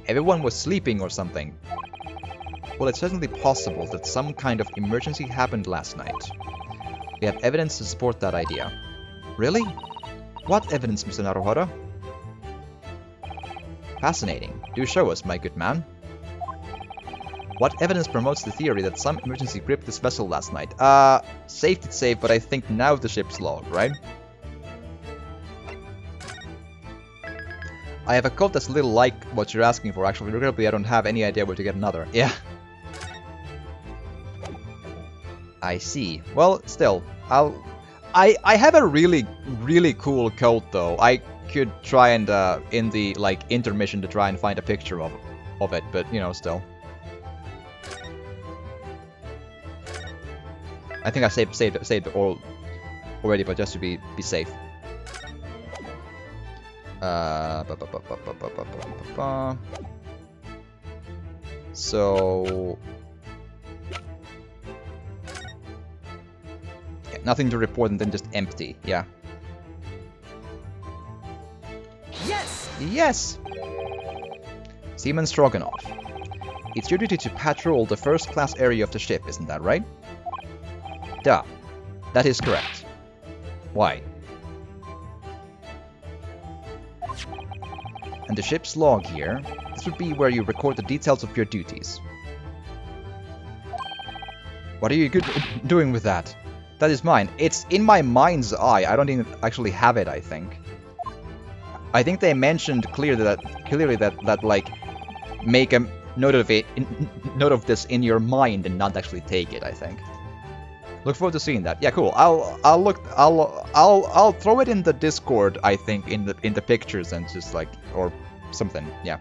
Everyone was sleeping or something. Well, it's certainly possible that some kind of emergency happened last night. We have evidence to support that idea. Really? What evidence, Mr. Naruhodo? Fascinating. Do show us, my good man. What evidence promotes the theory that some emergency gripped this vessel last night? Safe to say, but I think now the ship's log, right? I have a coat that's a little like what you're asking for, actually. Regrettably, I don't have any idea where to get another. Yeah. I see. Well, still, I have a really, really cool coat, though. I could try and, in the, like, intermission to try and find a picture of it, but, you know, still. I think I saved it all already, but just to be safe. So yeah, nothing to report and then just empty. Yeah. Yes. Yes. Seaman Stroganoff. It's your duty to patrol the first-class area of the ship, isn't that right? Duh. That is correct. Why? And the ship's log here, this would be where you record the details of your duties. What are you doing with that? That is mine. It's in my mind's eye. I don't even actually have it, I think. I think they mentioned clearly that like make a note of this in your mind and not actually take it, I think. Look forward to seeing that. Yeah, cool. I'll throw it in the Discord, I think, in the pictures and just like or something. Yeah.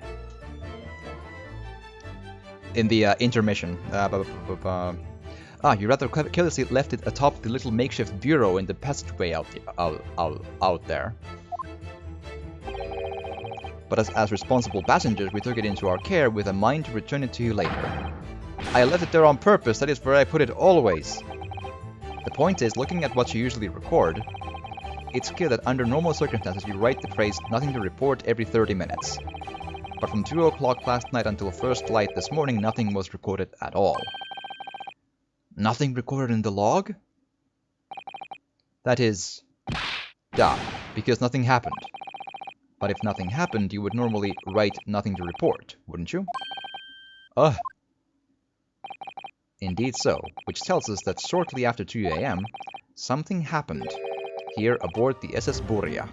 In the intermission. You rather carelessly left it atop the little makeshift bureau in the passageway out there. But as responsible passengers, we took it into our care with a mind to return it to you later. I left it there on purpose. That is where I put it always. The point is, looking at what you usually record, it's clear that under normal circumstances you write the phrase "nothing to report" every 30 minutes. But from 2 o'clock last night until first light this morning, nothing was recorded at all. Nothing recorded in the log? That is... duh, because nothing happened. But if nothing happened, you would normally write nothing to report, wouldn't you? Ugh. Indeed so, which tells us that shortly after 2 a.m., something happened here aboard the SS Boria.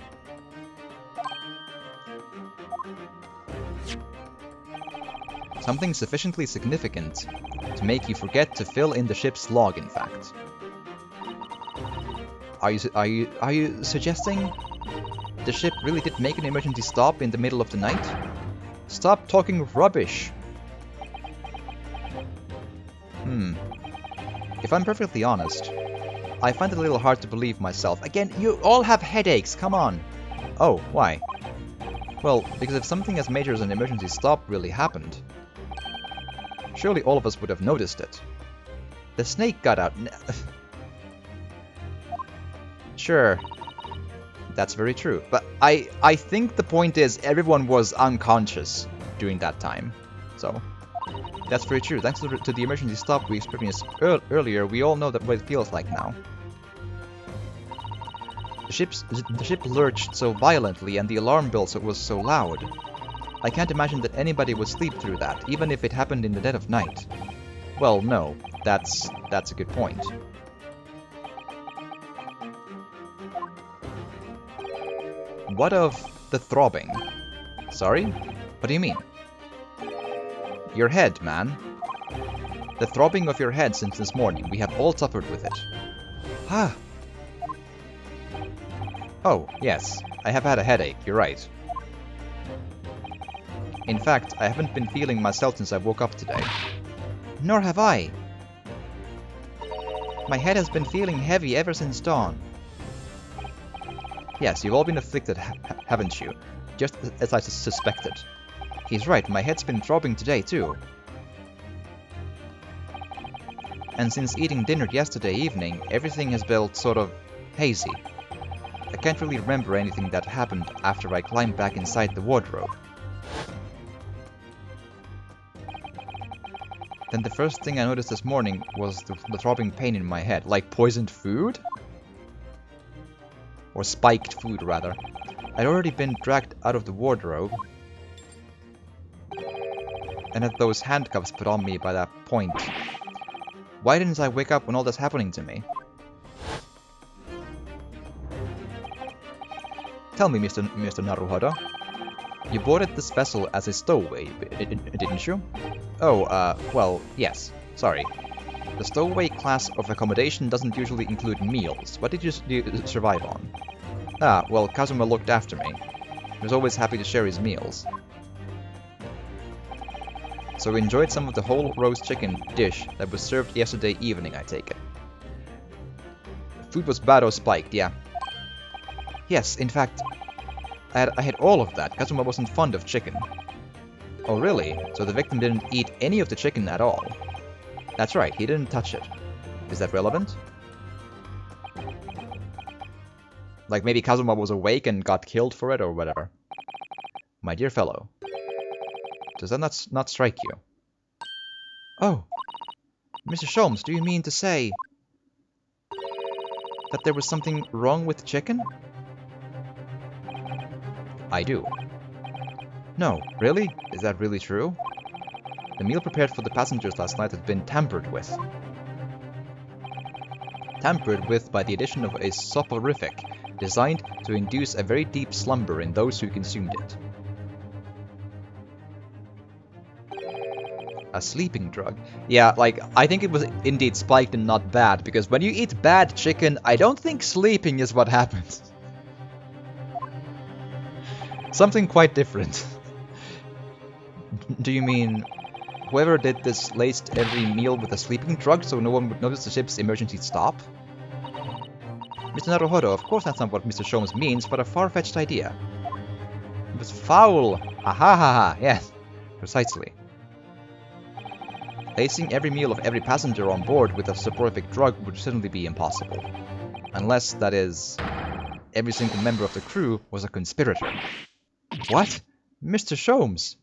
Something sufficiently significant to make you forget to fill in the ship's log, in fact. Are you suggesting the ship really did make an emergency stop in the middle of the night? Stop talking rubbish! If I'm perfectly honest, I find it a little hard to believe myself. Again, you all have headaches, come on! Oh, why? Well, because if something as major as an emergency stop really happened, surely all of us would have noticed it. The snake got out. Sure, that's very true. But I think the point is everyone was unconscious during that time. So, that's very true. Thanks to the emergency stop we experienced earlier, we all know that what it feels like now. The ship lurched so violently and the alarm bell was so loud. I can't imagine that anybody would sleep through that, even if it happened in the dead of night. Well, no, that's a good point. What of the throbbing? Sorry? What do you mean? Your head, man. The throbbing of your head since this morning. We have all suffered with it. Ah. Oh, yes. I have had a headache, you're right. In fact, I haven't been feeling myself since I woke up today. Nor have I. My head has been feeling heavy ever since dawn. Yes, you've all been afflicted, haven't you? Just as I suspected. He's right, my head's been throbbing today too. And since eating dinner yesterday evening, everything has felt sort of hazy. I can't really remember anything that happened after I climbed back inside the wardrobe. Then the first thing I noticed this morning was the throbbing pain in my head. Like poisoned food? Or spiked food, rather. I'd already been dragged out of the wardrobe and had those handcuffs put on me by that point. Why didn't I wake up when all that's happening to me? Tell me, Mr. Naruhodo. You boarded this vessel as a stowaway, didn't you? Oh, well, yes. Sorry. The stowaway class of accommodation doesn't usually include meals. What did you survive on? Ah, well, Kazuma looked after me. He was always happy to share his meals. So we enjoyed some of the whole roast chicken dish that was served yesterday evening, I take it. Food was bad or spiked, yeah. Yes, in fact, I had all of that. Kazuma wasn't fond of chicken. Oh really? So the victim didn't eat any of the chicken at all? That's right, he didn't touch it. Is that relevant? Like maybe Kazuma was awake and got killed for it or whatever. My dear fellow. Does that not strike you? Oh! Mr. Sholmes, do you mean to say that there was something wrong with the chicken? I do. No, really? Is that really true? The meal prepared for the passengers last night had been tampered with. Tampered with by the addition of a soporific, designed to induce a very deep slumber in those who consumed it. A sleeping drug. Yeah, like, I think it was indeed spiked and not bad, because when you eat bad chicken, I don't think sleeping is what happens. Something quite different. Do you mean whoever did this laced every meal with a sleeping drug so no one would notice the ship's emergency stop? Mr. Naruhodo, of course that's not what Mr. Sholmes means, but a far-fetched idea. It was foul! Ha ha ha ha, yes, precisely. Lacing every meal of every passenger on board with a soporific drug would certainly be impossible. Unless, that is, every single member of the crew was a conspirator. What? Mr. Sholmes?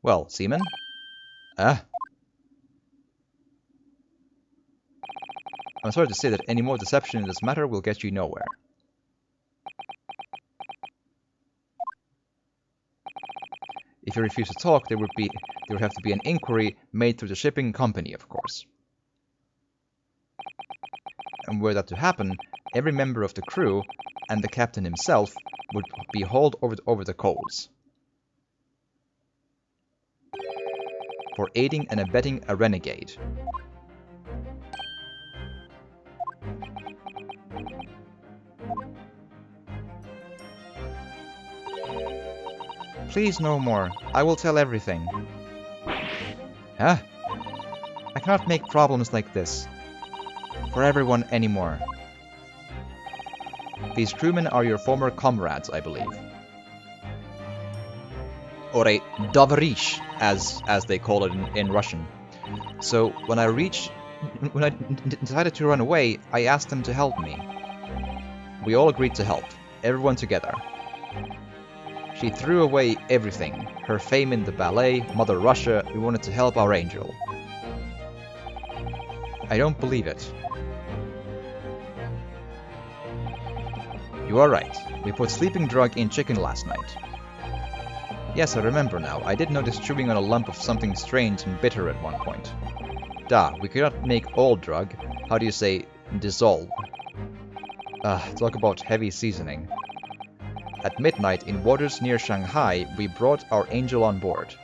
Well, seaman? I'm sorry to say that any more deception in this matter will get you nowhere. If you refuse to talk, there would have to be an inquiry made through the shipping company, of course. And were that to happen, every member of the crew and the captain himself would be hauled over the coals for aiding and abetting a renegade. Please no more. I will tell everything. Huh? I cannot make problems like this for everyone anymore. These crewmen are your former comrades, I believe. Or a davarish, as they call it in Russian. So when I decided to run away, I asked them to help me. We all agreed to help, everyone together. She threw away everything, her fame in the ballet, Mother Russia. We wanted to help our angel. I don't believe it. You are right. We put sleeping drug in chicken last night. Yes, I remember now. I did notice chewing on a lump of something strange and bitter at one point. We could not make all drug. How do you say, dissolve? Talk about heavy seasoning. At midnight, in waters near Shanghai, we brought our angel on board.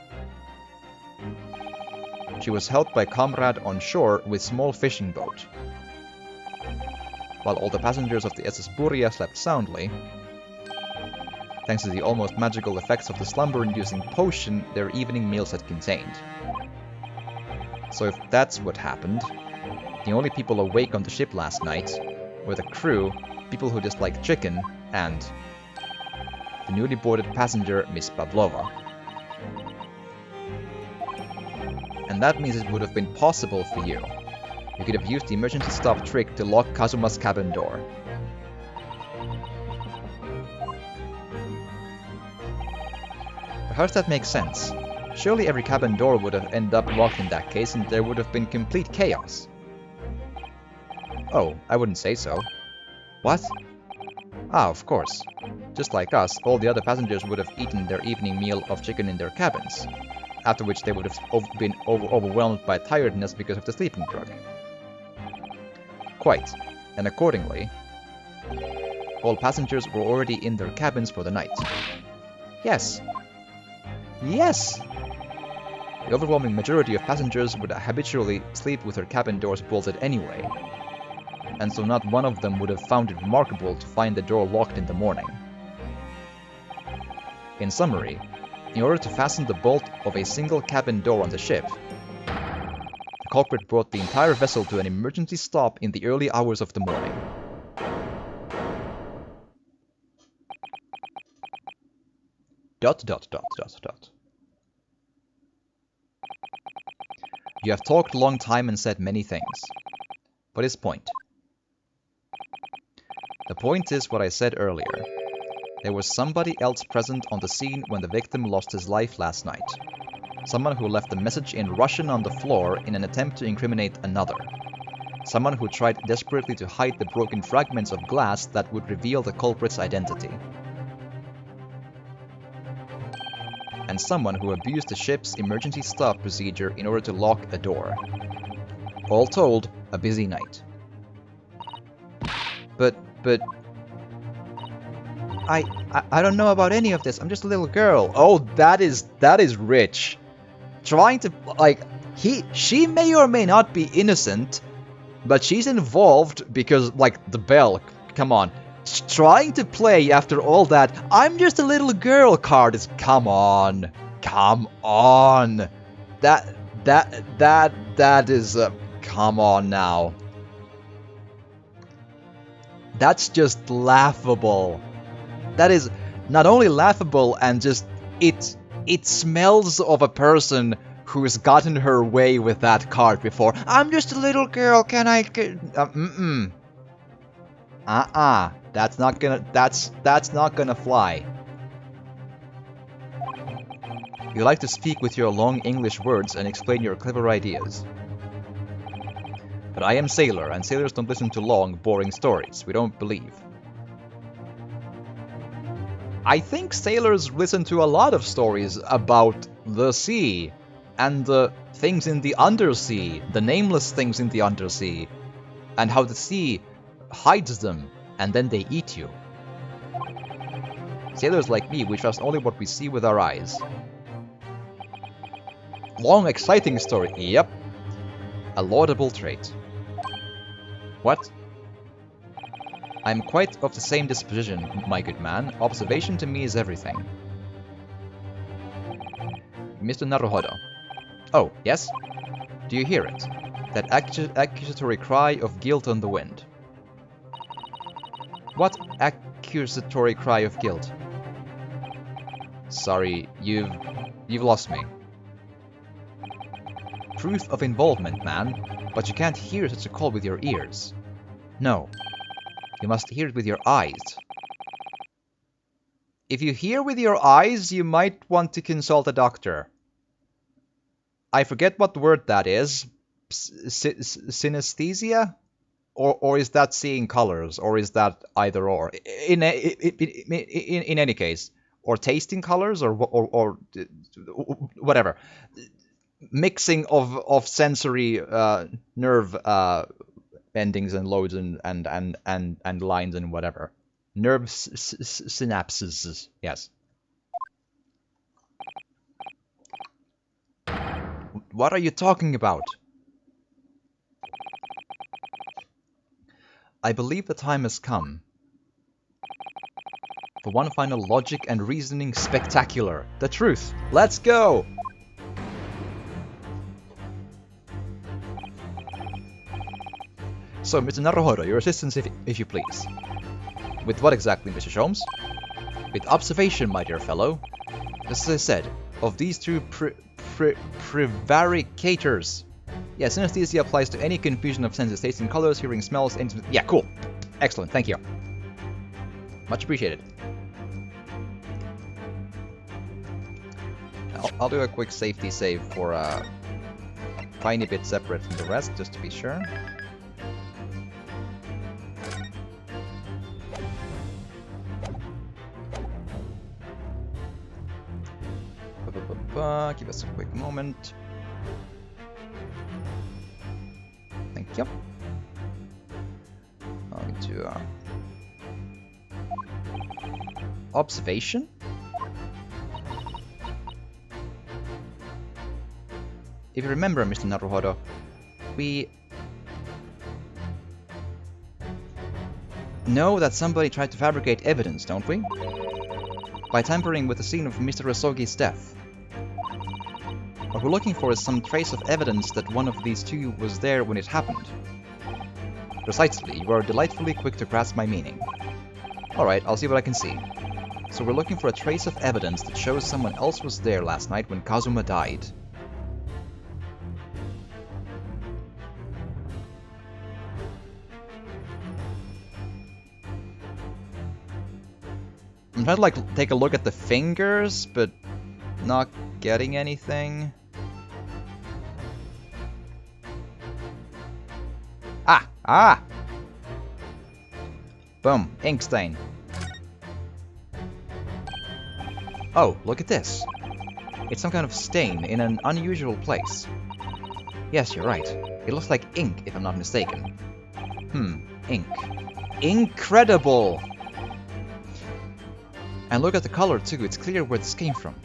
She was helped by comrade on shore with small fishing boat. While all the passengers of the SS Buria slept soundly, thanks to the almost magical effects of the slumber-inducing potion their evening meals had contained. So if that's what happened, the only people awake on the ship last night were the crew, people who dislike chicken, and the newly boarded passenger, Miss Pavlova. And that means it would have been possible for you. You could have used the emergency stop trick to lock Kazuma's cabin door. But how does that make sense? Surely every cabin door would have ended up locked in that case, and there would have been complete chaos. Oh, I wouldn't say so. What? Of course. Just like us, all the other passengers would have eaten their evening meal of chicken in their cabins, after which they would have been overwhelmed by tiredness because of the sleeping drug. Quite. And accordingly, all passengers were already in their cabins for the night. Yes. Yes! The overwhelming majority of passengers would habitually sleep with their cabin doors bolted anyway, and so not one of them would have found it remarkable to find the door locked in the morning. In summary, in order to fasten the bolt of a single cabin door on the ship, the culprit brought the entire vessel to an emergency stop in the early hours of the morning. Dot. You have talked a long time and said many things. What is point? The point is what I said earlier. There was somebody else present on the scene when the victim lost his life last night. Someone who left a message in Russian on the floor in an attempt to incriminate another. Someone who tried desperately to hide the broken fragments of glass that would reveal the culprit's identity. And someone who abused the ship's emergency stop procedure in order to lock a door. All told, a busy night. But... I don't know about any of this. I'm just a little girl. Oh, that is rich. Trying to, she may or may not be innocent, but she's involved because, the bell, come on. Trying to play after all that, I'm just a little girl card is, come on. Come on. That is, come on now. That's just laughable. That is not only laughable and just, it smells of a person who's gotten her way with that card before. I'm just a little girl, can I That's not gonna fly. You like to speak with your long English words and explain your clever ideas. But I am sailor, and sailors don't listen to long, boring stories. We don't believe. I think sailors listen to a lot of stories about the sea, and the things in the undersea, the nameless things in the undersea, and how the sea hides them, and then they eat you. Sailors like me, we trust only what we see with our eyes. Long, exciting story. Yep. A laudable trait. What? I'm quite of the same disposition, my good man. Observation to me is everything. Mr. Naruhodo. Oh, yes? Do you hear it? That accusatory cry of guilt on the wind. What accusatory cry of guilt? Sorry, you've lost me. Proof of involvement, man, but you can't hear such a call with your ears. No. You must hear it with your eyes. If you hear with your eyes, you might want to consult a doctor. I forget what word that is. Synesthesia? Or is that seeing colors? Or is that either or? In any case. Or tasting colors? Or whatever. Mixing of sensory nerve endings and loads and lines and whatever. Nerve synapses, yes. What are you talking about? I believe the time has come for one final logic and reasoning spectacular. The truth. Let's go! So, Mr. Naruhodo, your assistance if you please. With what exactly, Mr. Sholmes? With observation, my dear fellow. As I said, of these two prevaricators. Yeah, synesthesia applies to any confusion of senses, tasting colors, hearing smells, and... Yeah, cool. Excellent, thank you. Much appreciated. I'll do a quick safety save for a tiny bit separate from the rest, just to be sure. Give us a quick moment. Thank you. I'll get to observation. If you remember, Mr. Naruhodo, we know that somebody tried to fabricate evidence, don't we? By tampering with the scene of Mr. Rasogi's death. What we're looking for is some trace of evidence that one of these two was there when it happened. Precisely, you are delightfully quick to grasp my meaning. Alright, I'll see what I can see. So we're looking for a trace of evidence that shows someone else was there last night when Kazuma died. I'm trying to like take a look at the fingers, but not getting anything. Ah! Boom, ink stain. Oh, look at this. It's some kind of stain in an unusual place. Yes, you're right. It looks like ink, if I'm not mistaken. Ink. Incredible! And look at the color too, it's clear where this came from.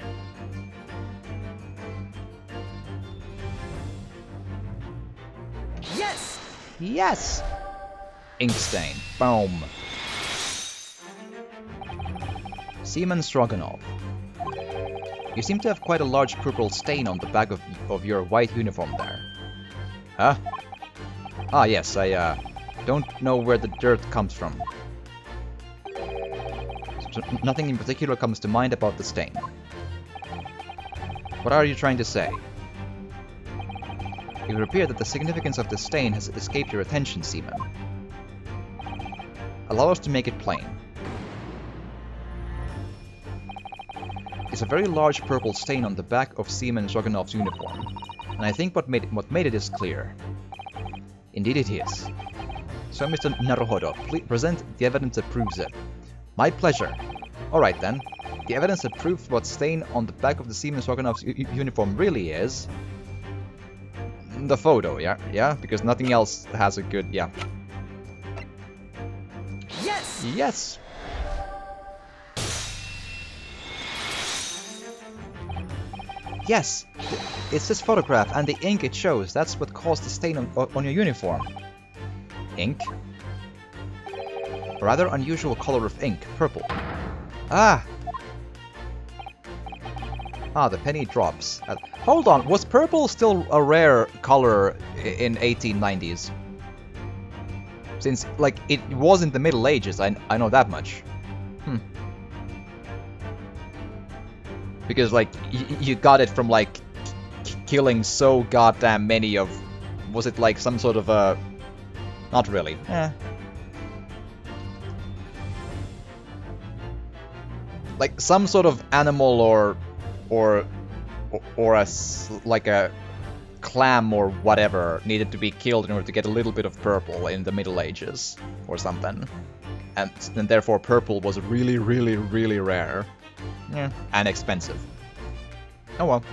Yes! Yes! Ink stain. Boom. Seaman Stroganov. You seem to have quite a large purple stain on the back of your white uniform there. Huh? Ah, yes, I don't know where the dirt comes from. So nothing in particular comes to mind about the stain. What are you trying to say? It would appear that the significance of the stain has escaped your attention, Seaman. Allow us to make it plain. It's a very large purple stain on the back of Seaman Stroganov's uniform, and I think what made it is clear. Indeed it is. So, Mr. Naruhodo, please present the evidence that proves it. My pleasure. Alright then. The evidence that proves what stain on the back of the Siemens Roganov's uniform really is... the photo, yeah? Yeah? Because nothing else has a good... yeah. Yes! Yes! Yes! It's this photograph and the ink it shows. That's what caused the stain on your uniform. Ink? A rather unusual color of ink. Purple. Ah! Ah, the penny drops. Hold on, was purple still a rare color in 1890s? Since, like, it was in the Middle Ages, I know that much. Because, like, you got it from, like, killing so goddamn many of... was it, like, some sort of a... not really. Like, some sort of animal or like a clam or whatever needed to be killed in order to get a little bit of purple in the Middle Ages or something, and therefore purple was really, really, really rare, and expensive. Oh well.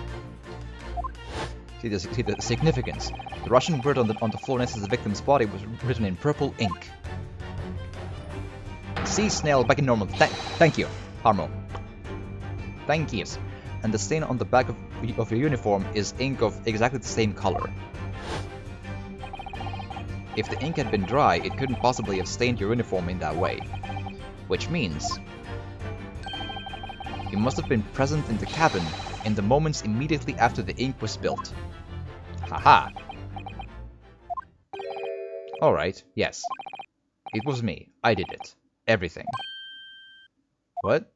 See the significance. The Russian word on the floor next to the victim's body was written in purple ink. Sea snail back in normal. Thank you, Harmo. Thank you. And the stain on the back of your uniform is ink of exactly the same color. If the ink had been dry, it couldn't possibly have stained your uniform in that way. Which means... you must have been present in the cabin in the moments immediately after the ink was spilled. Haha! Alright, yes. It was me. I did it. Everything. What?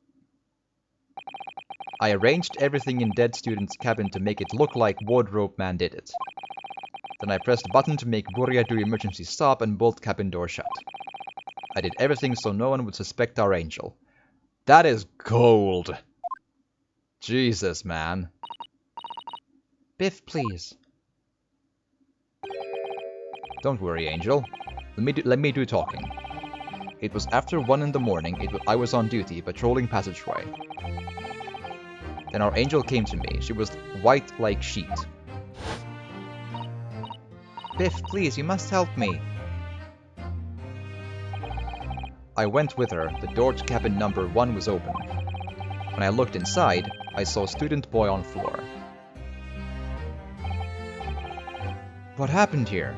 I arranged everything in dead student's cabin to make it look like Wardrobe Man did it. Then I pressed a button to make Buria do emergency stop and bolt cabin door shut. I did everything so no one would suspect our angel. That is gold! Jesus, man. Biff, please. Don't worry, Angel. Let me do talking. It was after 1 in the morning. I was on duty, patrolling passageway. Then our angel came to me. She was white like sheet. Biff, please, you must help me. I went with her. The door to cabin number 1 was open. When I looked inside, I saw student boy on floor. What happened here?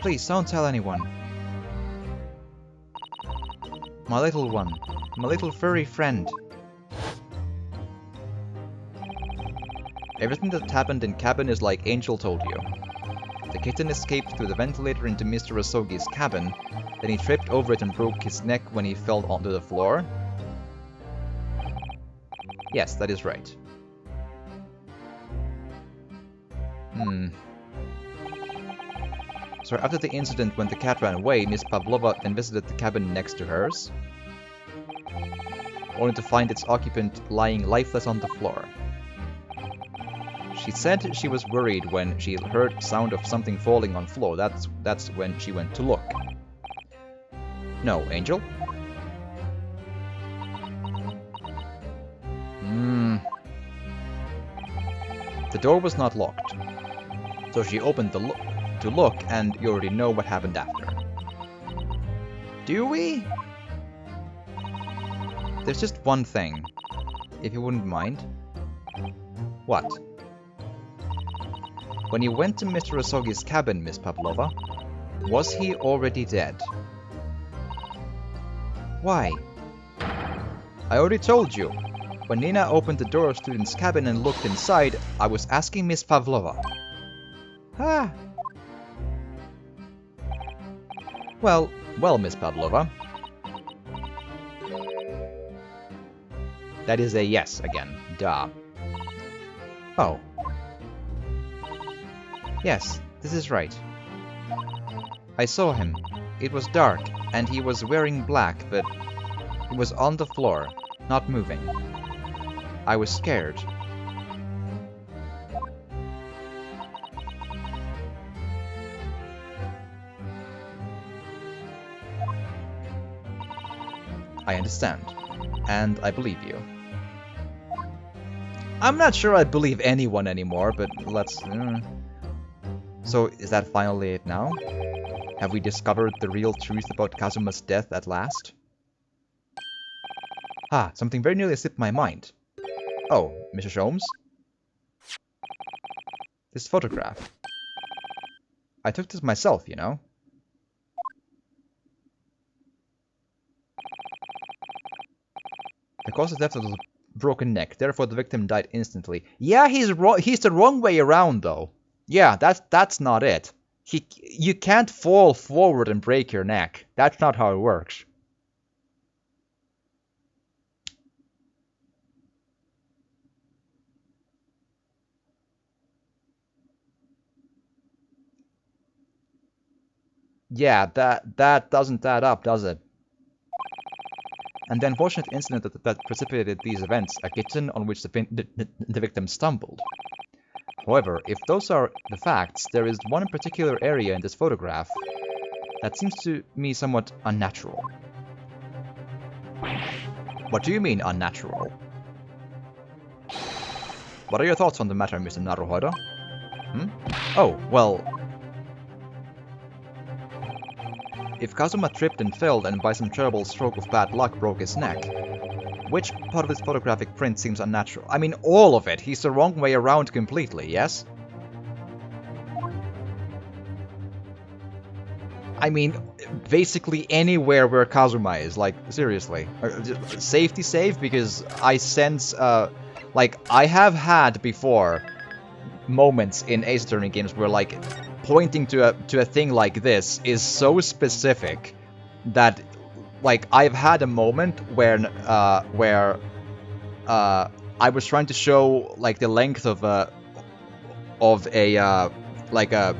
Please, don't tell anyone. My little one. My little furry friend. Everything that happened in cabin is like Angel told you. The kitten escaped through the ventilator into Mr. Asogi's cabin, then he tripped over it and broke his neck when he fell onto the floor. Yes, that is right. So after the incident when the cat ran away, Miss Pavlova then visited the cabin next to hers, only to find its occupant lying lifeless on the floor. She said she was worried when she heard sound of something falling on floor. That's when she went to look. No, Angel? The door was not locked. So she opened to look, and you already know what happened after. Do we? There's just one thing, if you wouldn't mind. What? When you went to Mr. Asogi's cabin, Miss Pavlova, was he already dead? Why? I already told you. When Nina opened the door of student's cabin and looked inside, I was asking Miss Pavlova. Ah. Well, Miss Pavlova. That is a yes again. Duh. Oh. Yes, this is right. I saw him. It was dark, and he was wearing black, but he was on the floor, not moving. I was scared. I understand. And I believe you. I'm not sure I believe anyone anymore, but let's... So, is that finally it now? Have we discovered the real truth about Kazuma's death at last? Ah, something very nearly slipped my mind. Oh, Mr. Sholmes? This photograph. I took this myself, you know. The cause of death was a broken neck, therefore the victim died instantly. Yeah, he's the wrong way around, though. Yeah, that's not it. You can't fall forward and break your neck. That's not how it works. Yeah, that doesn't add up, does it? And the unfortunate incident that precipitated these events, a kitchen on which the victim stumbled. However, if those are the facts, there is one particular area in this photograph that seems to me somewhat unnatural. What do you mean, unnatural? What are your thoughts on the matter, Mr. Naruhodo? Oh, well... If Kazuma tripped and fell and by some terrible stroke of bad luck broke his neck, which part of this photographic print seems unnatural? I mean, all of it! He's the wrong way around completely, yes? I mean, basically anywhere where Kazuma is, like, seriously. Safety save, because I sense, like, I have had before moments in Ace Attorney games where, like, pointing to a thing like this is so specific that, like, I've had a moment where I was trying to show, like, the length of a like a,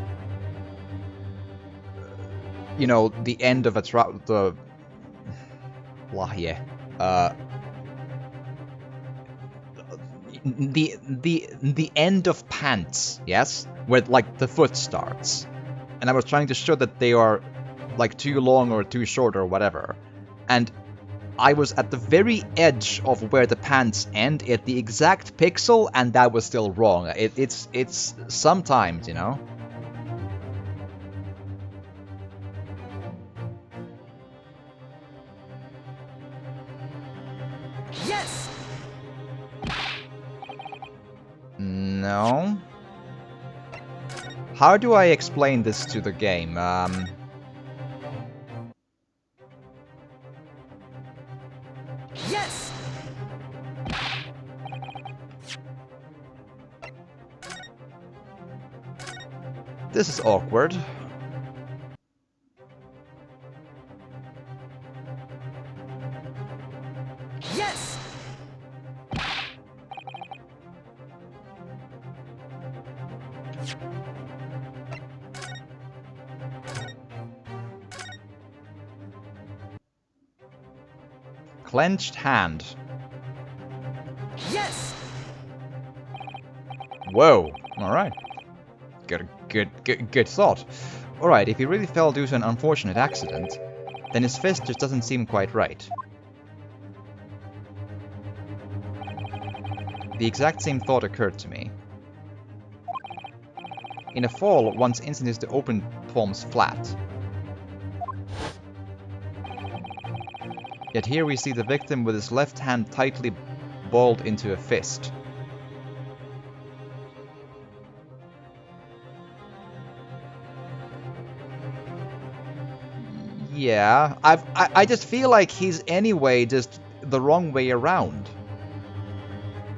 you know, the end of the end of pants, yes, where like the foot starts, and I was trying to show that they are like too long or too short or whatever, and I was at the very edge of where the pants end at the exact pixel, and that was still wrong. It's sometimes, you know. Yes. No. How do I explain this to the game? Yes. This is awkward. Yes. Clenched hand. Yes. Whoa. All right. Good thought. All right. If he really fell due to an unfortunate accident, then his fist just doesn't seem quite right. The exact same thought occurred to me. In a fall, one's instinct is to open palms flat. Yet here we see the victim with his left hand tightly balled into a fist. Yeah, I just feel like he's anyway just the wrong way around.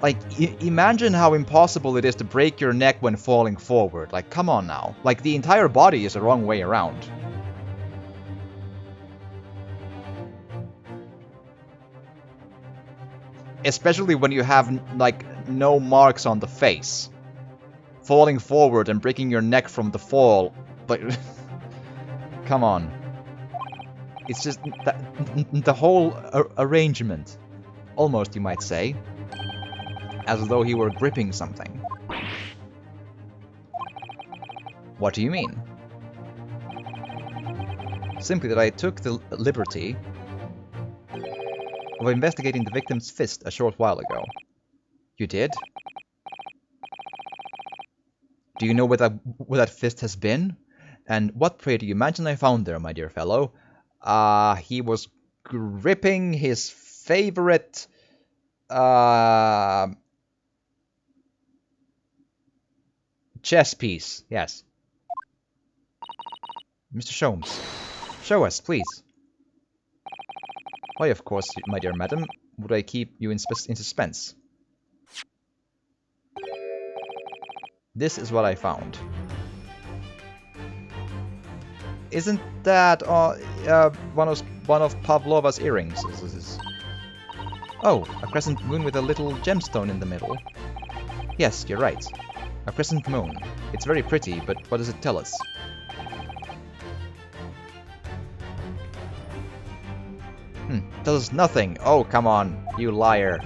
Like, imagine how impossible it is to break your neck when falling forward. Like, come on now. Like, the entire body is the wrong way around. Especially when you have, like, no marks on the face. Falling forward and breaking your neck from the fall. Like, come on. It's just the whole arrangement. Almost, you might say. As though he were gripping something. What do you mean? Simply that I took the liberty of investigating the victim's fist a short while ago. You did? Do you know where that fist has been? And what, pray, do you imagine I found there, my dear fellow? He was gripping his favorite... chess piece, yes. Mr. Sholmes, show us, please. Why, of course, my dear madam, would I keep you in suspense? This is what I found. Isn't that one of Pavlova's earrings? Oh, a crescent moon with a little gemstone in the middle. Yes, you're right. A crescent moon. It's very pretty, but what does it tell us? Tells us nothing. Oh, come on, you liar.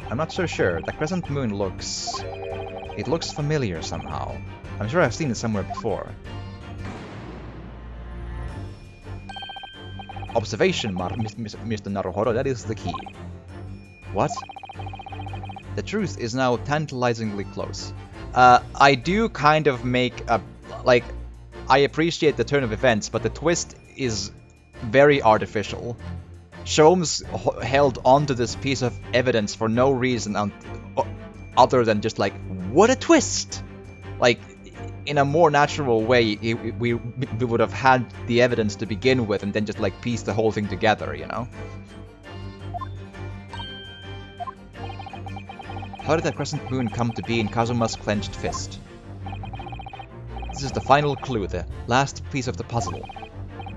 I'm not so sure. The crescent moon looks... It looks familiar somehow. I'm sure I've seen it somewhere before. Observation, Mr. Naruhodo, that is the key. What? The truth is now tantalizingly close. I do kind of make a... Like, I appreciate the turn of events, but the twist is very artificial. Sholmes held onto this piece of evidence for no reason other than just like, what a twist! Like, in a more natural way, we would have had the evidence to begin with and then just like piece the whole thing together, you know? How did that crescent moon come to be in Kazuma's clenched fist? This is the final clue, the last piece of the puzzle.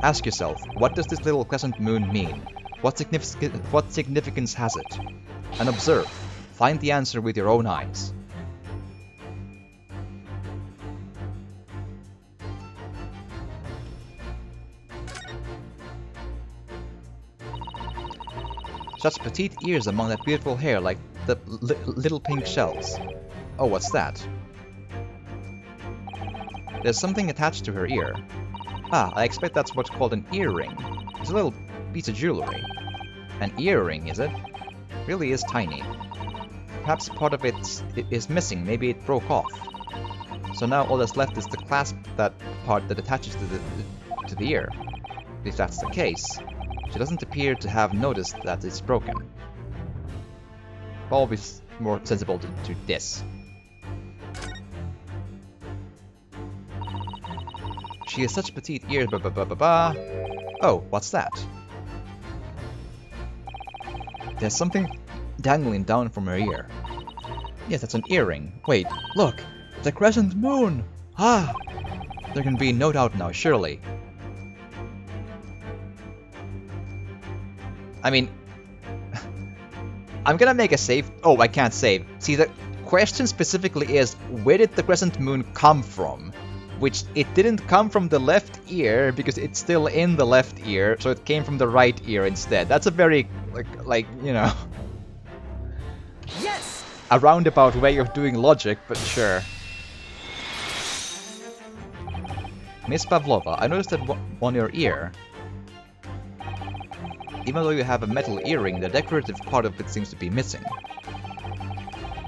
Ask yourself, what does this little crescent moon mean? What significance has it? And observe. Find the answer with your own eyes. Such petite ears among that beautiful hair, like the little pink shells. Oh, what's that? There's something attached to her ear. Ah, I expect that's what's called an earring. It's a little piece of jewelry. An earring, is it? Really is tiny. Perhaps part of it is missing, maybe it broke off. So now all that's left is to clasp that part that attaches to the ear. If that's the case, she doesn't appear to have noticed that it's broken. Probably more sensible to this. She has such petite ears, Oh, what's that? There's something dangling down from her ear. Yes, that's an earring. Wait, look! The crescent moon! Ah! There can be no doubt now, surely. I mean... I'm gonna make a save... Oh, I can't save. See, the question specifically is, where did the crescent moon come from? Which, it didn't come from the left ear, because it's still in the left ear, so it came from the right ear instead. That's a very, like, you know... Yes! A roundabout way of doing logic, but sure. Miss Pavlova, I noticed that on your ear, even though you have a metal earring, the decorative part of it seems to be missing.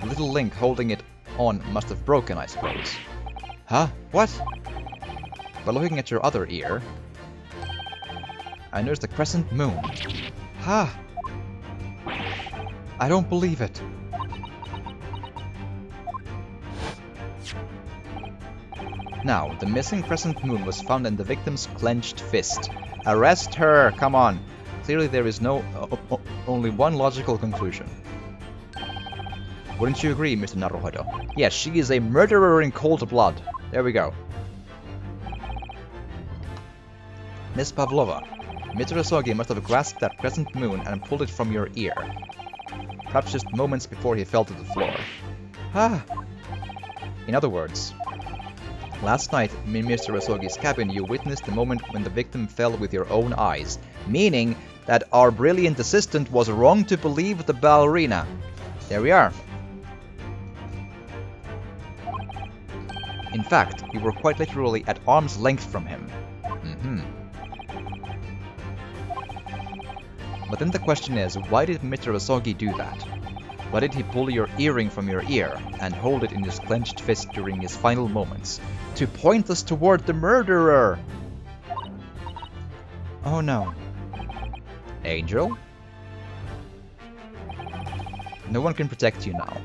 The little link holding it on must have broken, I suppose. Huh? What? By looking at your other ear, I noticed a crescent moon. Ha! I don't believe it. Now, the missing crescent moon was found in the victim's clenched fist. Arrest her! Come on! Clearly there is only one logical conclusion. Wouldn't you agree, Mr. Naruhodo? Yes, she is a murderer in cold blood. There we go. Miss Pavlova, Mitsurusogi must have grasped that crescent moon and pulled it from your ear. Perhaps just moments before he fell to the floor. Ah! In other words, last night in Mr. Rasogi's cabin you witnessed the moment when the victim fell with your own eyes, meaning that our brilliant assistant was wrong to believe the ballerina. There we are. In fact, you were quite literally at arm's length from him. But then the question is, why did Mr. Asogi do that? Why did he pull your earring from your ear and hold it in his clenched fist during his final moments? To point us toward the murderer! Oh no. Angel? No one can protect you now.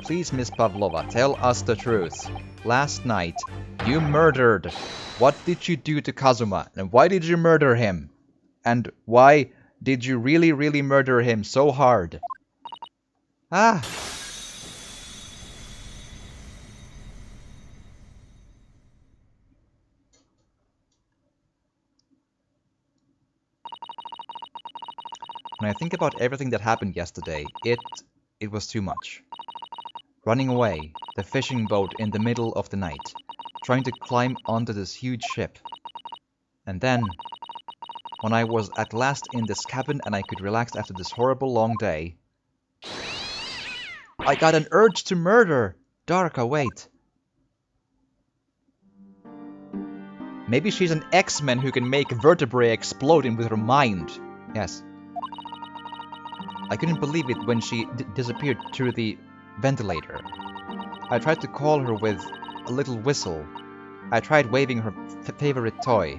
Please, Miss Pavlova, tell us the truth. Last night, you murdered. What did you do to Kazuma? And why did you murder him? And why did you really murder him so hard? Ah! When I think about everything that happened yesterday, it was too much. Running away, the fishing boat in the middle of the night, trying to climb onto this huge ship. And then, when I was at last in this cabin and I could relax after this horrible long day, I got an urge to murder! Darka, wait. Maybe she's an X-Men who can make vertebrae explode with her mind. Yes. I couldn't believe it when she disappeared through the ventilator. I tried to call her with a little whistle. I tried waving her favorite toy.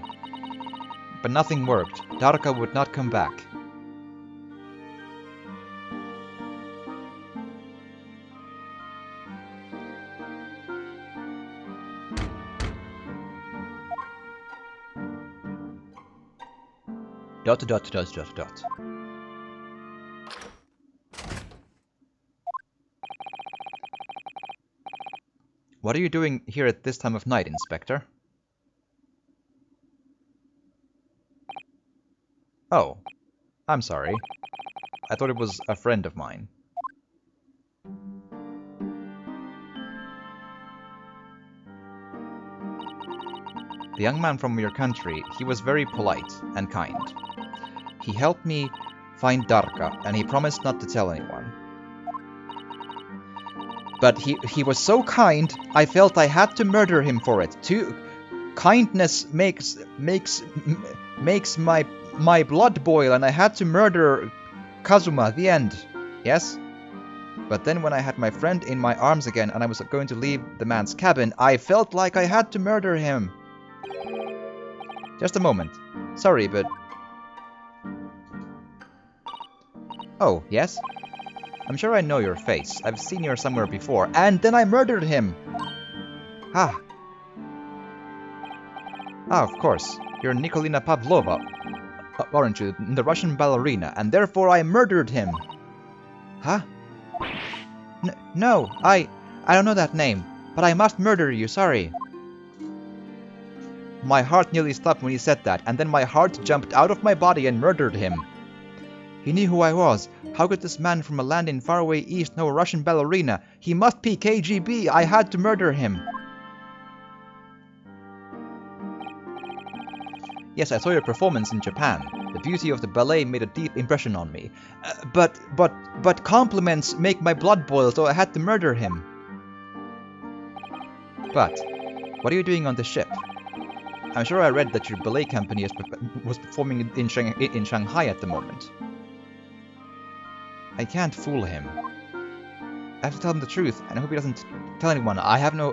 But nothing worked. Darka would not come back. Dot. What are you doing here at this time of night, Inspector? Oh, I'm sorry. I thought it was a friend of mine. The young man from your country, he was very polite and kind. He helped me find Darka, and he promised not to tell anyone. But he was so kind, I felt I had to murder him for it. Kindness makes my blood boil, and I had to murder Kazuma at the end. Yes? But then when I had my friend in my arms again and I was going to leave the man's cabin, I felt like I had to murder him. Just a moment. Sorry, but... Oh, yes? I'm sure I know your face. I've seen you somewhere before. And then I murdered him! Ah. Ah, of course. You're Nikolina Pavlova, aren't you? The Russian ballerina. And therefore I murdered him. Huh? No, I don't know that name. But I must murder you, sorry. My heart nearly stopped when he said that, and then my heart jumped out of my body and murdered him. He knew who I was. How could this man from a land in faraway east know a Russian ballerina? He must be KGB. I had to murder him. Yes, I saw your performance in Japan. The beauty of the ballet made a deep impression on me. But compliments make my blood boil, so I had to murder him. But, what are you doing on the ship? I'm sure I read that your ballet company was performing in Shanghai at the moment. I can't fool him. I have to tell him the truth, and I hope he doesn't tell anyone. I have no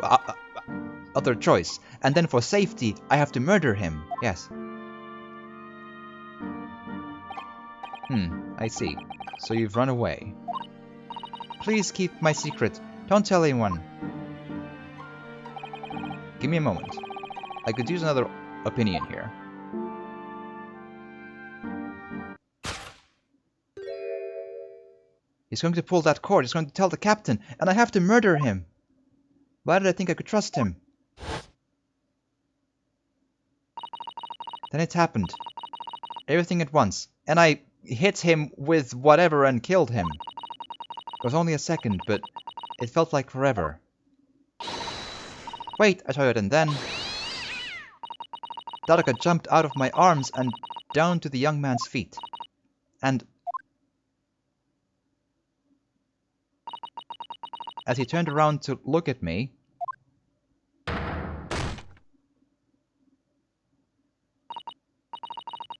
other choice. And then for safety, I have to murder him. Yes. I see. So you've run away. Please keep my secret. Don't tell anyone. Give me a moment. I could use another opinion here. He's going to pull that cord. He's going to tell the captain, and I have to murder him. Why did I think I could trust him? Then it happened. Everything at once. And I hit him with whatever and killed him. It was only a second, but it felt like forever. Wait, I shouted, and then... Darka jumped out of my arms and down to the young man's feet. And... as he turned around to look at me...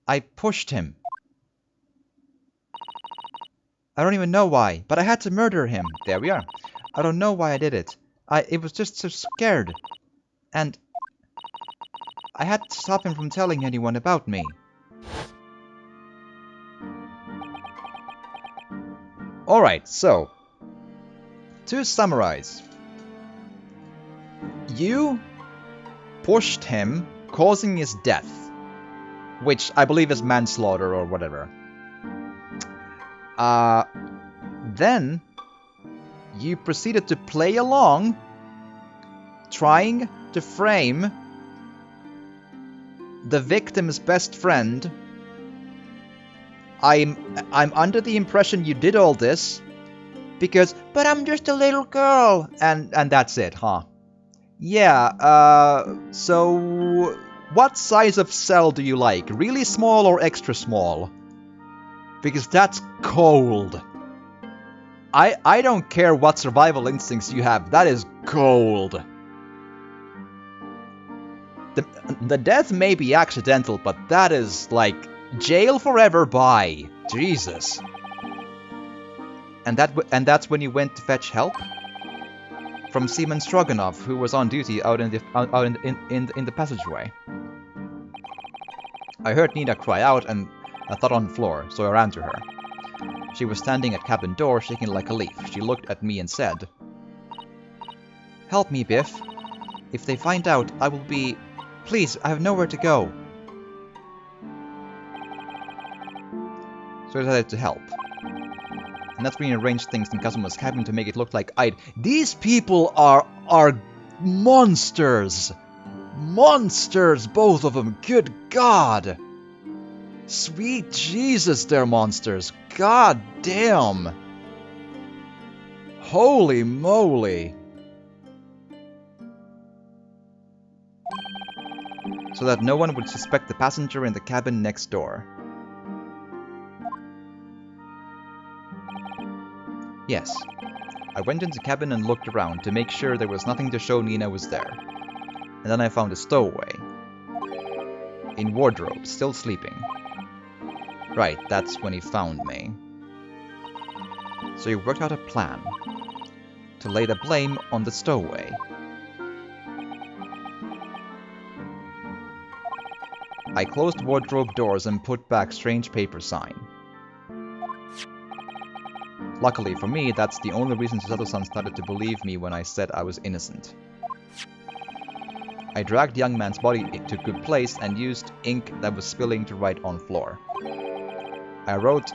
I pushed him. I don't even know why, but I had to murder him. There we are. I don't know why I did it. It was just so scared. And I had to stop him from telling anyone about me. Alright, so, to summarize. You pushed him, causing his death. Which I believe is manslaughter or whatever. Then you proceeded to play along, trying to frame the victim's best friend. I'm under the impression you did all this because, but I'm just a little girl, and that's it, huh? Yeah. So what size of cell do you like? Really small or extra small? Because that's cold. I don't care what survival instincts you have, that is cold. The death may be accidental, but that is, like, jail forever, bye. Jesus. And that's when you went to fetch help? From Seaman Stroganov, who was on duty out in the passageway. I heard Nina cry out and a thud on the floor, so I ran to her. She was standing at cabin door, shaking like a leaf. She looked at me and said, "Help me, Biff. If they find out, I will be... Please, I have nowhere to go." So I decided to help. And that's when he arranged things in Kazuma's cabin to make it look like I'd... These people are monsters! Monsters, both of them! Good God! Sweet Jesus, they're monsters! God damn! Holy moly! So that no one would suspect the passenger in the cabin next door. Yes. I went into the cabin and looked around to make sure there was nothing to show Nina was there. And then I found a stowaway. In wardrobe, still sleeping. Right, that's when he found me. So he worked out a plan. To lay the blame on the stowaway. I closed wardrobe doors and put back strange paper sign. Luckily for me, that's the only reason Susato-san started to believe me when I said I was innocent. I dragged the young man's body to a good place and used ink that was spilling to write on floor. I wrote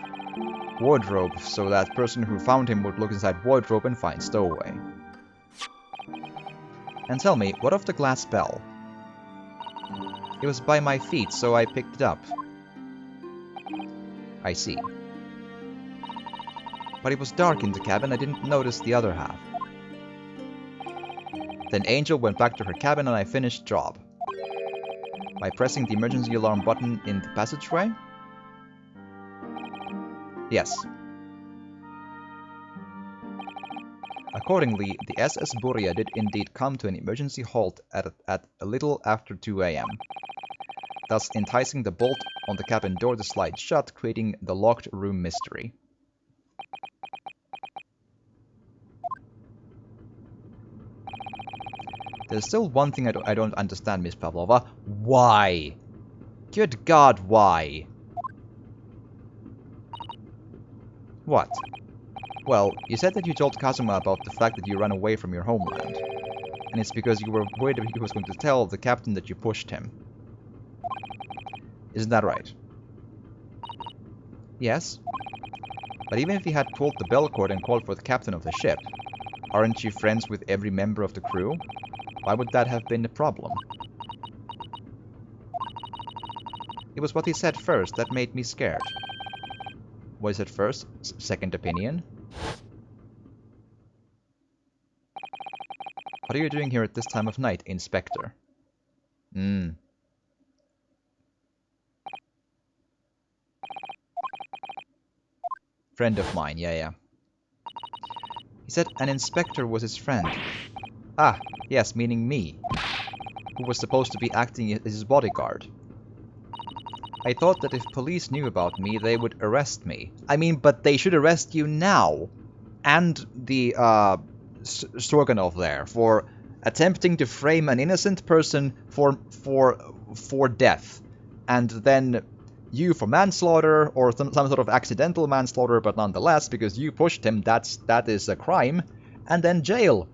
wardrobe so that person who found him would look inside wardrobe and find stowaway. And tell me, what of the glass bell? It was by my feet, so I picked it up. I see. But it was dark in the cabin, I didn't notice the other half. Then Angel went back to her cabin and I finished job. By pressing the emergency alarm button in the passageway? Yes. Accordingly, the SS Buria did indeed come to an emergency halt at a little after 2 AM, thus enticing the bolt on the cabin door to slide shut, creating the locked room mystery. There's still one thing I don't understand, Miss Pavlova. Why? Good God, why? What? Well, you said that you told Kazuma about the fact that you ran away from your homeland. And it's because you were worried that he was going to tell the captain that you pushed him. Isn't that right? Yes. But even if he had pulled the bell cord and called for the captain of the ship, aren't you friends with every member of the crew? Why would that have been a problem? It was what he said first that made me scared. What he said first? Second opinion? What are you doing here at this time of night, Inspector? Friend of mine, yeah. He said an inspector was his friend. Ah, yes, meaning me, who was supposed to be acting as his bodyguard. I thought that if police knew about me, they would arrest me. I mean, but they should arrest you now. And the Stroganov there for attempting to frame an innocent person for death. And then you for manslaughter or some sort of accidental manslaughter, but nonetheless, because you pushed him, that is a crime. And then jail.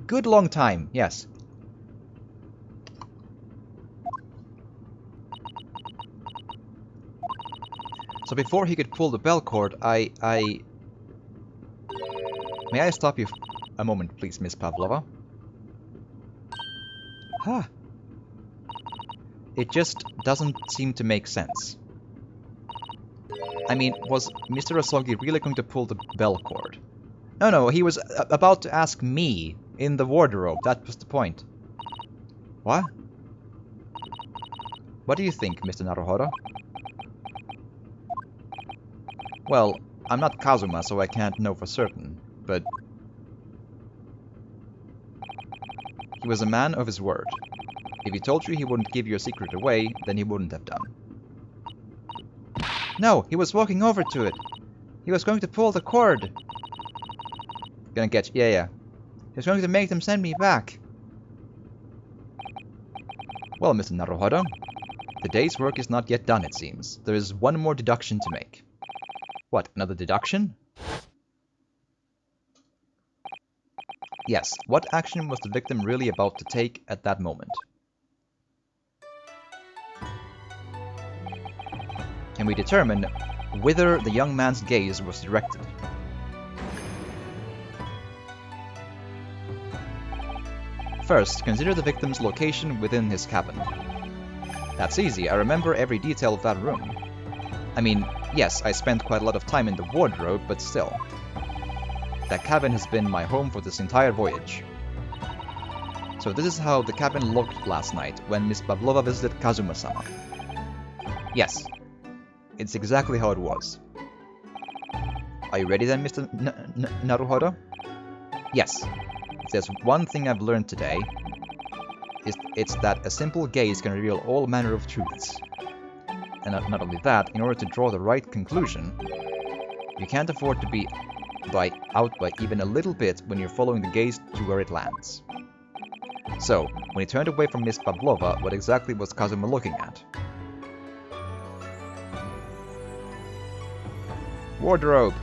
Good long time, yes. So before he could pull the bell cord, May I stop you a moment, please, Miss Pavlova? Huh. It just doesn't seem to make sense. I mean, was Mr. Asogi really going to pull the bell cord? No, he was about to ask me in the wardrobe. That was the point. What? What do you think, Mr. Naruhodo? Well, I'm not Kazuma, so I can't know for certain, but... he was a man of his word. If he told you he wouldn't give your secret away, then he wouldn't have done. No, he was walking over to it. He was going to pull the cord. Gonna get you. Yeah. He was going to make them send me back. Well, Mr. Naruhodo, the day's work is not yet done, it seems. There is one more deduction to make. What, another deduction? Yes, what action was the victim really about to take at that moment? Can we determine whither the young man's gaze was directed? First, consider the victim's location within his cabin. That's easy, I remember every detail of that room. I mean, yes, I spent quite a lot of time in the wardrobe, but still. That cabin has been my home for this entire voyage. So this is how the cabin looked last night, when Miss Pavlova visited Kazuma-sama. Yes, it's exactly how it was. Are you ready then, Mr. Naruhodo? Yes. If there's one thing I've learned today, it's that a simple gaze can reveal all manner of truths. And not only that, in order to draw the right conclusion, you can't afford to be out by even a little bit when you're following the gaze to where it lands. So, when he turned away from Miss Pavlova, what exactly was Kazuma looking at? Wardrobe!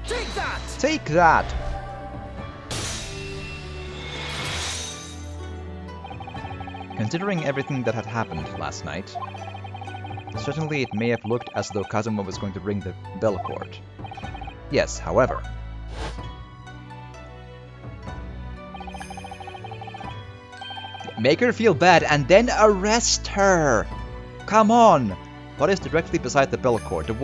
Take that! Take that! Considering everything that had happened last night, certainly it may have looked as though Kazuma was going to ring the bell cord. Yes, however... make her feel bad and then arrest her! Come on! What is directly beside the bell cord?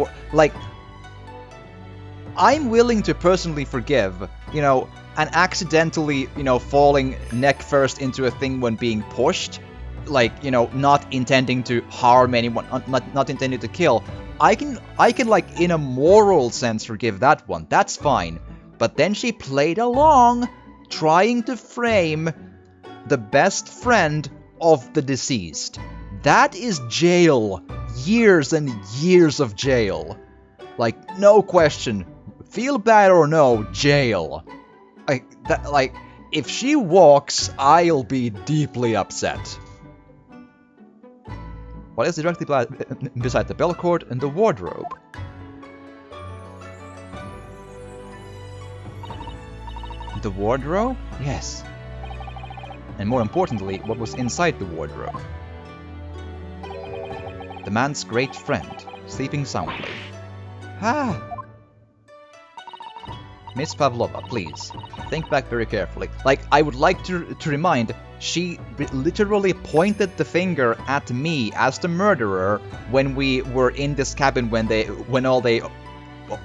I'm willing to personally forgive, an accidentally, falling neck first into a thing when being pushed. Not intending to harm anyone, not intending to kill. I can, in a moral sense, forgive that one. That's fine. But then she played along, trying to frame the best friend of the deceased. That is jail. Years and years of jail. No question. Feel bad or no, jail. If she walks, I'll be deeply upset. What is directly beside the bell cord and the wardrobe? The wardrobe? Yes. And more importantly, what was inside the wardrobe? The man's great friend, sleeping soundly. Miss Pavlova, please, think back very carefully. I would like to remind, she literally pointed the finger at me as the murderer when we were in this cabin when all they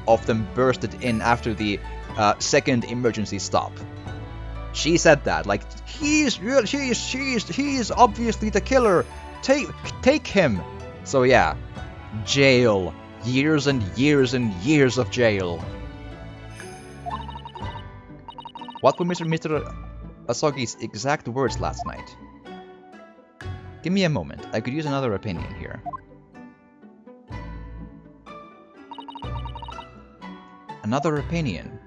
of them bursted in after the second emergency stop. She said that, he is obviously the killer. Take him. So yeah, jail. Years and years and years of jail. What were Mr. Asogi's exact words last night? Give me a moment, I could use another opinion here. Another opinion.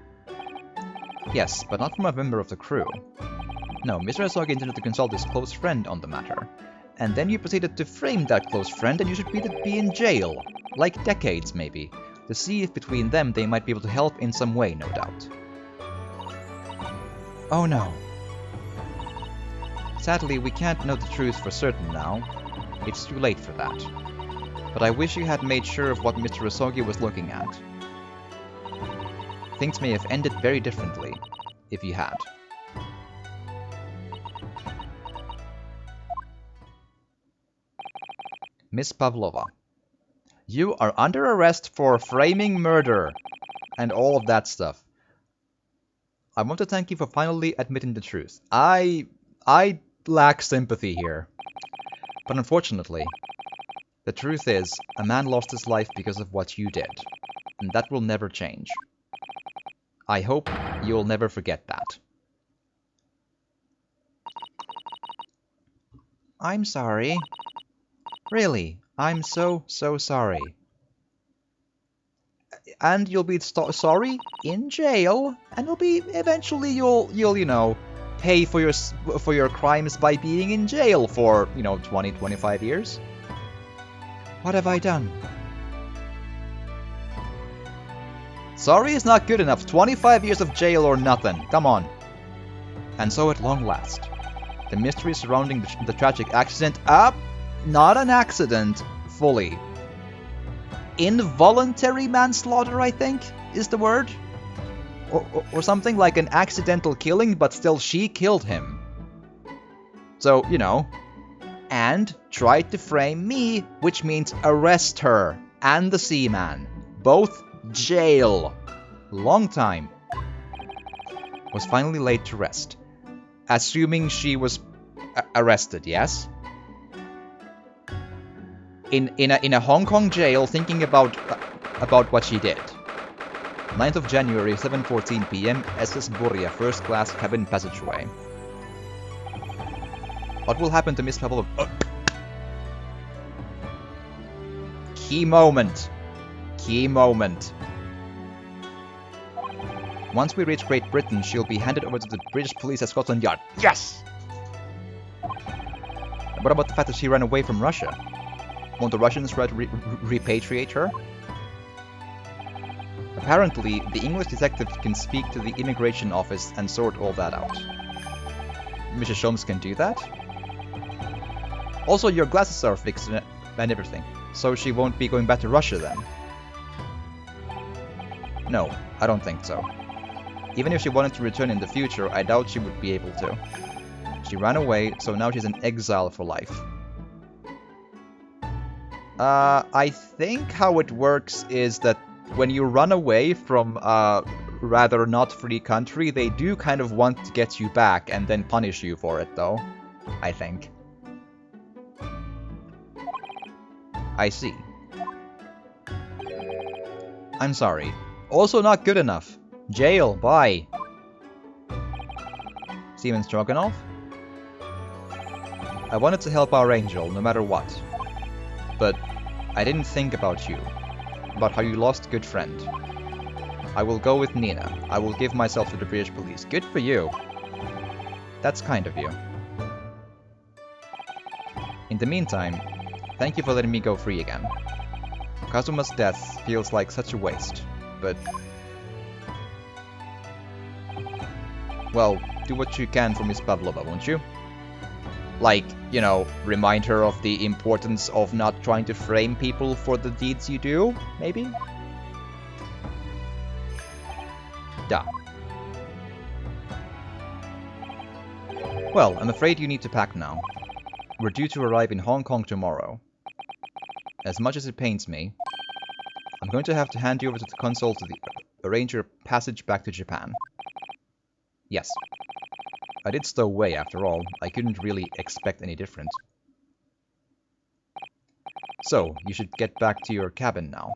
Yes, but not from a member of the crew. No, Mr. Asogi intended to consult his close friend on the matter. And then you proceeded to frame that close friend, and you should be in jail. Like decades, maybe. To see if between them they might be able to help in some way, no doubt. Oh no. Sadly, we can't know the truth for certain now. It's too late for that. But I wish you had made sure of what Mr. Asogi was looking at. Things may have ended very differently, if you had. Miss Pavlova. You are under arrest for framing murder and all of that stuff. I want to thank you for finally admitting the truth. I lack sympathy here. But unfortunately, the truth is, a man lost his life because of what you did. And that will never change. I hope you'll never forget that. I'm sorry. Really, I'm so sorry. And you'll be sorry in jail, and eventually you'll you know, pay for your crimes by being in jail for, 20-25 years. What have I done? Sorry is not good enough. 25 years of jail or nothing. Come on. And so at long last, the mystery surrounding the tragic accident not an accident, fully. Involuntary manslaughter, I think, is the word? Or something like an accidental killing, but still she killed him. So, and tried to frame me, which means arrest her and the seaman. Both jail. Long time. Was finally laid to rest. Assuming she was arrested, yes? In a Hong Kong jail, thinking about what she did. 9th of January, 7:14 p.m. SS Buria, first class cabin passageway. What will happen to Miss Pavlova? Key moment. Key moment. Once we reach Great Britain, she'll be handed over to the British police at Scotland Yard. Yes! What about the fact that she ran away from Russia? Won't the Russians try to repatriate her? Apparently, the English detective can speak to the immigration office and sort all that out. Mrs. Sholmes can do that? Also, your glasses are fixed and everything, so she won't be going back to Russia then? No, I don't think so. Even if she wanted to return in the future, I doubt she would be able to. She ran away, so now she's in exile for life. I think how it works is that when you run away from a rather not free country, they do kind of want to get you back and then punish you for it, though. I think. I see. I'm sorry. Also not good enough. Jail, bye. Seaman Stroganoff? I wanted to help our angel, no matter what. But I didn't think about you. About how you lost a good friend. I will go with Nina. I will give myself to the British police. Good for you. That's kind of you. In the meantime, thank you for letting me go free again. Kazuma's death feels like such a waste, but... well, do what you can for Miss Pavlova, won't you? Like, remind her of the importance of not trying to frame people for the deeds you do, maybe? Da. Well, I'm afraid you need to pack now. We're due to arrive in Hong Kong tomorrow. As much as it pains me, I'm going to have to hand you over to the consul to arrange your passage back to Japan. Yes. I did stow away, after all. I couldn't really expect any different. So, you should get back to your cabin now.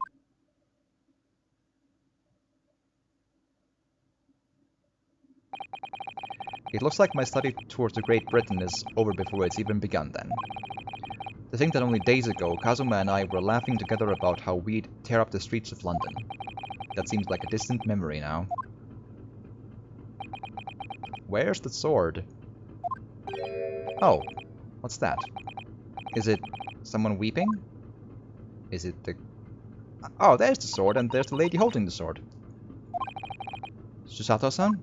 It looks like my study tour to Great Britain is over before it's even begun then. To think that only days ago, Kazuma and I were laughing together about how we'd tear up the streets of London. That seems like a distant memory now. Where's the sword? Oh, what's that? Is it someone weeping? Is it the... Oh, there's the sword, and there's the lady holding the sword. Susato-san?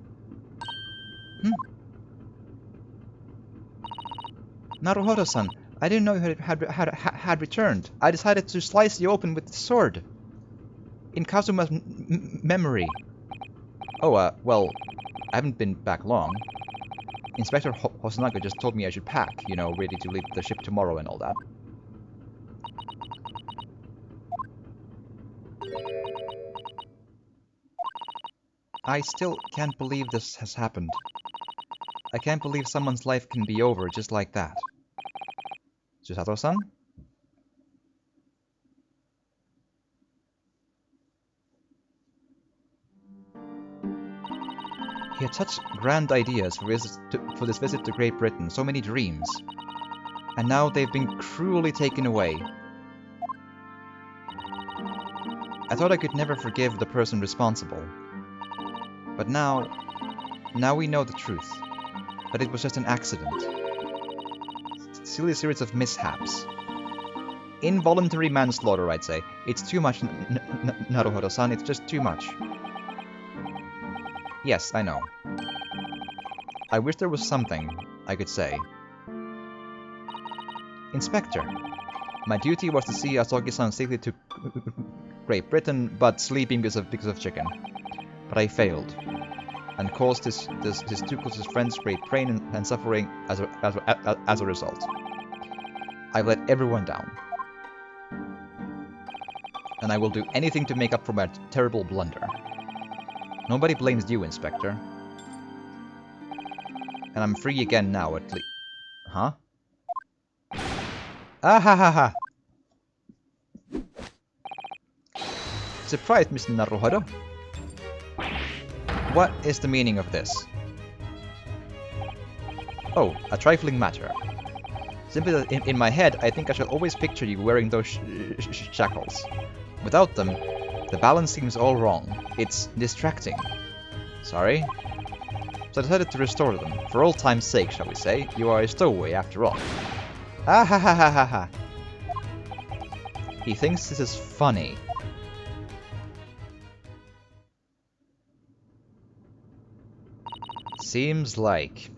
Naruhodo-san, I didn't know you had returned. I decided to slice you open with the sword. In Kazuma's memory. Oh, well, I haven't been back long. Inspector Hosonaga just told me I should pack, you know, ready to leave the ship tomorrow and all that. I still can't believe this has happened. I can't believe someone's life can be over just like that. Susato-san? He had such grand ideas for this visit to Great Britain, so many dreams. And now they've been cruelly taken away. I thought I could never forgive the person responsible. But now we know the truth. That it was just an accident. Silly series of mishaps. Involuntary manslaughter, I'd say. It's too much, Naruhodo-san, it's just too much. Yes, I know. I wish there was something I could say. Inspector, my duty was to see Asogi-san safely to Great Britain, but sleeping because of chicken. But I failed, and caused his two closest friends great pain and suffering as a result. I've let everyone down. And I will do anything to make up for my terrible blunder. Nobody blames you, Inspector. And I'm free again now, at least. Huh? Ah ha ha ha! Surprised, Mr. Naruhodo? What is the meaning of this? Oh, a trifling matter. Simply that in my head, I think I shall always picture you wearing those shackles. Without them, the balance seems all wrong. It's distracting. Sorry? So I decided to restore them. For old time's sake, shall we say. You are a stowaway, after all. Ah ha ha ha ha ha! He thinks this is funny. Seems like...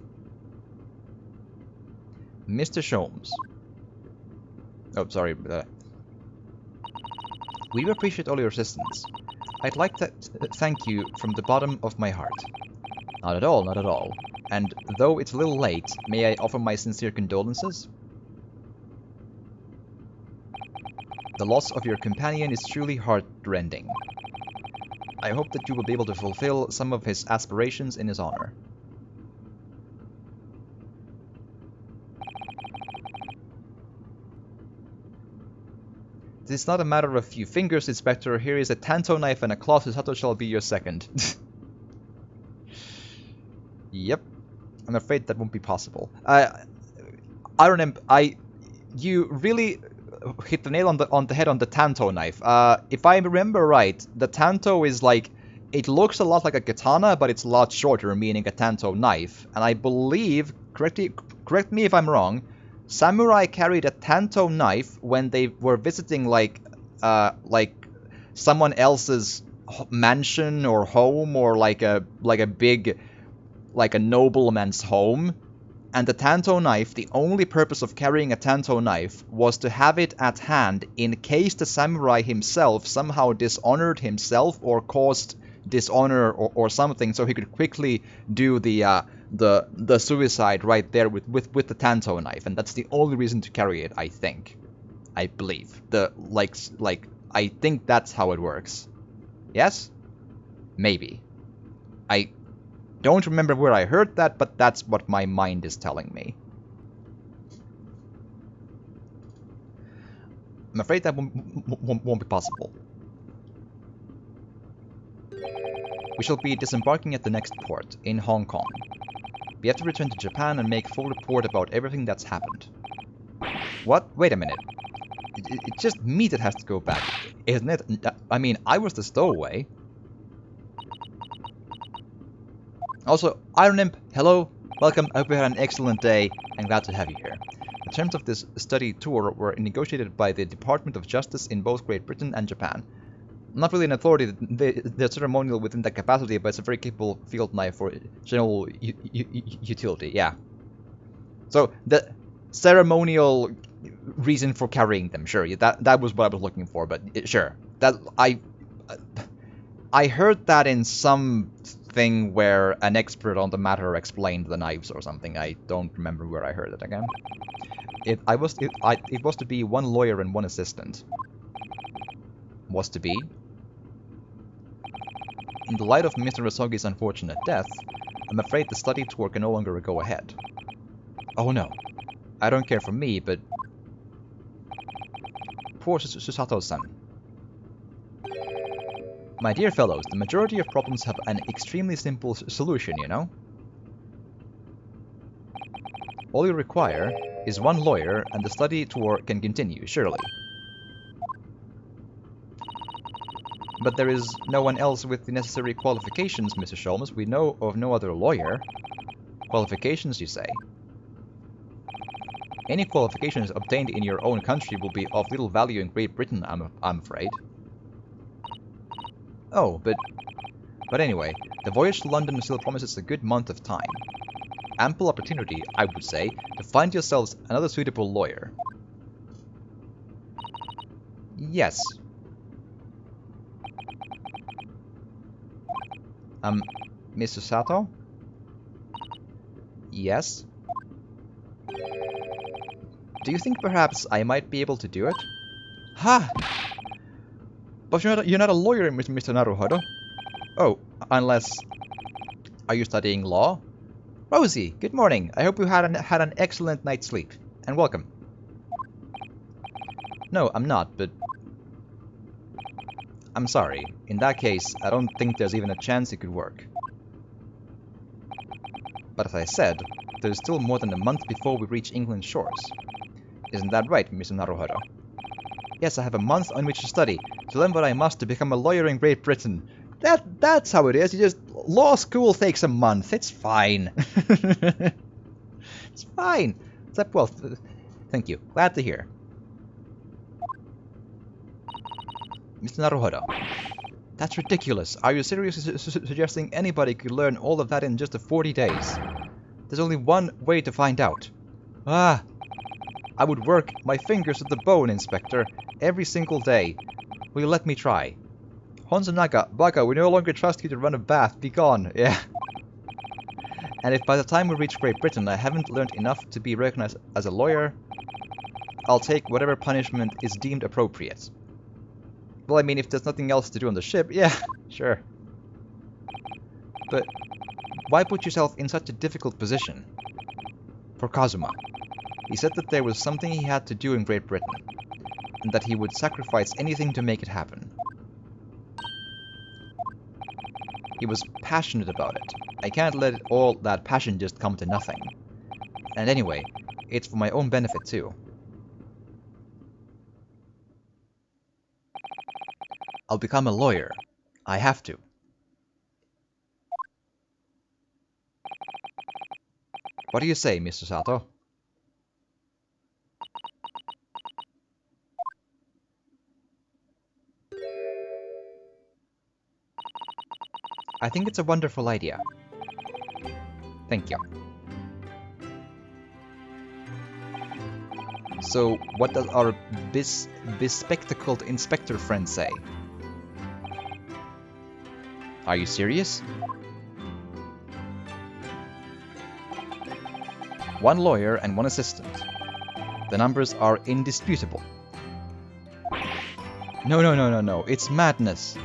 Mr. Sholmes. Oh, sorry. We appreciate all your assistance. I'd like to thank you from the bottom of my heart. Not at all, not at all. And though it's a little late, may I offer my sincere condolences? The loss of your companion is truly heart-rending. I hope that you will be able to fulfill some of his aspirations in his honor. This is not a matter of a few fingers, Inspector. Here is a tanto knife and a cloth. Susato shall be your second. Yep. I'm afraid that won't be possible. You really hit the nail on the head on the tanto knife. If I remember right, the tanto is like, it looks a lot like a katana, but it's a lot shorter, meaning a tanto knife. And I believe, correct me if I'm wrong, samurai carried a tanto knife when they were visiting like someone else's mansion or home, or like a big, like a nobleman's home. And the tanto knife, the only purpose of carrying a tanto knife was to have it at hand in case the samurai himself somehow dishonored himself or caused dishonor or something, so he could quickly do the suicide right there with the tanto knife. And that's the only reason to carry it, I believe. I think that's how it works. Yes? Maybe. I don't remember where I heard that, but that's what my mind is telling me. I'm afraid that won't be possible. We shall be disembarking at the next port, in Hong Kong. We have to return to Japan and make full report about everything that's happened. What? Wait a minute. It's just me that has to go back, isn't it? I mean, I was the stowaway. Also, Iron Imp, hello, welcome, I hope you had an excellent day, I'm glad to have you here. The terms of this study tour were negotiated by the Department of Justice in both Great Britain and Japan. I'm not really an authority, they're ceremonial within that capacity, but it's a very capable field knife for general utility, yeah. So, the ceremonial reason for carrying them, sure, that was what I was looking for, but sure. I heard that in some thing where an expert on the matter explained the knives or something. I don't remember where I heard it again. It was to be one lawyer and one assistant. Was to be. In the light of Mr. Rasogi's unfortunate death, I'm afraid the study tour can no longer go ahead. Oh no. I don't care for me, but... Poor Susato-san. My dear fellows, the majority of problems have an extremely simple solution, you know? All you require is one lawyer, and the study tour can continue, surely. But there is no one else with the necessary qualifications, Mr. Sholmes. We know of no other lawyer. Qualifications, you say? Any qualifications obtained in your own country will be of little value in Great Britain, I'm afraid. Oh, but anyway, the voyage to London still promises a good month of time. Ample opportunity, I would say, to find yourselves another suitable lawyer. Yes. Miss Susato? Yes? Do you think perhaps I might be able to do it? Ha! But you're not a lawyer, Mr. Naruhodo. Oh, unless... Are you studying law? Rosie, good morning. I hope you had an excellent night's sleep. And welcome. No, I'm not, but... I'm sorry. In that case, I don't think there's even a chance it could work. But as I said, there's still more than a month before we reach England's shores. Isn't that right, Mr. Naruhodo? Yes, I have a month on which to study, to learn what I must to become a lawyer in Great Britain. That's how it is. You just... Law school takes a month. It's fine. It's fine. Well, thank you. Glad to hear. Mr. Naruhodo. That's ridiculous. Are you seriously suggesting anybody could learn all of that in just 40 days? There's only one way to find out. Ah! I would work my fingers to the bone, Inspector, every single day. Will you let me try? Honzonaga, Baga, we no longer trust you to run a bath. Be gone. Yeah. And if by the time we reach Great Britain I haven't learned enough to be recognized as a lawyer, I'll take whatever punishment is deemed appropriate. Well, I mean, if there's nothing else to do on the ship, yeah, sure. But why put yourself in such a difficult position? For Kazuma. He said that there was something he had to do in Great Britain, and that he would sacrifice anything to make it happen. He was passionate about it. I can't let all that passion just come to nothing. And anyway, it's for my own benefit too. I'll become a lawyer. I have to. What do you say, Mr. Sato? I think it's a wonderful idea. Thank you. So, what does our bespectacled inspector friend say? Are you serious? One lawyer and one assistant. The numbers are indisputable. No, it's madness.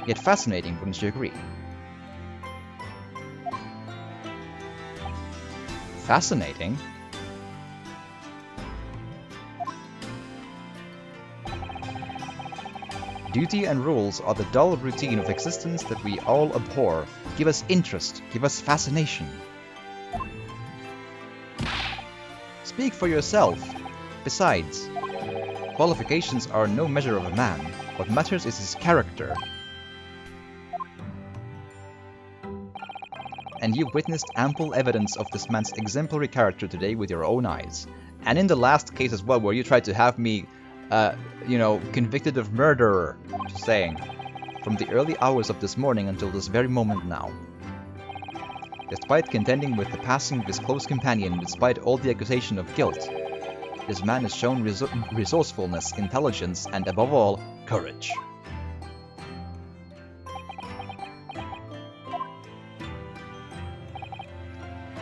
Yet fascinating, wouldn't you agree? Fascinating? Duty and rules are the dull routine of existence that we all abhor. Give us interest, give us fascination. Speak for yourself. Besides, qualifications are no measure of a man. What matters is his character. and you witnessed ample evidence of this man's exemplary character today with your own eyes. And in the last case as well, where you tried to have me, convicted of murder, just saying, from the early hours of this morning until this very moment now. Despite contending with the passing of his close companion, despite all the accusation of guilt, this man has shown resourcefulness, intelligence, and above all, courage.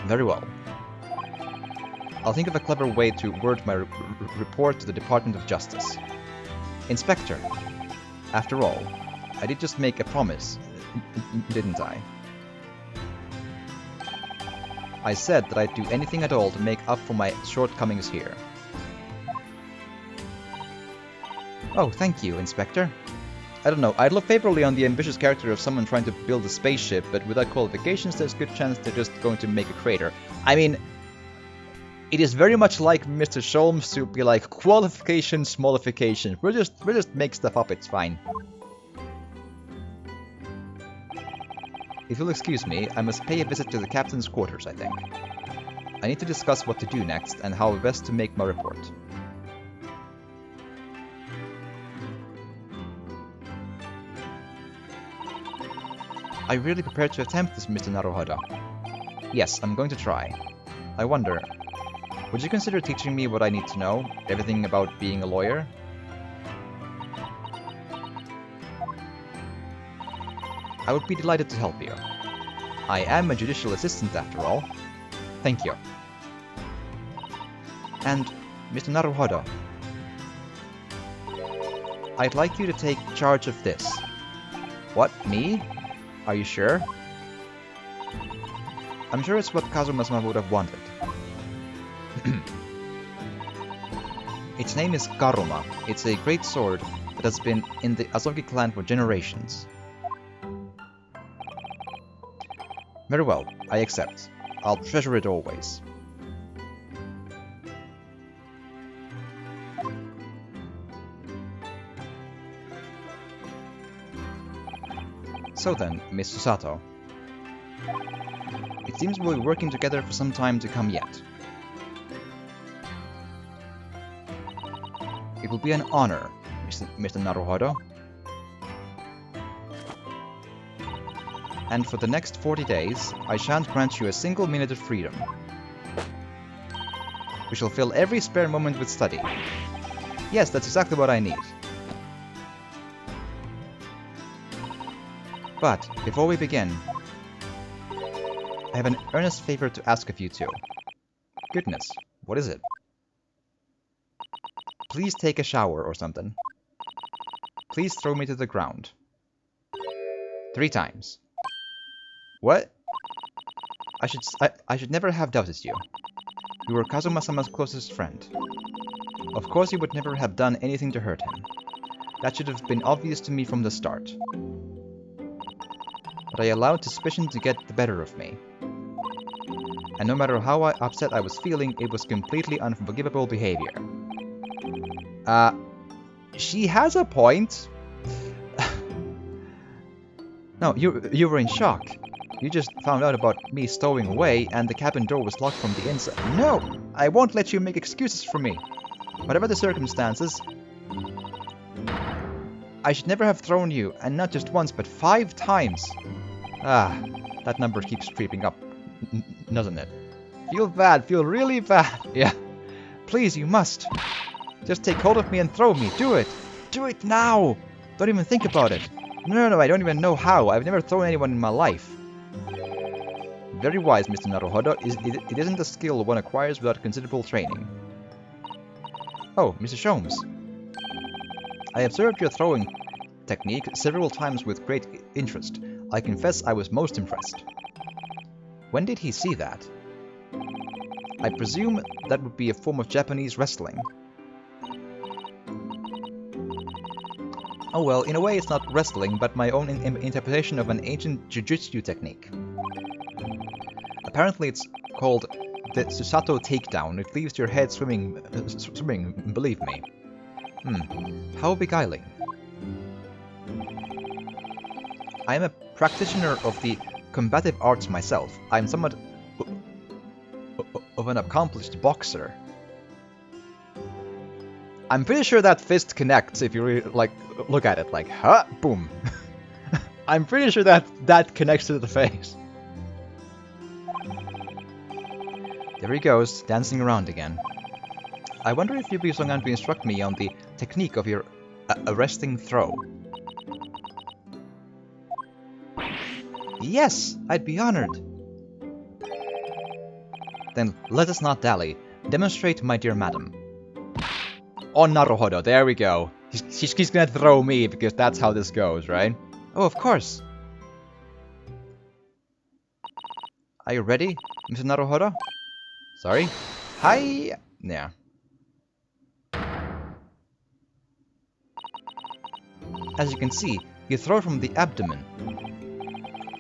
Very well. I'll think of a clever way to word my report to the Department of Justice. Inspector, after all, I did just make a promise, didn't I? I said that I'd do anything at all to make up for my shortcomings here. Oh, thank you, Inspector. I don't know, I'd look favorably on the ambitious character of someone trying to build a spaceship, but without qualifications there's a good chance they're just going to make a crater. I mean, it is very much like Mr. Sholmes to be like, qualifications, smollifications. We'll just make stuff up, it's fine. If you'll excuse me, I must pay a visit to the captain's quarters, I think. I need to discuss what to do next and how best to make my report. Are you really prepared to attempt this, Mr. Naruhodo? Yes, I'm going to try. I wonder, would you consider teaching me what I need to know? Everything about being a lawyer? I would be delighted to help you. I am a judicial assistant after all. Thank you. And, Mr. Naruhodo, I'd like you to take charge of this. What, me? Are you sure? I'm sure it's what Kazuma-sama would have wanted. Its name is Karuma. It's a great sword that has been in the Asogi clan for generations. Very well, I accept. I'll treasure it always. So then, Miss Susato. It seems we'll be working together for some time to come yet. It will be an honor, Mr. Naruhodo. And for the next 40 days, I shan't grant you a single minute of freedom. We shall fill every spare moment with study. Yes, that's exactly what I need. But, before we begin, I have an earnest favor to ask of you two. Goodness, what is it? Please take a shower or something. Please throw me to the ground. 3 times. What? I should never have doubted you. You were Kazuma-sama's closest friend. Of course you would never have done anything to hurt him. That should have been obvious to me from the start. But I allowed suspicion to get the better of me. And no matter how upset I was feeling, it was completely unforgivable behavior. She has a point. No, you were in shock. You just found out about me stowing away and the cabin door was locked from the inside. No! I won't let you make excuses for me. Whatever the circumstances, I should never have thrown you, and not just once, but 5 times. That number keeps creeping up, doesn't it? Feel bad, feel really bad. Yeah. Please, you must. Just take hold of me and throw me. Do it. Do it now. Don't even think about it. No, I don't even know how. I've never thrown anyone in my life. Very wise, Mr. Naruhodo. It isn't a skill one acquires without considerable training. Oh, Mr. Sholmes. I observed your throwing technique several times with great interest. I confess I was most impressed. When did he see that? I presume that would be a form of Japanese wrestling. Oh well, in a way it's not wrestling, but my own interpretation of an ancient jujutsu technique. Apparently it's called the Susato Takedown. It leaves your head swimming, believe me. How beguiling. I am a practitioner of the combative arts myself. I'm somewhat of an accomplished boxer. I'm pretty sure that fist connects if you really, like, look at it, like, huh, boom. I'm pretty sure that connects to the face. There he goes, dancing around again. I wonder if you'd be so kind to instruct me on the technique of your arresting throw. Yes, I'd be honored. Then let us not dally. Demonstrate, my dear madam. On Naruhodo, there we go. She's gonna throw me, because that's how this goes, right? Oh, of course. Are you ready, Mr. Naruhodo? Sorry? Hi! Yeah. As you can see, you throw from the abdomen.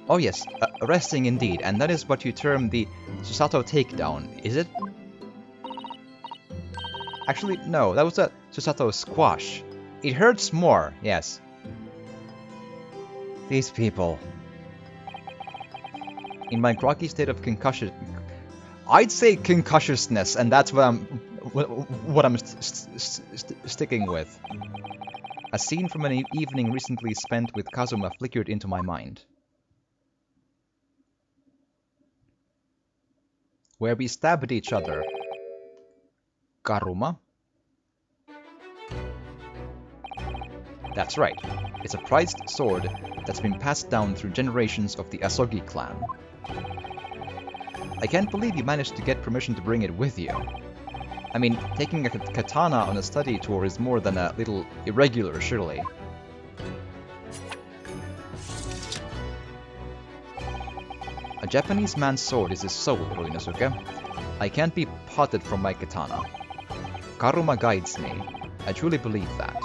Oh yes, arresting indeed, and that is what you term the Susato Takedown, is it? Actually, no, that was a Susato Squash. It hurts more, yes. These people. In my groggy state of concussion... I'd say concussiousness, and that's what I'm sticking with. A scene from an evening recently spent with Kazuma flickered into my mind. Where we stabbed each other. Karuma? That's right. It's a prized sword that's been passed down through generations of the Asogi clan. I can't believe you managed to get permission to bring it with you. I mean, taking a katana on a study tour is more than a little irregular, surely. A Japanese man's sword is his soul, Inosuke. I can't be parted from my katana. Karuma guides me. I truly believe that.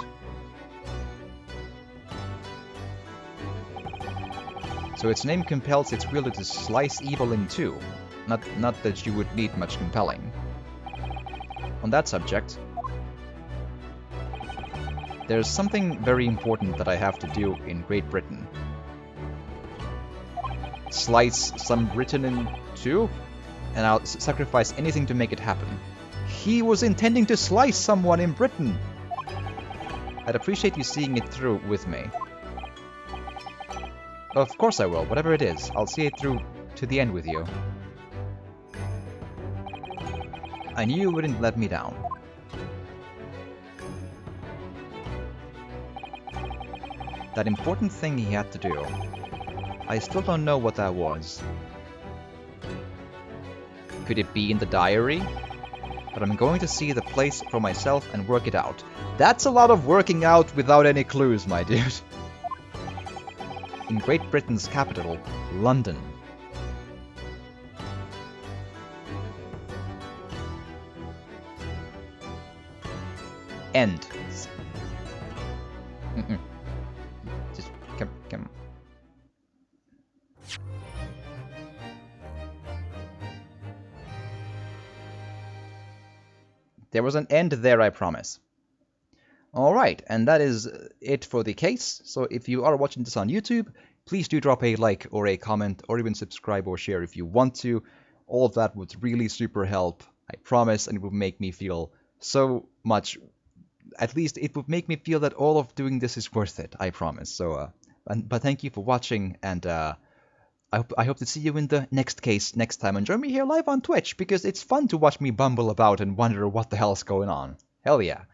So its name compels its wielder to slice evil in two. Not that you would need much compelling. On that subject, there's something very important that I have to do in Great Britain. Slice some Britain in two, and I'll sacrifice anything to make it happen. He was intending to slice someone in Britain! I'd appreciate you seeing it through with me. Of course I will, whatever it is. I'll see it through to the end with you. I knew you wouldn't let me down. That important thing he had to do. I still don't know what that was. Could it be in the diary? But I'm going to see the place for myself and work it out. That's a lot of working out without any clues, my dude. In Great Britain's capital, London. End. Just come. There was an end there, I promise. Alright, and that is it for the case. So if you are watching this on YouTube, please do drop a like or a comment or even subscribe or share if you want to. All of that would really super help, I promise, and it would make me feel so much... At least it would make me feel that all of doing this is worth it, I promise. So, but thank you for watching, and I hope to see you in the next case next time. And join me here live on Twitch, because it's fun to watch me bumble about and wonder what the hell's going on. Hell yeah.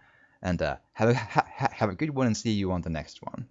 And have a good one, and see you on the next one.